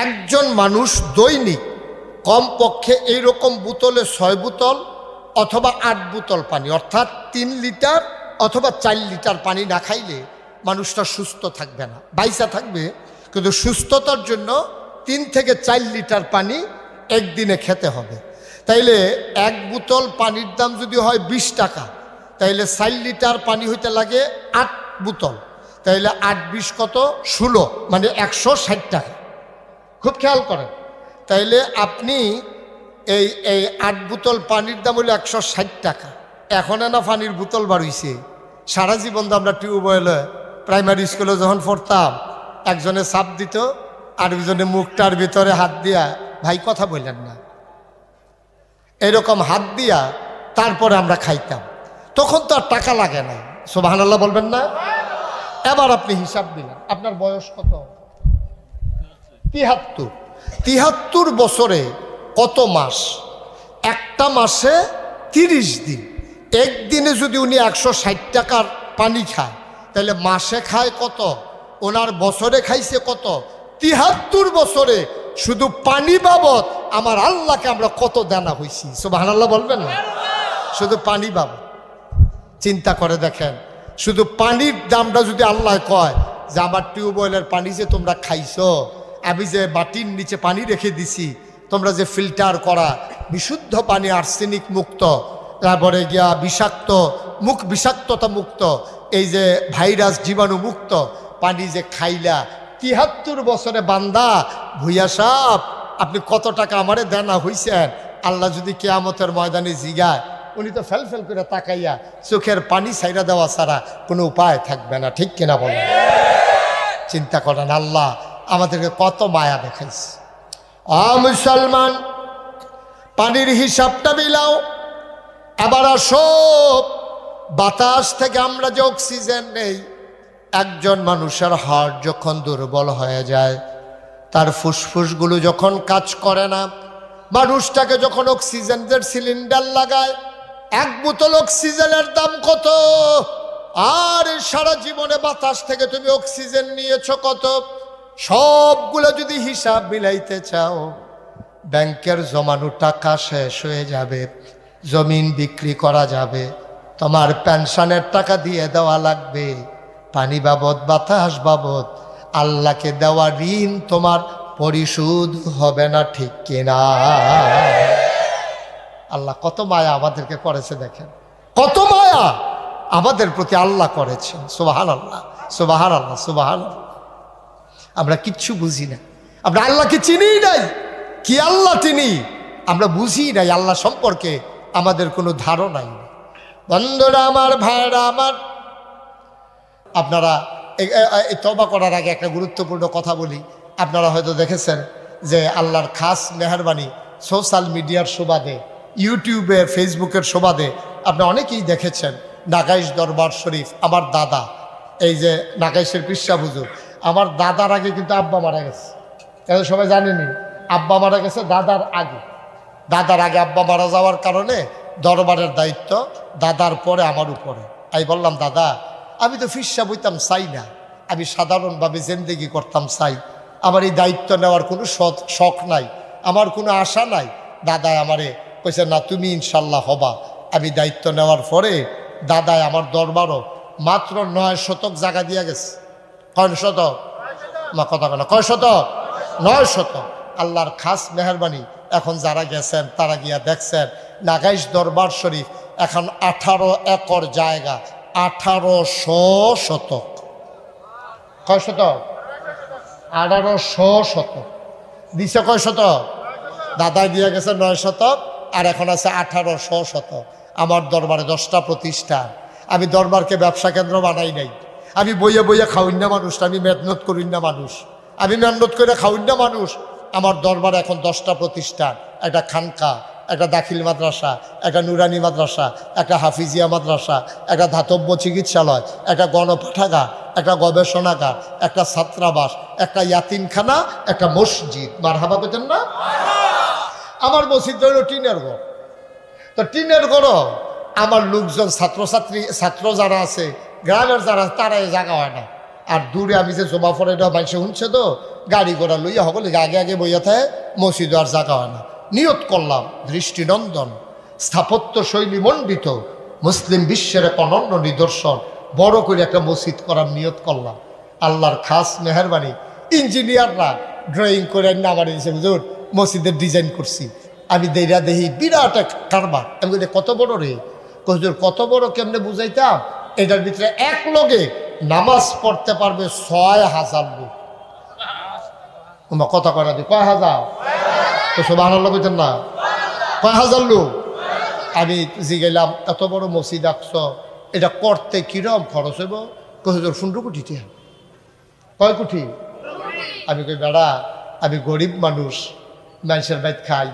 একজন মানুষ দৈনিক কমপক্ষে এইরকম বোতলে 6 বোতল অথবা 8 বোতল পানি, অর্থাৎ 3 লিটার অথবা 4 লিটার পানি না খাইলে মানুষটা সুস্থ থাকবে না, বাইসা থাকবে। কিন্তু সুস্থতার জন্য 3 থেকে 4 লিটার পানি একদিনে খেতে হবে। তাইলে এক বোতল পানির দাম যদি হয় 20 টাকা, তাইলে 4 লিটার পানি হইতে লাগে 8 বোতল। তাইলে 8-20 কত? 16, মানে 160 টাকা। খুব খেয়াল করেন। তাইলে আপনি এই 8 বোতল পানির দাম হলো 160 টাকা। এখন না পানির বোতল বাড়ইছে। সারা জীবন তো আমরা টিউবওয়েলে প্রাইমারি স্কুলে যখন পড়তাম, একজনে চাপ দিত, আরেকজনে মুখটার ভিতরে হাত দিয়া, ভাই কথা বললেন না, এরকম হাত দিয়া তারপরে আমরা খাইতাম। তখন তো আর টাকা লাগে না। সুবহানাল্লাহ বলবেন না? এবার আপনি হিসাব দিলেন, আপনার বয়স কত? 73। 73 বছরে কত মাস? একটা মাসে 30 দিন। একদিনে যদি উনি 160 টাকার পানি খায়, তাহলে মাসে খায় কত? ওনার বছরে খাইছে কত? 73 বছরে শুধু পানি বাবদ আমার আল্লাহকে আমরা কত দেনা হয়েছি। সুবহানাল্লাহ বলবেন না? শুধু পানি বাবদ চিন্তা করে দেখেন। শুধু পানির দামটা যদি আল্লাহ কয় যে আমার টিউবওয়েলের পানি যে তোমরা খাইছো, আমি যে মাটির নিচে পানি রেখে দিছি, তোমরা যে ফিল্টার করা বিশুদ্ধ পানি, আর্সেনিক মুক্ত, তারপরে গিয়া বিষাক্ত বিষাক্ততা মুক্ত, এই যে ভাইরাস জীবাণু মুক্ত পানি যে খাইলা, 73 বছরে বান্দা ভুইয়া সাহ, আপনি কত টাকা আমারে দেনা হইছেন? আল্লাহ যদি কিয়ামতের ময়দানে জিগায়, উনি তো ফেল করে তাকাইয়া চোখের পানি ছাইরা দেওয়া ছাড়া কোনো উপায় থাকবে না। ঠিক কিনা বলেন? চিন্তা করেন, আল্লাহ আমাদেরকে কত মায়া দেখাইছে। মুসলমান, পানির হিসাবটা মিলাও। এবার আসো, বাতাস থেকে আমরা যে অক্সিজেন নেই, একজন মানুষের হার্ট যখন দুর্বল হয়ে যায়, তার ফুসফুসগুলো যখন কাজ করে না, মানুষটাকে যখন অক্সিজেনের সিলিন্ডার লাগায়, 1 বোতল অক্সিজেনের দাম কত? আর সারা জীবনে বাতাস থেকে তুমি অক্সিজেন নিয়েছো কত? সবগুলো যদি হিসাব মিলাইতে চাও, ব্যাংকের জমানো টাকা শেষ হয়ে যাবে, জমিন বিক্রি করা যাবে, তোমার পেনশনের টাকা দিয়ে দেওয়া লাগবে, পানি বাবদ, বাতাস বাবদ আল্লাহকে দেওয়া ঋণ তোমার পরিশোধ হবে না। ঠিক কিনা? আল্লাহ কত মায়া আমাদেরকে করেছে দেখেন, কত মায়া আমাদের প্রতি আল্লাহ করেছেন। সুবহানাল্লাহ, সুবহানাল্লাহ, সুবহানাল্লাহ। আমরা কিচ্ছু বুঝি না, আমরা আল্লাহকে চিনিই নাই। কি আল্লাহ তিনি আমরা বুঝি নাই, আল্লাহ সম্পর্কে আমাদের কোনো ধারণাই নেই। বন্ধুরা আমার, ভাইরা আমার, আপনারা এই তওবা করার আগে একটা গুরুত্বপূর্ণ কথা বলি। আপনারা হয়তো দেখেছেন যে আল্লাহর খাস মেহেরবানি, সোশ্যাল মিডিয়ার সুবাদে, ইউটিউবে, ফেসবুকের সুবাদে আপনি অনেকেই দেখেছেন নাগাইশ দরবার শরীফ। আমার দাদা, এই যে নাগাইশের পিসা হুজুর, আমার দাদার আগে কিন্তু আব্বা মারা গেছে। এটা সবাই জানেনি, আব্বা মারা গেছে দাদার আগে। দাদার আগে আব্বা মারা যাওয়ার কারণে দরবারের দায়িত্ব দাদার পরে আমার উপরে। আমি বললাম, দাদা আমি তো ফিরসা বইতাম চাই না, আমি সাধারণভাবে জিন্দেগি করতাম চাই, আমার এই দায়িত্ব নেওয়ার কোনো শখ নাই, আমার কোনো আশা নাই। দাদা আমারে কইছে না তুমি ইনশাল্লাহ হবা। আমি দায়িত্ব নেওয়ার পরে দাদায় আমার দরবারও মাত্র 9 শতক জায়গা দিয়া গেছে। কয় শতক? মা কথা কেন, কয় শতক? 9 শতক। আল্লাহর খাস মেহরবানি, এখন যারা গেছেন তারা গিয়া দেখছেন নাগাইশ দরবার শরীফ এখন 18 একর জায়গা, 1800 শতক। কয় শতক? 1800 শতক দিছে। কয় শতক? দাদাই দিয়ে গেছে 9 শতক, আর এখন আছে 1800 শতক। আমার দরবারে 10টা প্রতিষ্ঠান। আমি দরবারকে ব্যবসা কেন্দ্র বানাই নাই। আমি বইয়ে বইয়ে খাওয়াই না মানুষ, আমি মেহনত করি না মানুষ, আমি মেহনত করে খাওয়াই না মানুষ। আমার দরবারে এখন 10টা প্রতিষ্ঠান, একটা খানকা, একটা দাখিল মাদ্রাসা, একটা নুরানি মাদ্রাসা, একটা হাফিজিয়া মাদ্রাসা, একটা ধাতব্য চিকিৎসালয়, একটা গণপাঠাগার, একটা গবেষণাগার, একটা ছাত্রাবাস, একটা ইয়াতিমখানা, একটা মসজিদ। মারহাবা পেতেন না? আমার মসজিদ হইল টিনের ঘর। তো টিনের ঘর আমার লোকজন ছাত্র যারা আছে গ্রামের যারা, তারা জায়গা হয় না। আর দূরে আমি যে জমা পড়ে মানুষে শুনছে তো গাড়ি ঘোড়া লইয়া সকলে আগে আগে বইয়া থাকে, মসজিদ আর জায়গা হয় না। নিয়ত করলাম দৃষ্টিনন্দন স্থাপত্য শৈলী মণ্ডিত মুসলিম বিশ্বের এক অনন্য নিদর্শন বড় করে একটা মসজিদ করার নিয়ত করলাম। আল্লাহর খাস মেহরবানি, ইঞ্জিনিয়াররা ড্রয়িং করে আমার দিয়েছে, হুজুর মসজিদের ডিজাইন করছি। আমি দেইরা দেখি বিরাট এক কারবার। আমি বলি কত বড় রে? হুজুর কত বড় কেমনে বুঝাইতাম? এটার ভিতরে এক লগে নামাজ পড়তে পারবে 6000 লোক। কথা কয় না, কয় হাজার? তো সুবহানাল্লাহ কইতেন না? কয় হাজার লোক? আমি জিগাইলাম এত বড় মসজিদ আঁকছ, এটা করতে কিরম খরচ হইব? হুজুর 15 কোটি টাকা। কয় কোটি? আমি কই বেড়া, আমি গরিব মানুষ, মানুষের বাইত খাই,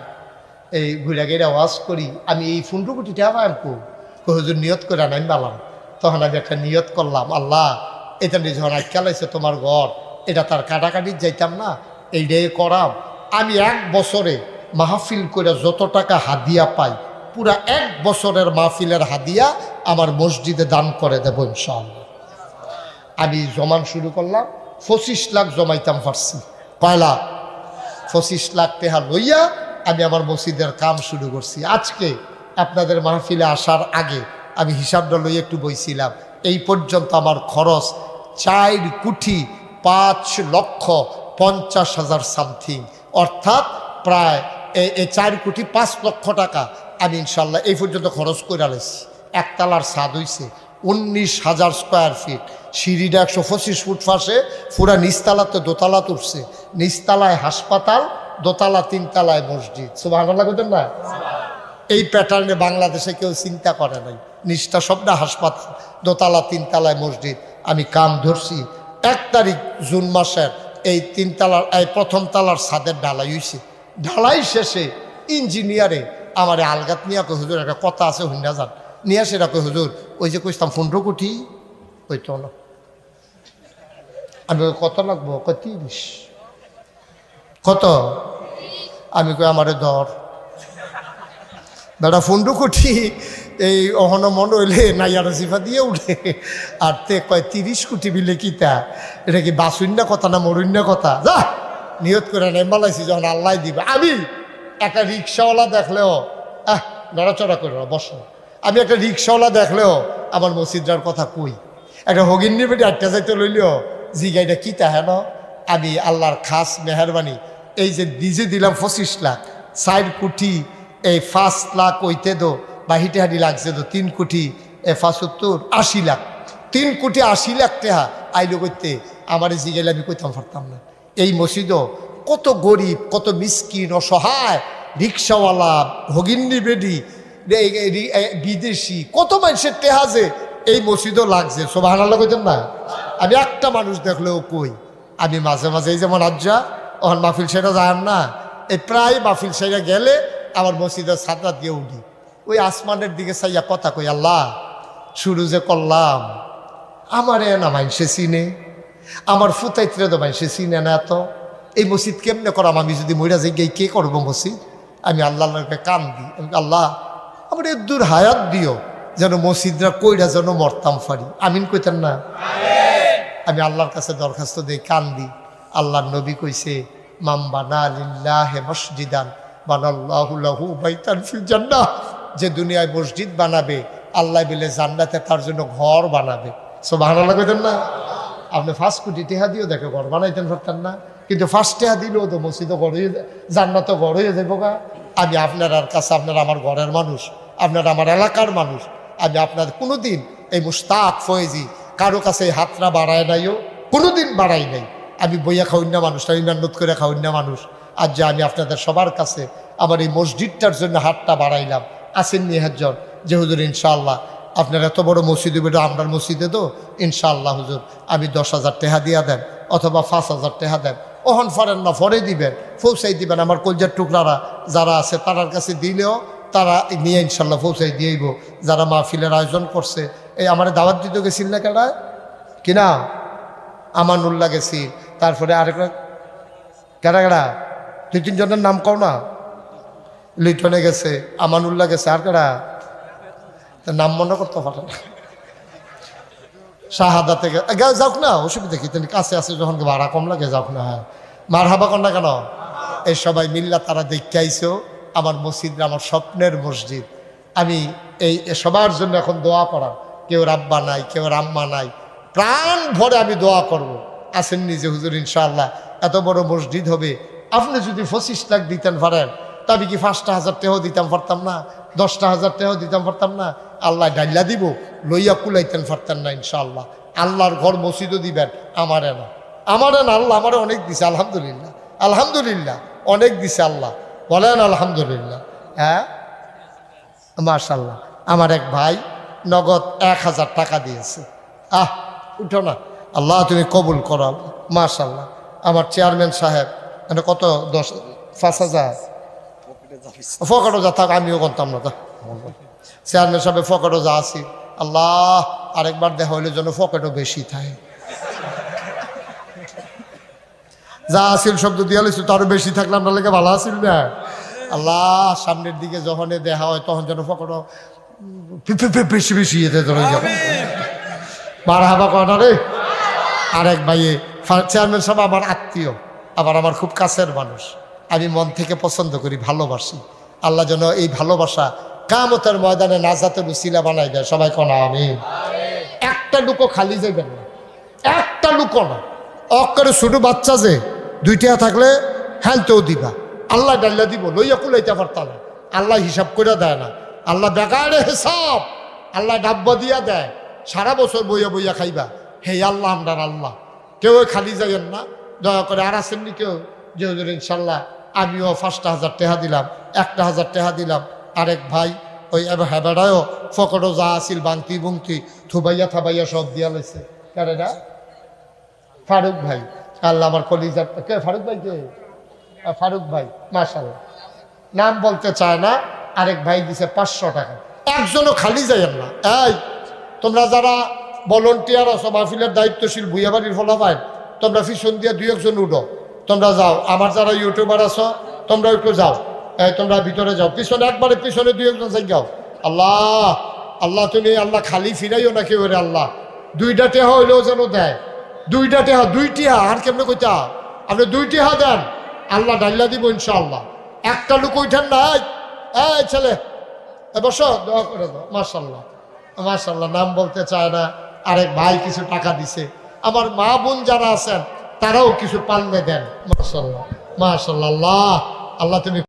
এই ঘুরা গেরা ওয়াজ করি, আমি এই 15 কোটি টাকা পাই আনবো? হুজুর নিয়ত করে আনাই বালাম। তখন আমি একটা নিয়ত করলাম, আল্লাহ এটা নিয়ে যখন আটকালাইছে তোমার ঘর, এটা তার কাটাকাটির যাইতাম না, এইটাই করাম। আমি 1 বছরে মাহফিল করে যত টাকা হাদিয়া পাই, পুরা 1 বছরের মাহফিলের হাদিয়া আমার মসজিদে দান করে দেবো ইনশাআল্লাহ। আমি জমান শুরু করলাম, 25 লাখ জমাইতাম পারছি। কয় লাখ? 25 লাখ টাকা লইয়া আমি আমার মসজিদের কাম শুরু করছি। আজকে আপনাদের মাহফিলে আসার আগে আমি হিসাবটা লইয়া একটু বইছিলাম, এই পর্যন্ত আমার খরচ 4,50,50,000 সামথিং, অর্থাৎ প্রায় 4,05,00,000 টাকা আমি ইনশাল্লাহ এই পর্যন্ত খরচ করে আলেছি। একতলার ছাদ হইছে 19,000 স্কোয়ার ফিট, সিঁড়িটা 125 ফুট ফাঁসে, পুরা নিচতলাতে দোতলা তুলছে। নিচতলায় হাসপাতাল, দোতলা 3 তলায় মসজিদ। সুবহানাল্লাহ কইতেন না? এই প্যাটার্নে বাংলাদেশে কেউ চিন্তা করে নাই। নিচটা সবটা হাসপাতাল, দোতলা 3 তলায় মসজিদ। আমি কাম ধরছি 1 তারিখ জুন মাসের, এই 3 তলার প্রথম তলার ছাদের ঢালাই হয়েছে। ঢালাই শেষে ইঞ্জিনিয়ারে আমার আলগাত নিয়ে কই, হুজুর একটা কথা আছে হুন্ডা যান নিয়ে আসে। কই হুজুর ওই যে কইতাম 15 কোটি, ওই তো না। আমি কত লাগবো? কই 30। কত? আমি কই আমারে ধর বেটা 15 কোটি, এই অহন মন হইলে নাইয়ার জিফা দিয়ে উঠে। আর তে কয় 30 কোটি বিলে কিতা? এটা কি বাসুন্যা কথা না মরুন্যা কথা? যা নিয়ত করে নেই বলাইছি যখন আল্লাহ দিবে। আমি একটা রিক্সাওয়ালা দেখলেও নড়াচড়া করে বসো। আমি একটা রিক্সাওয়ালা দেখলেও আমার মসজিদার কথা কই। একটা হগিন্নি বেটি 8টা যাইতে লইলেও জিগাইটা কিতা হেন। আমি আল্লাহর খাস মেহরবানি, এই যে নিজে দিলাম 25 লাখ, 4 কোটি এই 5 লাখ ওইতে দো বা হিটেহাটি লাগছে তো 3 কোটি 75 80 লাখ, 3 কোটি 80 লাখ টাকা আইলো করতে। আমার জিগাইলে আমি কইতাম পারতাম না। এই মসজিদও কত গরিব, কত মিসকিন, অসহায়, রিক্সাওয়ালা, হগিন্নি বেডি, বিদেশি, কত মানুষের টেহাজে এই মসজিদও লাগছে। সুবহানাল্লাহ কইতেন না? আমি একটা মানুষ দেখলেও কই। আমি মাঝে মাঝে এই যেমন আজ্জা ওখান মাহফিল সেটা যায় না, এই প্রায় মাহফিল সেটা গেলে আমার মসজিদের ছাদরা দিয়ে উঠি, ওই আসমানের দিকে চাইয়া কথা কই, আল্লাহ শুরু যে করলাম আমার না মানুষে চিনে, আমার ফুতাইত্রে তো মানুষে চিনে না এত, এই মসজিদ কেমনে করাম? আমি যদি মইরা যাই কে করবো মসজিদ? আমি আল্লাহকে কান দিই, আল্লাহ আমার এর দূর হায়াত দিও, যেন মসজিদরা কইরা যেন মরতাম পারি। আমিন কইতেন না? আমি আল্লাহর কাছে দরখাস্ত দিই, কান দিই। আল্লাহর নবী কইছে, মাম্বানা লিল্লাহে মসজিদান বানাল্লাহু লাহু বাইতান ফিল জান্নাহ, যে দুনিয়ায় মসজিদ বানাবে আল্লাহ বলে জান্নাতে তার জন্য ঘর বানাবে। সুবহানাল্লাহ কইতেন না? আপনি 5 কোটি টাকা দিয়েও দেখে ঘর বানাইতেন পারতেন না, কিন্তু 5 টাকা দিলেও তো মসজিদও ঘর হয়ে জান্নাতও ঘর হয়ে যাবো গা। আমি আপনার কাছে, আপনারা আমার ঘরের মানুষ, আপনারা আমার এলাকার মানুষ, আমি আপনার কোনোদিন এই মুশতাক ফয়েজি কারো কাছে এই হাতটা বাড়ায় নাইও, কোনোদিন বাড়াই নাই। আমি বইয়া খাওয়ান্য মানুষ, আমি মেহনত করে খাওয়ান্য মানুষ। আজ যে আমি আপনাদের সবার কাছে আমার এই মসজিদটার জন্য হাতটা বাড়াইলাম, আসেন নিহাজ্জন যে হুজুর ইনশাআল্লাহ আপনার এত বড় মসজিদ বেটা আমরার মসজিদে তো ইনশাআল্লাহ হুজুর আমি 10,000 টাকা দিয়া দেন অথবা 5,000 টাকা দেন, ওহন ফরেন না ফরে দিবেন, পৌঁছাই দিবেন। আমার কলজার টুকরারা যারা আছে তারার কাছে দিলেও তারা নিয়ে ইনশাল্লাহ পৌঁছাই দিয়েইব। যারা মাহফিলের আয়োজন করছে, এই আমার দাওয়াত দিতে গেছিল না কেডা কিনা, আমানুল্লাহ গেছি, তারপরে আরেক কেডা কেডা 2-3 জনের নাম কও না, লিটনে গেছে, আমানুল্লাহ গেছে, আর কেডা নাম মনে করতে পারে না, শাহাদাতে যাওক না, অসুবিধা কি, তিনি কাছে আছে যখন ভাড়া কম লাগে যাওক না। হ্যাঁ মার হাবা কন্যা কেন, এই সবাই মিল্লা তারা দেখতে আইসো আমার মসজিদ, আমার স্বপ্নের মসজিদ। আমি এই সবার জন্য এখন দোয়া করার, কেউ রাব্বা নাই, কেউ রাম্মা নাই, প্রাণ ভরে আমি দোয়া করব। আসেন নিজে হুজুর ইনশাআল্লাহ এত বড় মসজিদ হবে, আপনি যদি 25 লাখ দিতেন পারেন তবে কি 5,000 টাকাও দিতাম পারতাম না, 10,000 টাকাও দিতাম পারতাম না? আল্লাহ ডাইলা দিব, লইয়া কুলাইতেন পারতেন না ইনশাআল্লাহ। আল্লাহর ঘর মসজিদও দিবেন, আমারে না, আমারে না, আল্লাহ আমারে অনেক দিছে, আলহামদুলিল্লাহ, আলহামদুলিল্লাহ অনেক দিছে আল্লাহ, বলেন আলহামদুলিল্লাহ। হ্যাঁ মাশাআল্লাহ, আমার এক ভাই নগদ 1,000 টাকা দিয়েছে। উঠো না, আল্লাহ তুমি কবুল করো মাশাআল্লাহ। আমার চেয়ারম্যান সাহেব মানে কত 5,000 ফকটও যা থাক, আমিও করতাম না, চেয়ারম্যান সাহেব ফকটও যা আছি, আল্লাহ আরেকবার দেখা হইলে যেন ফকটও বেশি থাকে, যা আসিল শব্দ দিয়া লইছো তারও বেশি থাকলে আমরা লেগে ভালো আসিল না। আল্লাহ সামনের দিকে যখন দেখা হয় তখন যেন ফকটও বেশি বেশি যেতে যাবে, মার হাবা কনা রে। আরেক ভাইয়ে চেয়ারম্যান সাহেব আমার আত্মীয়, আবার আমার খুব কাছের মানুষ, আমি মন থেকে পছন্দ করি, ভালোবাসি। আল্লাহ যেন এই ভালোবাসা কিয়ামতের ময়দানে নাজাতের উসিলা বানাই দেয়, সবাই কোনা আমিন। একটা লুকও খালি যাইবেন না, একটা লুকও না, অক্করে ছোট বাচ্চা যে 2 টাকা থাকলে হ্যালতেও দিবা, আল্লাহ ডাল্লা দিব, লইয়া কুলাইতে পারতা না, আল্লাহ হিসাব করে দেয় না, আল্লাহ বেকারে হিসাব, আল্লাহ ডাব্বা দিয়া দেয়, সারা বছর বইয়া বইয়া খাইবা। হে আল্লাহ আমরার আল্লাহ, কেউ খালি যাইয়েন না দয়া করে। আর আসেননি কেউ যে হুজুর ইনশাল্লাহ আমিও 5,000 টাকা দিলাম, 1,000 টাকা দিলাম। আরেক ভাই ওই হেবেড়ায়ও ফকটও যা আসিল বাংতি বুংতি থুবাইয়া থাবাইয়া সব দিয়া লাইছে। কারে না ফারুক ভাই, আল্লাহ আমার কলিজার কে ফারুক ভাই, কে ফারুক ভাই মাশাআল্লাহ, নাম বলতে চায় না। আরেক ভাই দিছে 500 টাকা। একজনও খালি যাইয়েন না। এই তোমরা যারা ভলেন্টিয়ার আছো, মাহফিলের দায়িত্বশীল ভুইয়াবাড়ির ফলাফাই, তোমরা পিছন দিয়ে 2-1 জন উঠো, তোমরা যাও। আমার যারা ইউটিউবার আছো তোমরা একটু যাও, এই তোমরা ভিতরে যাও, পিছনে একবারে পিছনে 2-1 জন যাই যাও। আল্লাহ আল্লাহ তুমি আল্লাহ খালি ফিরাইও না কেউ রে, আল্লাহ 2টা টেহা হইলেও যেন দেয়, 2টা টেহা, 2টিহা আর কেমনে কইতা, আপনি 2টিহা দেন, আল্লাহ ডাল্লা দিব ইনশাআল্লাহ। একটা লোক উঠেন না, এই ছেলে বসো, দোয়া করে দাও। মাশাআল্লাহ মাশাআল্লাহ, নাম বলতে চায় না। আরেক ভাই কিছু টাকা দিছে। আমার মা বোন যারা আছেন তারাও কিছু পালনে দেন। মাশাআল্লাহ মাশাআল্লাহ, আল্লাহ আল্লাহ তুমি